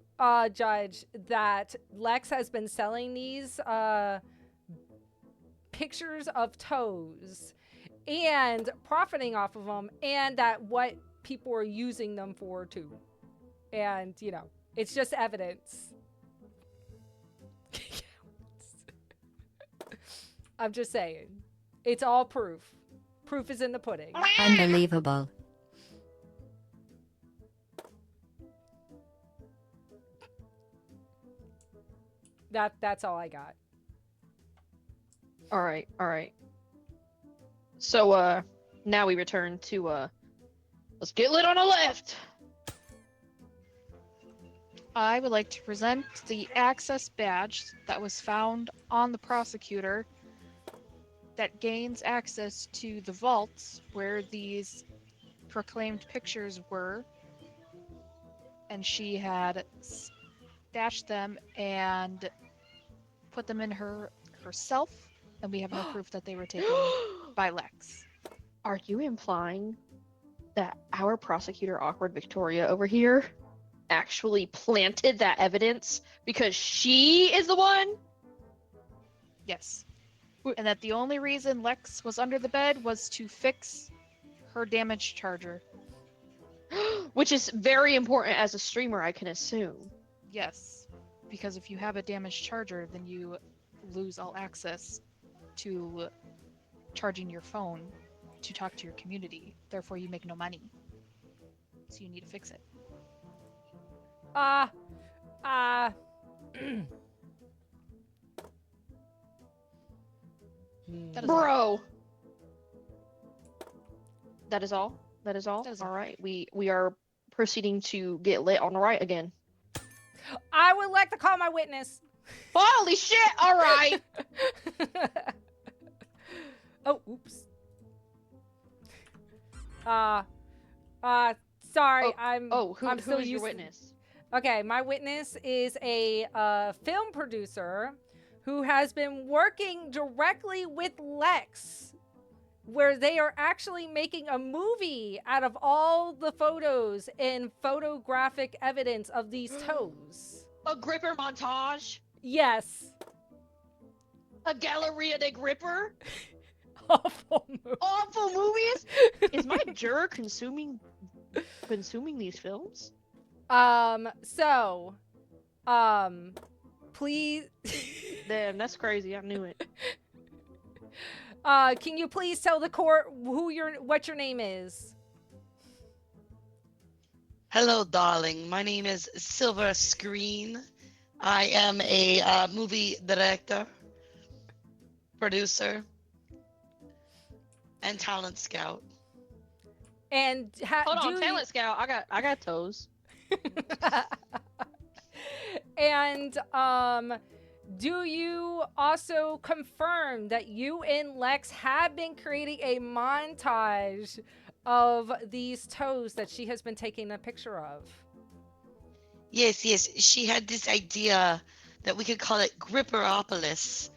B: Judge, that Lex has been selling these pictures of toes and profiting off of them, and that what people are using them for too. And, you know, it's just evidence. I'm just saying. It's all proof. Proof is in the pudding.
H: Unbelievable.
B: That's all I got.
C: All right. So now we return to let's get lit on the left.
F: I would like to present the access badge that was found on the prosecutor that gains access to the vaults where these proclaimed pictures were, and she had stashed them and put them in herself, and we have no proof that they were taken by Lex.
C: Are you implying that our prosecutor, Awkward Victoria over here, actually planted that evidence because she is the one?
F: Yes. And that the only reason Lex was under the bed was to fix her damaged charger.
C: Which is very important as a streamer, I can assume.
F: Yes. Because if you have a damaged charger, then you lose all access to charging your phone to talk to your community. Therefore, you make no money. So you need to fix it. That is all.
C: Bro. That is all? That is all?
F: That is
C: All
F: all.
C: right. We are proceeding to get lit on the right again.
B: I would like to call my witness.
C: Holy shit! All right.
B: Oh, oops. Sorry, I'm
C: who's
B: still
C: your
B: used.
C: witness?
B: Okay, my witness is a film producer who has been working directly with Lex, where they are actually making a movie out of all the photos and photographic evidence of these toes.
C: A gripper montage?
B: Yes.
C: A Galleria de Gripper?
B: Awful movie.
C: Awful movies? Is my juror consuming these films?
B: Please.
C: Damn, that's crazy. I knew it.
B: Can you please tell the court what your name is?
D: Hello, darling. My name is Silver Screen. I am a movie director, producer, and talent scout.
B: And
C: Hold on, talent scout. I got toes.
B: And do you also confirm that you and Lex have been creating a montage of these toes that she has been taking a picture of?
D: Yes. She had this idea that we could call it Gripperopolis,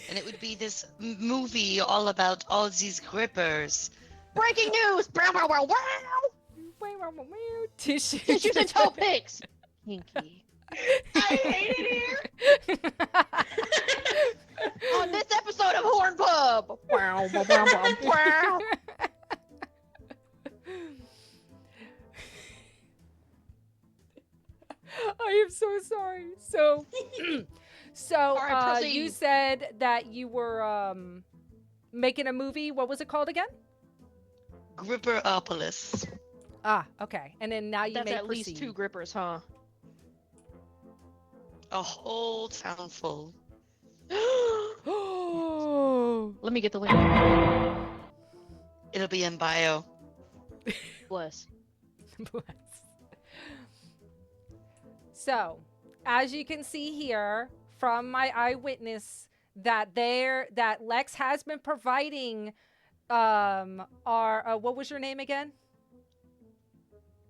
D: and it would be this movie all about all these grippers.
C: Breaking news! Wow, wow, wow, wow! Tissues and toe picks! Hinky. I hate it here! On this episode of Horn Pub! Wow, wow, wow, wow, wow!
B: I I am so sorry. So,
C: right,
B: you
C: proceed.
B: said that you were making a movie. What was it called again?
D: Gripperopolis.
B: Ah, okay. And then now you
C: That's
B: may
C: at
B: proceed.
C: least 2 grippers, huh?
D: A whole town full.
C: Let me get the link.
D: It'll be in bio.
C: Bless.
B: Bless. So, as you can see here from my eyewitness, that Lex has been providing our what was your name again?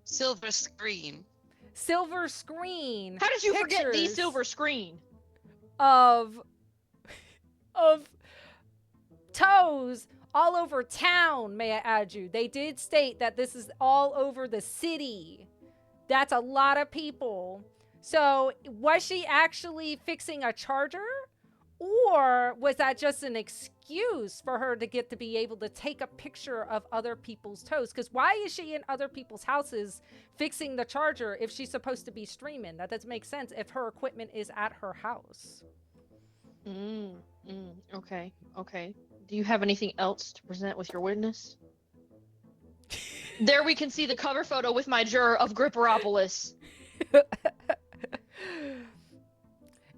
D: Silver screen.
B: Silver screen.
C: How did you forget the
B: pictures
C: silver screen?
B: of toes all over town, may I add you. They did state that this is all over the city. That's a lot of people. So was she actually fixing a charger? Or was that just an excuse for her to get to be able to take a picture of other people's toes? Because why is she in other people's houses fixing the charger if she's supposed to be streaming? That doesn't make sense if her equipment is at her house.
C: Okay. Do you have anything else to present with your witness? There we can see the cover photo with my juror of Gripperopolis.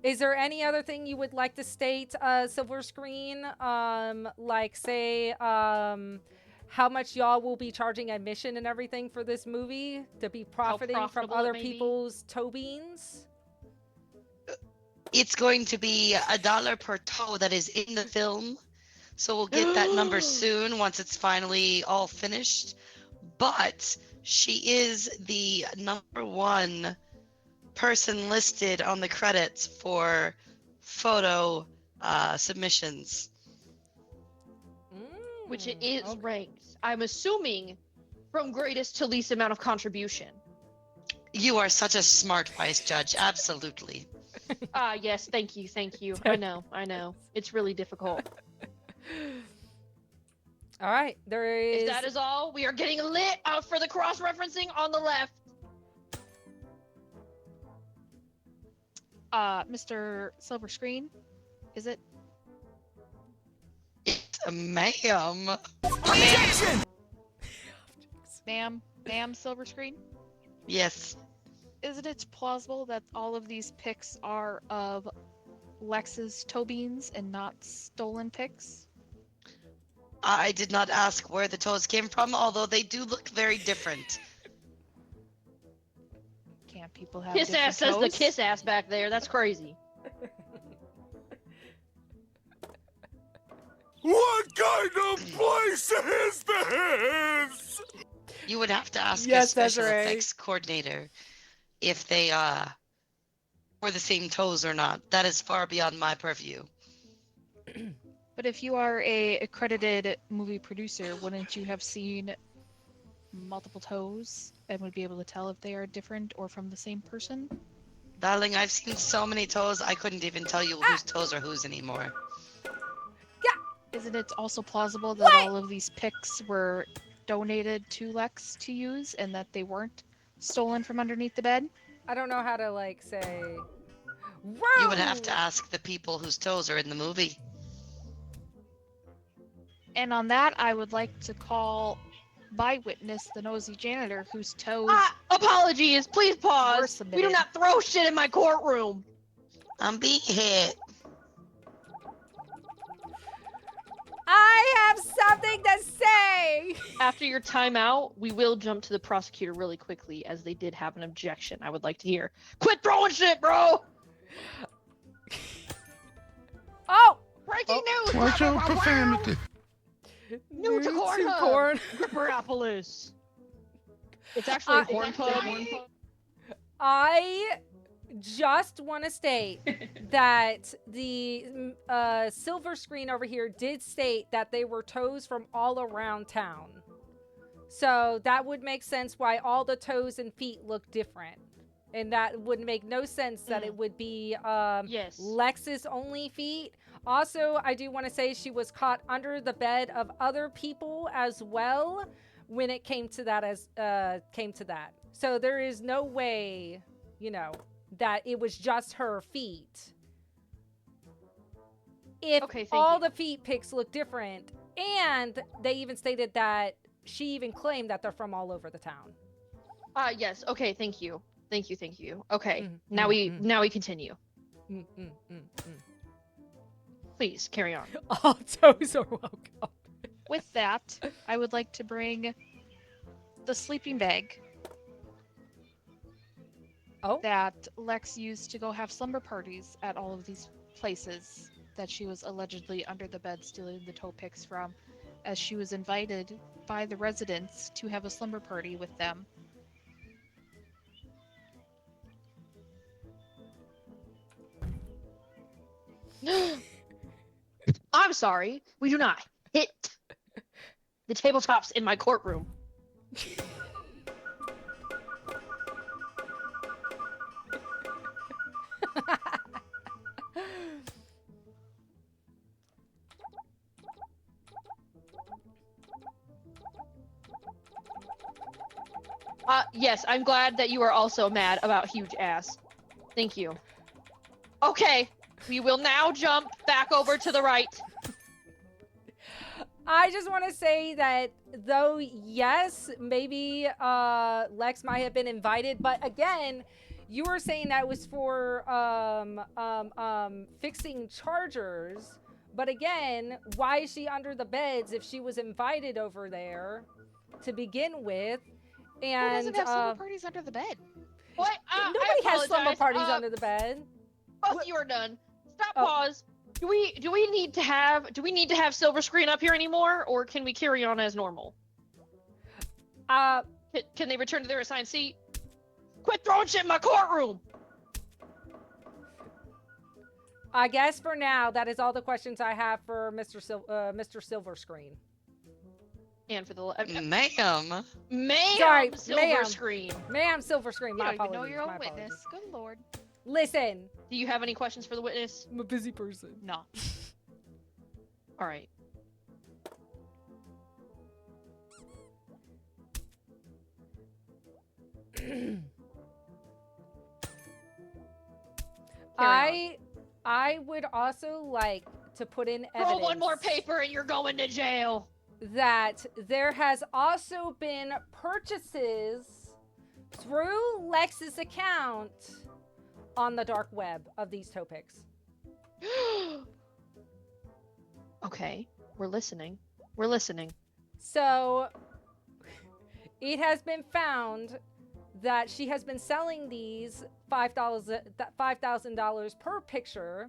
B: Is there any other thing you would like to state, Silver Screen? Like, say, how much y'all will be charging admission and everything for this movie to be profiting from
C: profitable
B: other
C: it may be?
B: people's toe beans?
D: It's going to be $1 per toe that is in the film. So we'll get that number soon once it's finally all finished. But she is the #1 person listed on the credits for photo submissions.
C: Which it is
B: okay.
C: ranked. I'm assuming from greatest to least amount of contribution.
D: You are such a smart vice judge. Absolutely.
C: Yes, thank you. I know. It's really difficult.
B: All right, there is...
C: If that is all, we are getting lit out for the cross-referencing on the left.
F: Mr. Silver Screen, is it?
D: It's a ma'am.
F: Ma'am Silver Screen?
D: Yes.
F: Isn't it plausible that all of these pics are of Lex's toe beans and not stolen pics?
D: I did not ask where the toes came from, although they do look very different.
F: Can't people have
C: Kiss
F: different
C: ass says the
F: toes?
C: kiss ass back there. That's crazy.
G: What kind of place is this?
D: You would have to ask
B: Yes,
D: a special
B: Desiree.
D: effects coordinator if they were the same toes or not. That is far beyond my purview.
F: But if you are a accredited movie producer, wouldn't you have seen multiple toes and would be able to tell if they are different or from the same person?
D: Darling, I've seen so many toes, I couldn't even tell you whose toes are whose anymore.
F: Isn't it also plausible that all of these pics were donated to Lex to use and that they weren't stolen from underneath the bed?
B: I don't know how to, like, say...
D: You would have to ask the people whose toes are in the movie.
F: And on that, I would like to call by witness the nosy janitor whose toes
C: Apologies. Please
F: were
C: pause. We
F: submitted.
C: do not throw shit in my courtroom.
D: I'm being hit.
B: I have something to say!
C: After your timeout, we will jump to the prosecutor really quickly, as they did have an objection I would like to hear. Quit throwing shit, bro!
B: Oh!
C: Breaking news!
G: Watch
C: Wow,
G: your
C: wow, wow, wow.
G: profanity.
C: New to Cornhub. Gripperopolis. It's actually Horn Pub.
B: I just want to state that the Silver Screen over here did state that they were toes from all around town. So that would make sense why all the toes and feet look different. And that would make no sense that it would be
C: Yes.
B: Lex's only feet. Also, I do want to say she was caught under the bed of other people as well when it came to that. So there is no way, that it was just her feet. If
C: Okay, thank
B: all
C: you.
B: the feet pics look different, and they even stated that she even claimed that they're from all over the town.
C: Yes. Okay, thank you. Thank you. Okay.
B: Mm,
C: Now
B: mm,
C: we continue.
B: Mm, mm, mm,
C: Please carry on.
B: mm. All toes are welcome.
F: With that, I would like to bring the sleeping bag
B: Oh,
F: that Lex used to go have slumber parties at all of these places that she was allegedly under the bed stealing the toe picks from, as she was invited by the residents to have a slumber party with them.
C: I'm sorry. We do not hit the tabletops in my courtroom. Yes, I'm glad that you are also mad about huge ass. Thank you. Okay, we will now jump back over to the right.
B: I just want to say that though, yes, maybe Lex might have been invited, but again, you were saying that was for fixing chargers. But again, why is she under the beds if she was invited over there to begin with? And
F: Who doesn't have slumber parties under the bed?
C: What?
B: nobody has slumber
C: apologize.
B: parties under the bed.
C: Both you are done. Stop.
B: Oh.
C: Pause. Do we need to have silver screen up here anymore, or can we carry on as normal? Can they return to their assigned seat? Quit throwing shit in my courtroom.
B: I guess for now, that is all the questions I have for Mr. Silver Screen.
C: And for the
D: Ma'am.
B: Sorry,
C: silver
B: ma'am.
C: screen.
B: Ma'am, Silver Screen.
F: You
B: My
F: don't even
B: apologies.
F: know your
B: my
F: own
B: apologies.
F: witness. Good lord.
B: Listen,
C: Do you have any questions for the witness?
B: I'm a busy person.
F: No.
C: All right.
B: I would also like to put in evidence.
C: Roll one more paper and you're going to jail.
B: That there has also been purchases through Lex's account on the dark web of these toe picks.
C: Okay, we're listening. We're listening.
B: So it has been found that she has been selling these $5,000 per picture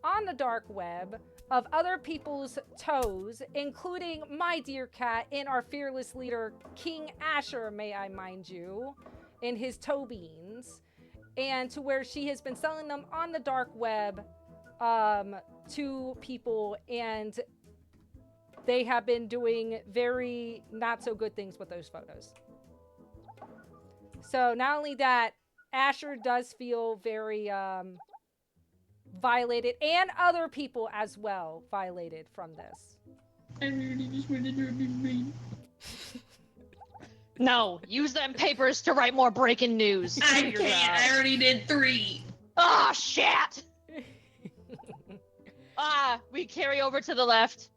B: on the dark web of other people's toes, including my dear cat and our fearless leader, King Asher, may I mind you, in his toe beans, and to where she has been selling them on the dark web to people, and they have been doing very not so good things with those photos. So not only that, Asher does feel very violated, and other people as well violated from this.
E: I really just wanted to be mean.
C: No, use them papers to write more breaking news.
E: I
C: Do your
E: can't.
C: job.
E: I already did 3.
C: Oh, shit! We carry over to the left.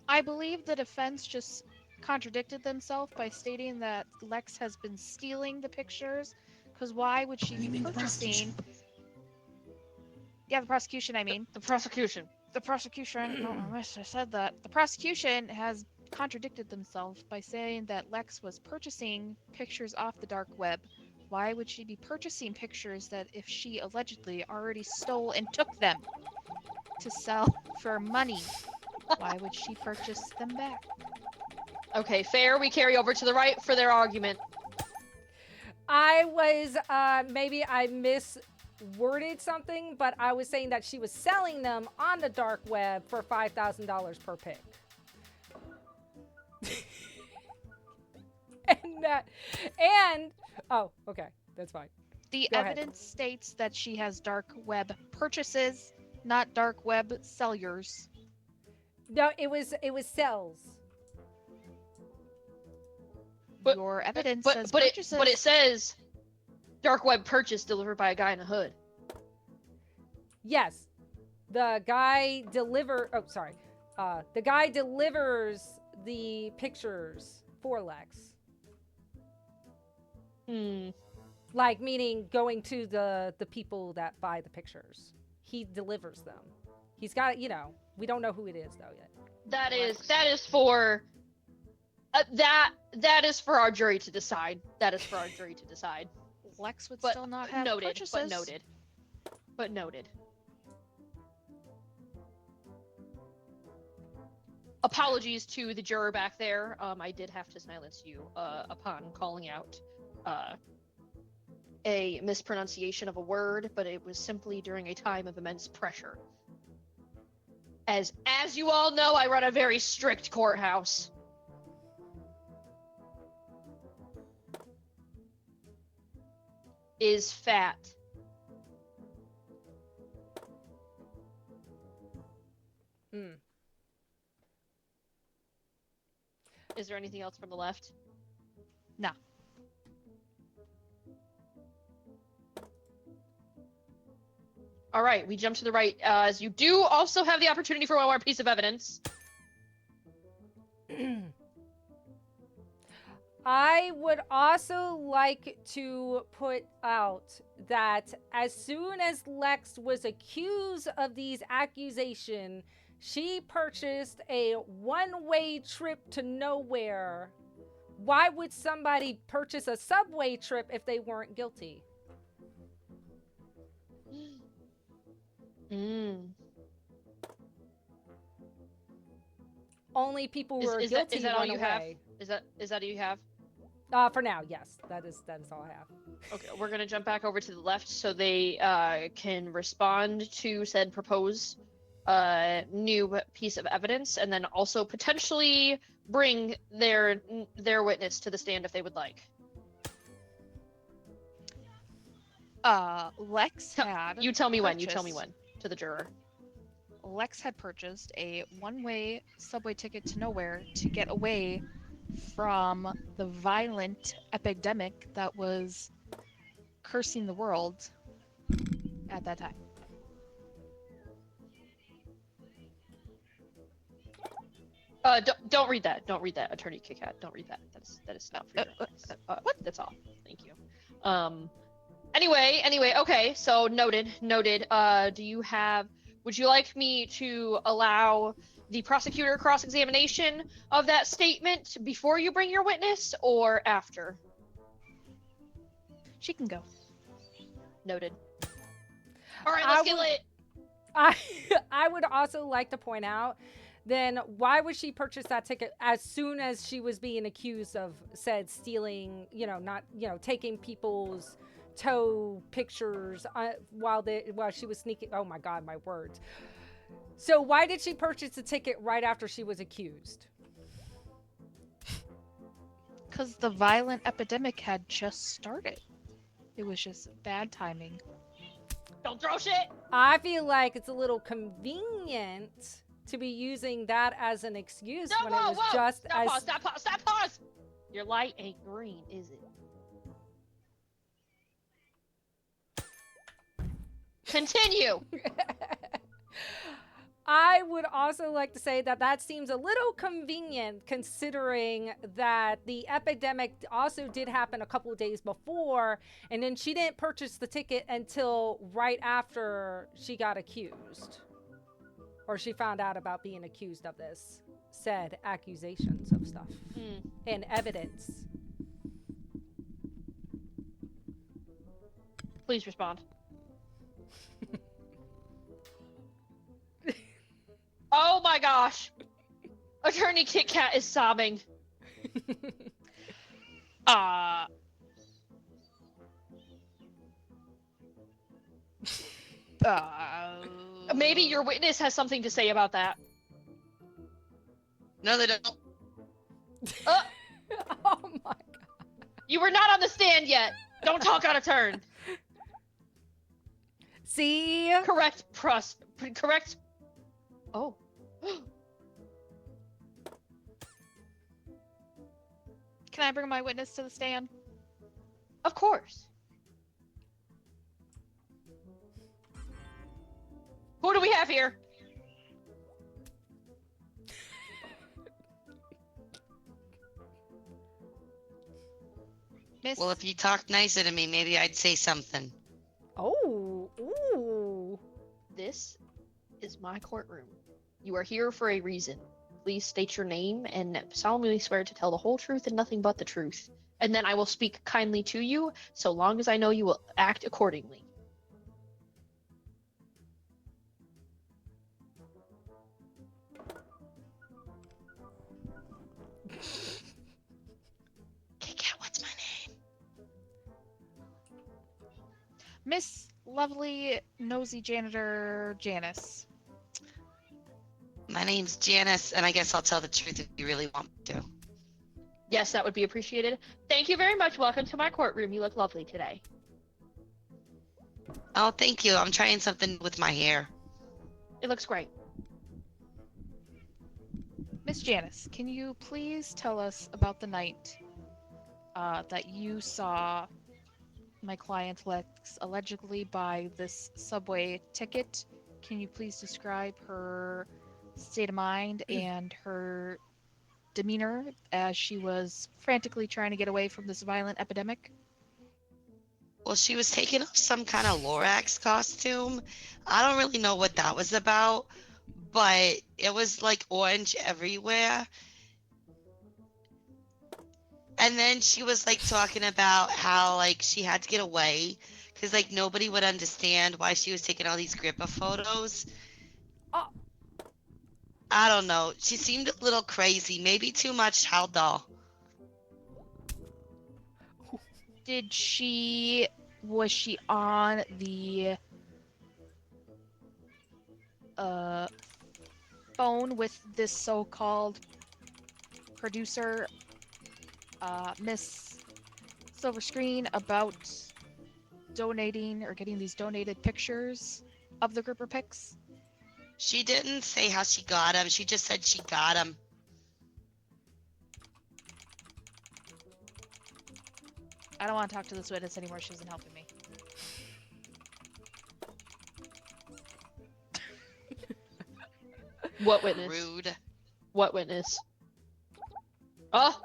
F: I believe the defense just contradicted themselves by stating that Lex has been stealing the pictures, because why would she be purchasing? Yeah, the prosecution, I mean.
C: The prosecution.
F: The prosecution, no, I wish I said that. The prosecution has contradicted themselves by saying that Lex was purchasing pictures off the dark web. Why would she be purchasing pictures that if she allegedly already stole and took them to sell for money? Why would she purchase them back?
C: Okay, fair. We carry over to the right for their argument.
B: I was, maybe I misworded something, but I was saying that she was selling them on the dark web for $5,000 per pic. Oh, okay, that's fine.
F: The
B: Go ahead.
F: evidence states that she has dark web purchases, not dark web sellers.
B: No, it was sales.
C: But-
F: Your evidence
C: But
F: says
C: but
F: purchases.
C: it says dark web purchase delivered by a guy in a hood.
B: Yes. The guy the guy delivers the pictures for Lex. Like, meaning going to the people that buy the pictures. He delivers them. He's got, we don't know who it is though yet.
C: That is for that is for our jury to decide. That is for our jury to decide.
F: Lex would
C: But
F: still not have
C: noted,
F: purchases.
C: but noted. Apologies to the juror back there. I did have to silence you upon calling out a mispronunciation of a word, but it was simply during a time of immense pressure. As you all know, I run a very strict courthouse. Is fat. Is there anything else from the left?
F: No.
C: All right, we jump to the right. As you do also have the opportunity for one more piece of evidence.
B: I would also like to put out that as soon as Lex was accused of these accusations, she purchased a one-way trip to nowhere. Why would somebody purchase a subway trip if they weren't guilty? Only people who are guilty
C: is that all
B: run
C: you
B: away.
C: have? Is that all you have?
B: For now, yes. That is all I have.
C: Okay, we're gonna jump back over to the left so they can respond to said proposed new piece of evidence, and then also potentially bring their witness to the stand if they would like.
F: Lex had.
C: You tell me when. To the juror.
F: Lex had purchased a one-way subway ticket to nowhere to get away from the violent epidemic that was cursing the world at that time.
C: Don't read that. Don't read that, Attorney Kit-Kat. Don't read that. That is not for your advice. What? That's all. Thank you. Anyway. Okay. So noted. Would you like me to allow the prosecutor cross-examination of that statement before you bring your witness, or after?
F: She can go.
C: Noted. All right, let's get lit.
B: I would also like to point out, then why would she purchase that ticket as soon as she was being accused of said stealing, taking people's toe pictures while she was sneaking? Oh my God, my words. So why did she purchase the ticket right after she was accused?
F: Because the violent epidemic had just started. It was just bad timing.
C: Don't throw shit.
B: I feel like it's a little convenient to be using that as an excuse when it was just
C: Stop pause. Your light ain't green, is it? Continue.
B: I would also like to say that seems a little convenient, considering that the epidemic also did happen a couple of days before, and then she didn't purchase the ticket until right after she got accused, or she found out about being accused of this said accusations of stuff and evidence.
C: Please respond. Oh my gosh. Attorney Kit-Kat is sobbing. Maybe your witness has something to say about that.
D: No, they don't.
B: Oh my God.
C: You were not on the stand yet. Don't talk out of turn.
B: See?
C: Correct. Oh.
F: Can I bring my witness to the stand?
C: Of course. Who do we have here?
F: Miss,
D: Well, if you talked nicer to me, maybe I'd say something.
B: Oh, ooh.
C: This is my courtroom. You are here for a reason. Please state your name and solemnly swear to tell the whole truth and nothing but the truth. And then I will speak kindly to you, so long as I know you will act accordingly.
D: Kit Kat, what's my name?
F: Miss Lovely Nosy Janitor Janice.
D: My name's Janice, and I guess I'll tell the truth if you really want me to.
C: Yes, that would be appreciated. Thank you very much. Welcome to my courtroom. You look lovely today.
D: Oh, thank you. I'm trying something with my hair.
C: It looks great.
F: Miss Janice, can you please tell us about the night that you saw my client Lex allegedly buy this subway ticket? Can you please describe her state of mind and her demeanor as she was frantically trying to get away from this violent epidemic?
D: Well, she was taking off some kind of Lorax costume. I don't really know what that was about, but it was like orange everywhere. And then she was like talking about how like she had to get away because like nobody would understand why she was taking all these gripper photos.
B: Oh.
D: I don't know. She seemed a little crazy, maybe too much Haldol.
F: Was she on the phone with this so-called producer, Miss Silver Screen, about donating or getting these donated pictures of the gripper pics?
D: She didn't say how she got him. She just said she got him.
F: I don't want to talk to this witness anymore. She isn't helping me.
C: What witness?
D: Rude.
C: What witness? Oh!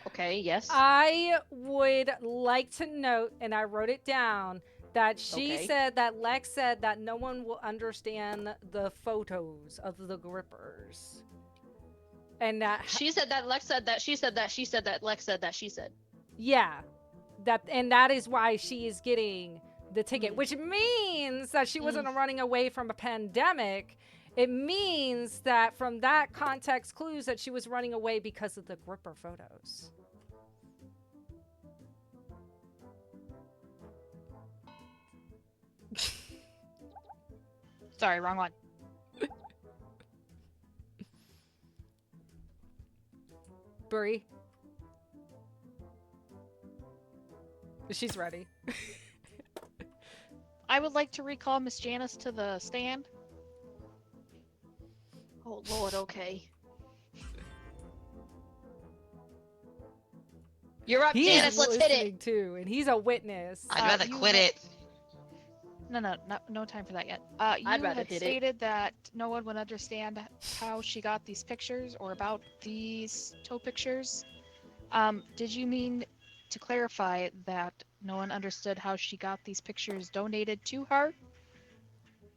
C: Okay, yes.
B: I would like to note, and I wrote it down, that she
C: Okay.
B: said that Lex said that no one will understand the photos of the grippers. And that
C: She said that, Lex said that, she said that, she said that, Lex said that, she said.
B: yeah, that is why she is getting the ticket, which means that she wasn't running away from a pandemic. It means that from that context clues that she was running away because of the gripper photos.
F: Sorry, wrong one.
B: Brie. She's ready.
F: I would like to recall Miss Janice to the stand.
C: Oh Lord, okay. You're up,
B: He
C: Janice,
B: is
C: let's hit it!
B: listening too, and he's a witness.
D: I'd rather
F: you
D: quit
F: had-
D: it.
F: No time for that yet. You
C: I'd rather
F: had
C: hit it.
F: stated that no one would understand how she got these pictures or about these toe pictures. Did you mean to clarify that no one understood how she got these pictures donated to her?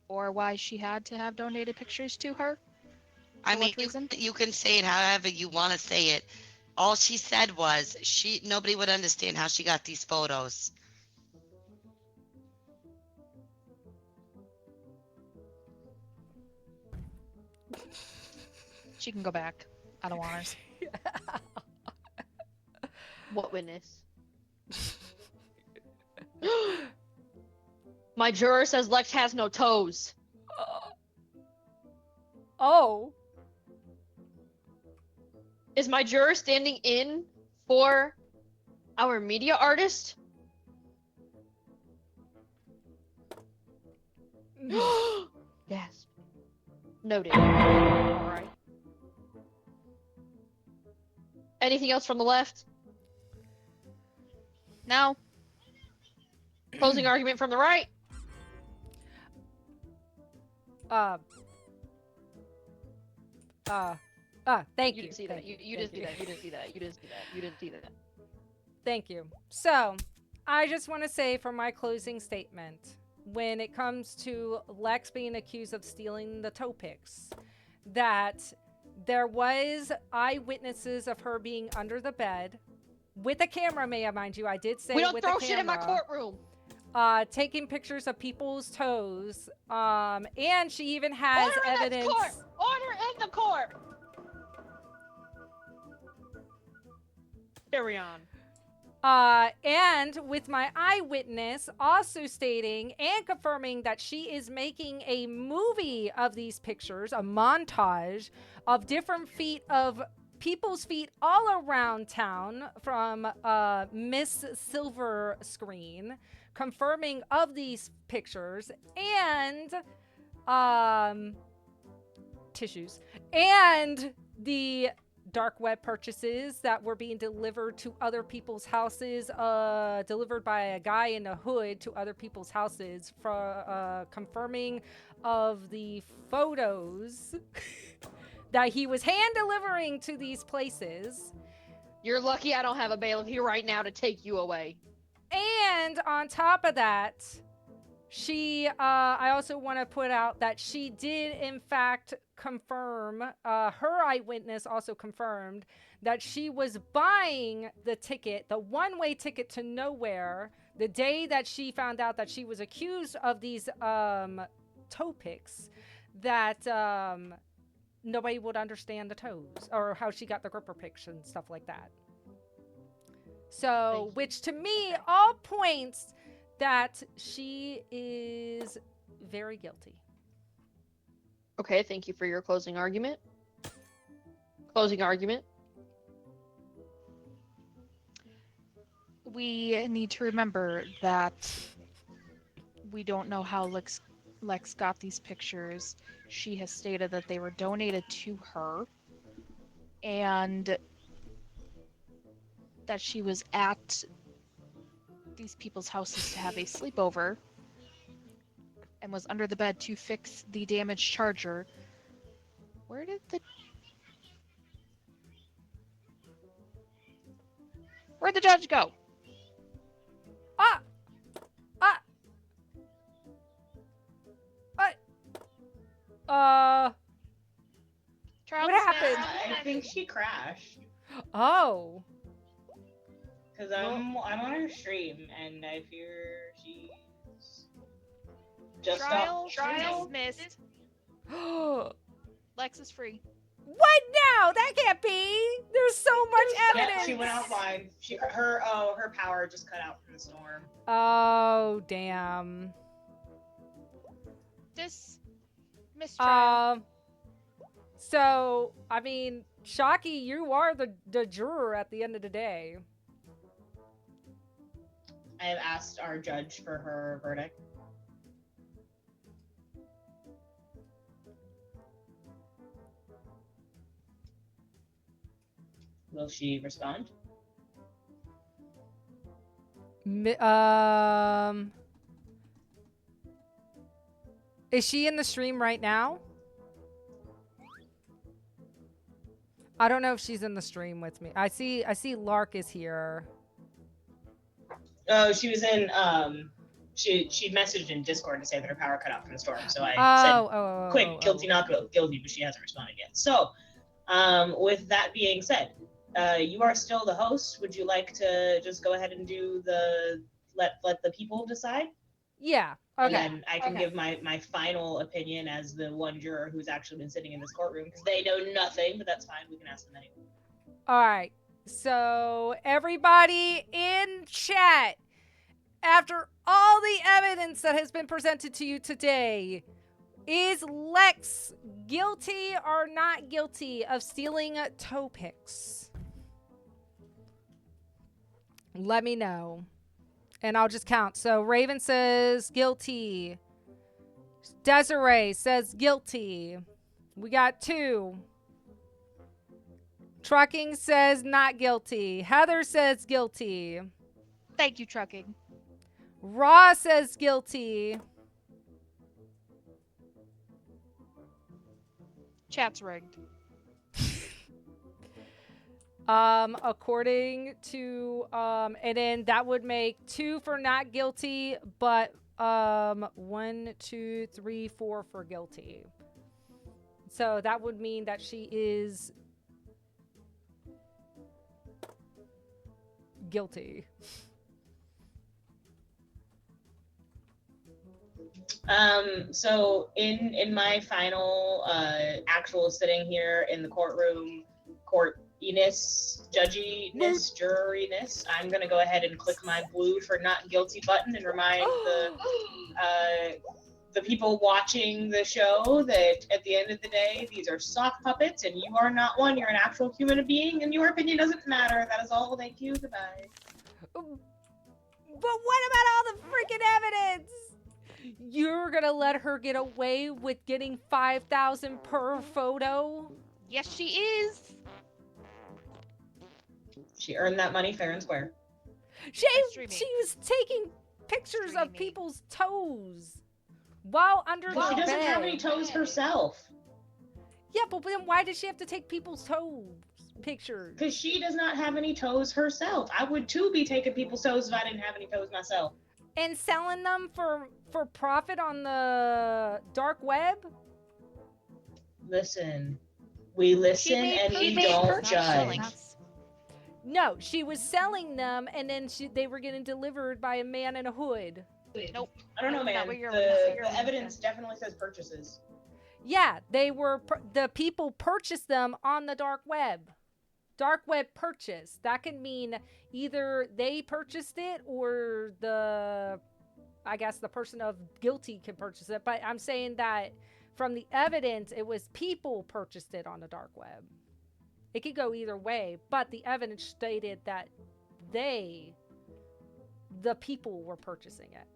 F: Or why she had to have donated pictures to her?
D: I
F: For
D: mean,
F: what reason?
D: you can say it however you want to say it. All she said was nobody would understand how she got these photos.
F: She can go back. I don't want her.
C: What witness? My juror says Lex has no toes.
B: Oh.
C: Is my juror standing in for our media artist? Yes. Noted. Alright. Anything else from the left?
F: No.
C: Closing argument from the right?
B: Thank
C: You
B: you.
C: didn't see that.
B: Thank
C: You didn't see that. You didn't see that. You didn't see that. You didn't see that.
B: Thank you. So, I just want to say for my closing statement, when it comes to Lex being accused of stealing the toe picks, that there was eyewitnesses of her being under the bed with a camera, may I mind you. I did say
C: We don't
B: with
C: throw
B: a camera.
C: shit in my courtroom.
B: Taking pictures of people's toes. And she even has
C: Order
B: evidence.
C: in the court. Order in the court. Carry on.
B: And with my eyewitness also stating and confirming that she is making a movie of these pictures, a montage of different feet of people's feet all around town from Miss Silver Screen, confirming of these pictures and tissues and the dark web purchases that were being delivered to other people's houses, delivered by a guy in a hood to other people's houses, confirming of the photos that he was hand delivering to these places.
C: You're lucky I don't have a bailiff here right now to take you away.
B: And on top of that, I also want to put out that she did in fact confirm, her eyewitness also confirmed that she was buying the ticket, the one-way ticket to nowhere, the day that she found out that she was accused of these toe picks, that nobody would understand the toes or how she got the gripper picks and stuff like that. So, which to me all points that she is very guilty.
C: Okay, thank you for your closing argument. Closing argument.
F: We need to remember that we don't know how Lex got these pictures. She has stated that they were donated to her and that she was at these people's houses to have a sleepover and was under the bed to fix the damaged charger. Where'd the judge go?
E: Charles
B: What happened?
E: I think she crashed.
B: Oh.
E: Because I'm on her stream and I fear she's just
F: Trial
E: stopped.
F: dismissed. Lex is free.
B: What now? That can't be. There's so much evidence.
E: Yeah, she went offline. Her power just cut out from the storm.
B: Oh, damn.
F: Mistrial.
B: So, I mean, Shocky, you are the juror at the end of the day.
E: I have asked our judge for her verdict. Will she respond?
B: Is she in the stream right now? I don't know if she's in the stream with me. I see Lark is here.
E: Oh, she was in she messaged in Discord to say that her power cut out from the storm. So I said quick, guilty, not guilty, but she hasn't responded yet. So with that being said, you are still the host. Would you like to just go ahead and do the let the people decide?
B: Yeah. Okay.
E: And then I can give my final opinion as the one juror who's actually been sitting in this courtroom because they know nothing, but that's fine. We can ask them anyway.
B: All right. So everybody in chat, after all the evidence that has been presented to you today, is Lex guilty or not guilty of stealing toe picks? Let me know. And I'll just count. So Raven says guilty. Desiree says guilty. We got 2. Trucking says not guilty. Heather says guilty.
F: Thank you, Trucking.
B: Raw says guilty.
F: Chat's rigged.
B: According to and then that would make 2 for not guilty, but 1, 2, 3, 4 for guilty. So that would mean that she is guilty.
E: So in my final actual sitting here in the courtroom, courtiness, judginess, juryness, I'm gonna go ahead and click my blue for not guilty button and remind the people watching the show that at the end of the day, these are sock puppets and you are not one. You're an actual human being and your opinion doesn't matter. That is all. Thank you. Goodbye.
B: But what about all the freaking evidence? You're gonna let her get away with getting 5,000 per photo?
F: Yes, she is.
E: She earned that money fair and square.
B: She
F: streaming.
B: was taking pictures of
F: Streaming.
B: people's toes while under
E: Well,
B: the
E: she doesn't
B: bed.
E: have any toes herself.
B: Yeah, but then why did she have to take people's toes pictures?
E: Because she does not have any toes herself. I would too be taking people's toes if I didn't have any toes myself.
B: And selling them for profit on the dark web?
E: Listen, we listen and we don't judge.
B: No, she was selling them, and then they were getting delivered by a man in a hood.
F: Nope.
E: I don't know,
F: Not
E: man.
F: what you're-
E: The evidence definitely says purchases.
B: Yeah, they were the people purchased them on the dark web. Dark web purchase. That can mean either they purchased it or I guess the person of guilty can purchase it. But I'm saying that from the evidence, it was people purchased it on the dark web. It could go either way, but the evidence stated that the people were purchasing it.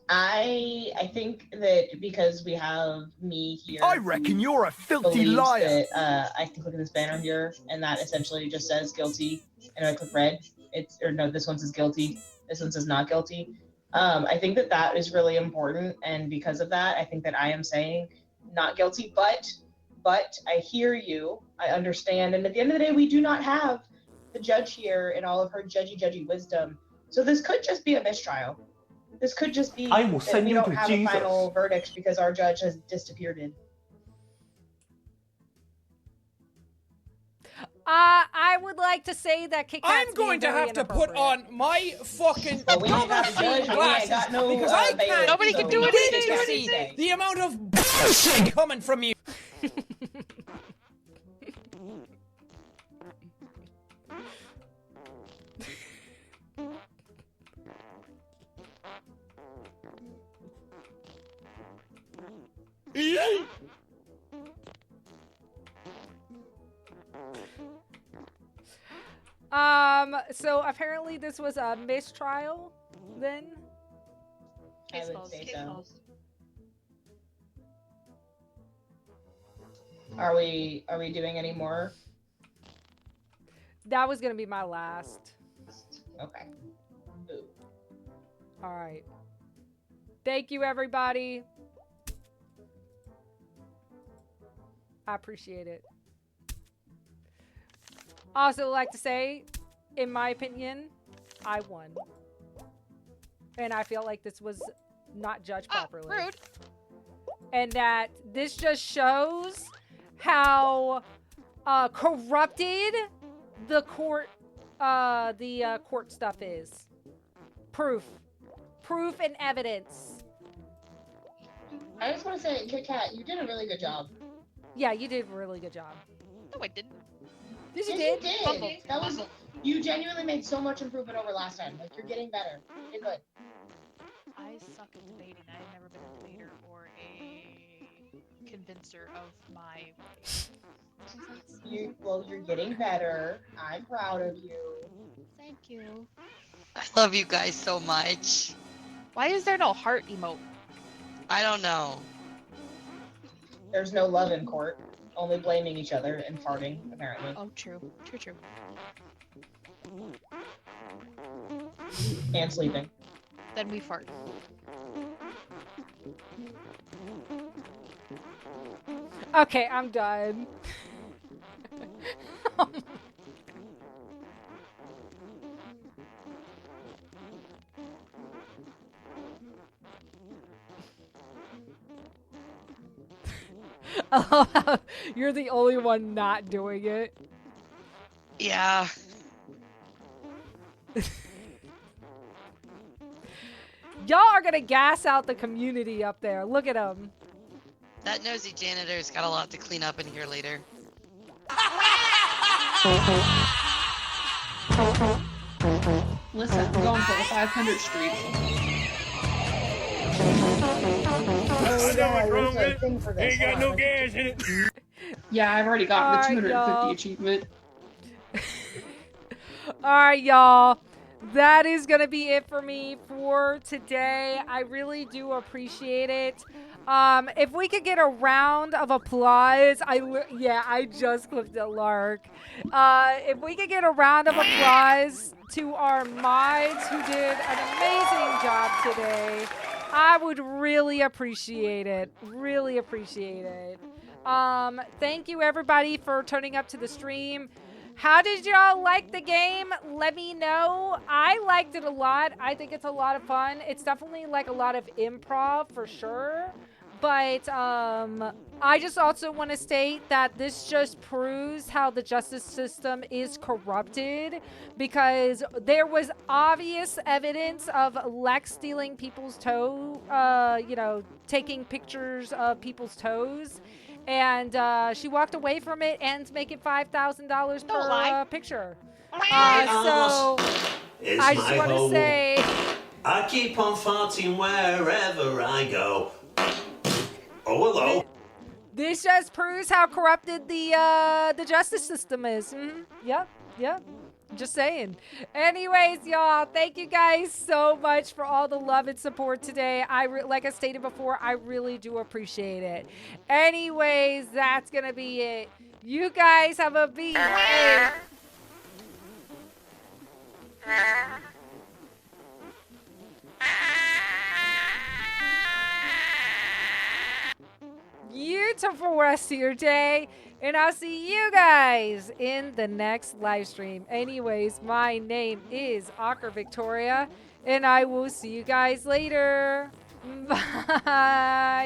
E: I think that because we have me here,
G: I reckon you're a filthy
E: believes
G: liar.
E: that, I can click at this banner here, and that essentially just says guilty. And I click red. This one says guilty. This one says not guilty. I think that is really important, and because of that, I think that I am saying not guilty. But I hear you. I understand. And at the end of the day, we do not have the judge here in all of her judgy wisdom. So this could just be a mistrial. This could just be
K: I will
E: that
K: send
E: we
K: you
E: don't
K: to
E: have
K: Jesus.
E: a final verdict because our judge has disappeared.
B: I would like to say that Kit Kat's
L: I'm going to
B: being very
L: have to put
B: inappropriate.
L: on my fucking
E: Well, we ain't got a
L: double-seam
E: judge, we ain't
L: glasses
E: got no,
L: because I
E: bailiff,
L: can't
F: Nobody can do
L: begin
F: anything.
L: to see the amount of bullshit coming from you.
B: So apparently this was a mistrial then?
E: I would say so. Are we doing any more?
B: That was gonna be my last.
E: Okay. Ooh.
B: All right. Thank you, everybody. I appreciate it. Also like to say, in my opinion, I won. And I feel like this was not judged properly.
F: Rude.
B: And that this just shows how corrupted the court court stuff is. Proof and evidence.
E: I just want to say, Kit Kat, you did a really good job.
B: Yeah, you did a really good job.
F: No, I didn't.
B: Yes, you
E: Yes,
B: did.
E: you did. That was you genuinely made so much improvement over last time. Like you're getting better. You did good.
F: I suck at debating. I've never been a debater or a convincer of my.
E: You're getting better. I'm proud of you.
F: Thank you.
D: I love you guys so much.
F: Why is there no heart emote?
D: I don't know.
E: There's no love in court. Only blaming each other and farting, apparently.
F: Oh, true. True.
E: And sleeping.
F: Then we fart.
B: Okay, I'm done. I love how you're the only one not doing it.
D: Yeah.
B: Y'all are gonna gas out the community up there. Look at them.
D: That nosy janitor's got a lot to clean up in here later.
A: Listen, I'm going for the 500 streak.
G: I know what's wrong with it. Ain't got no gas in it.
A: Yeah, I've already gotten the
B: Alright,
A: 250
B: y'all.
A: achievement.
B: Alright, y'all. That is gonna be it for me for today. I really do appreciate it. If we could get a round of applause, I just clipped it, Lark. If we could get a round of applause to our mods who did an amazing job today, I would really appreciate it. Really appreciate it. Thank you everybody for turning up to the stream. How did y'all like the game? Let me know. I liked it a lot. I think it's a lot of fun. It's definitely like a lot of improv for sure. But I just also want to state that this just proves how the justice system is corrupted, because there was obvious evidence of Lex stealing people's toe, taking pictures of people's toes. And she walked away from it and making $5,000 per picture. So
K: It's
B: I just
K: my
B: want to
K: hole.
B: say,
K: I keep on farting wherever I go. Oh, hello.
B: this just proves how corrupted the justice system is. Yep. Just saying. Anyways, y'all, thank you guys so much for all the love and support today. Like I stated before, I really do appreciate it. Anyways, that's gonna be it. You guys have a beautiful rest of your day, and I'll see you guys in the next live stream. Anyways, my name is Akar Victoria, and I will see you guys later. Bye.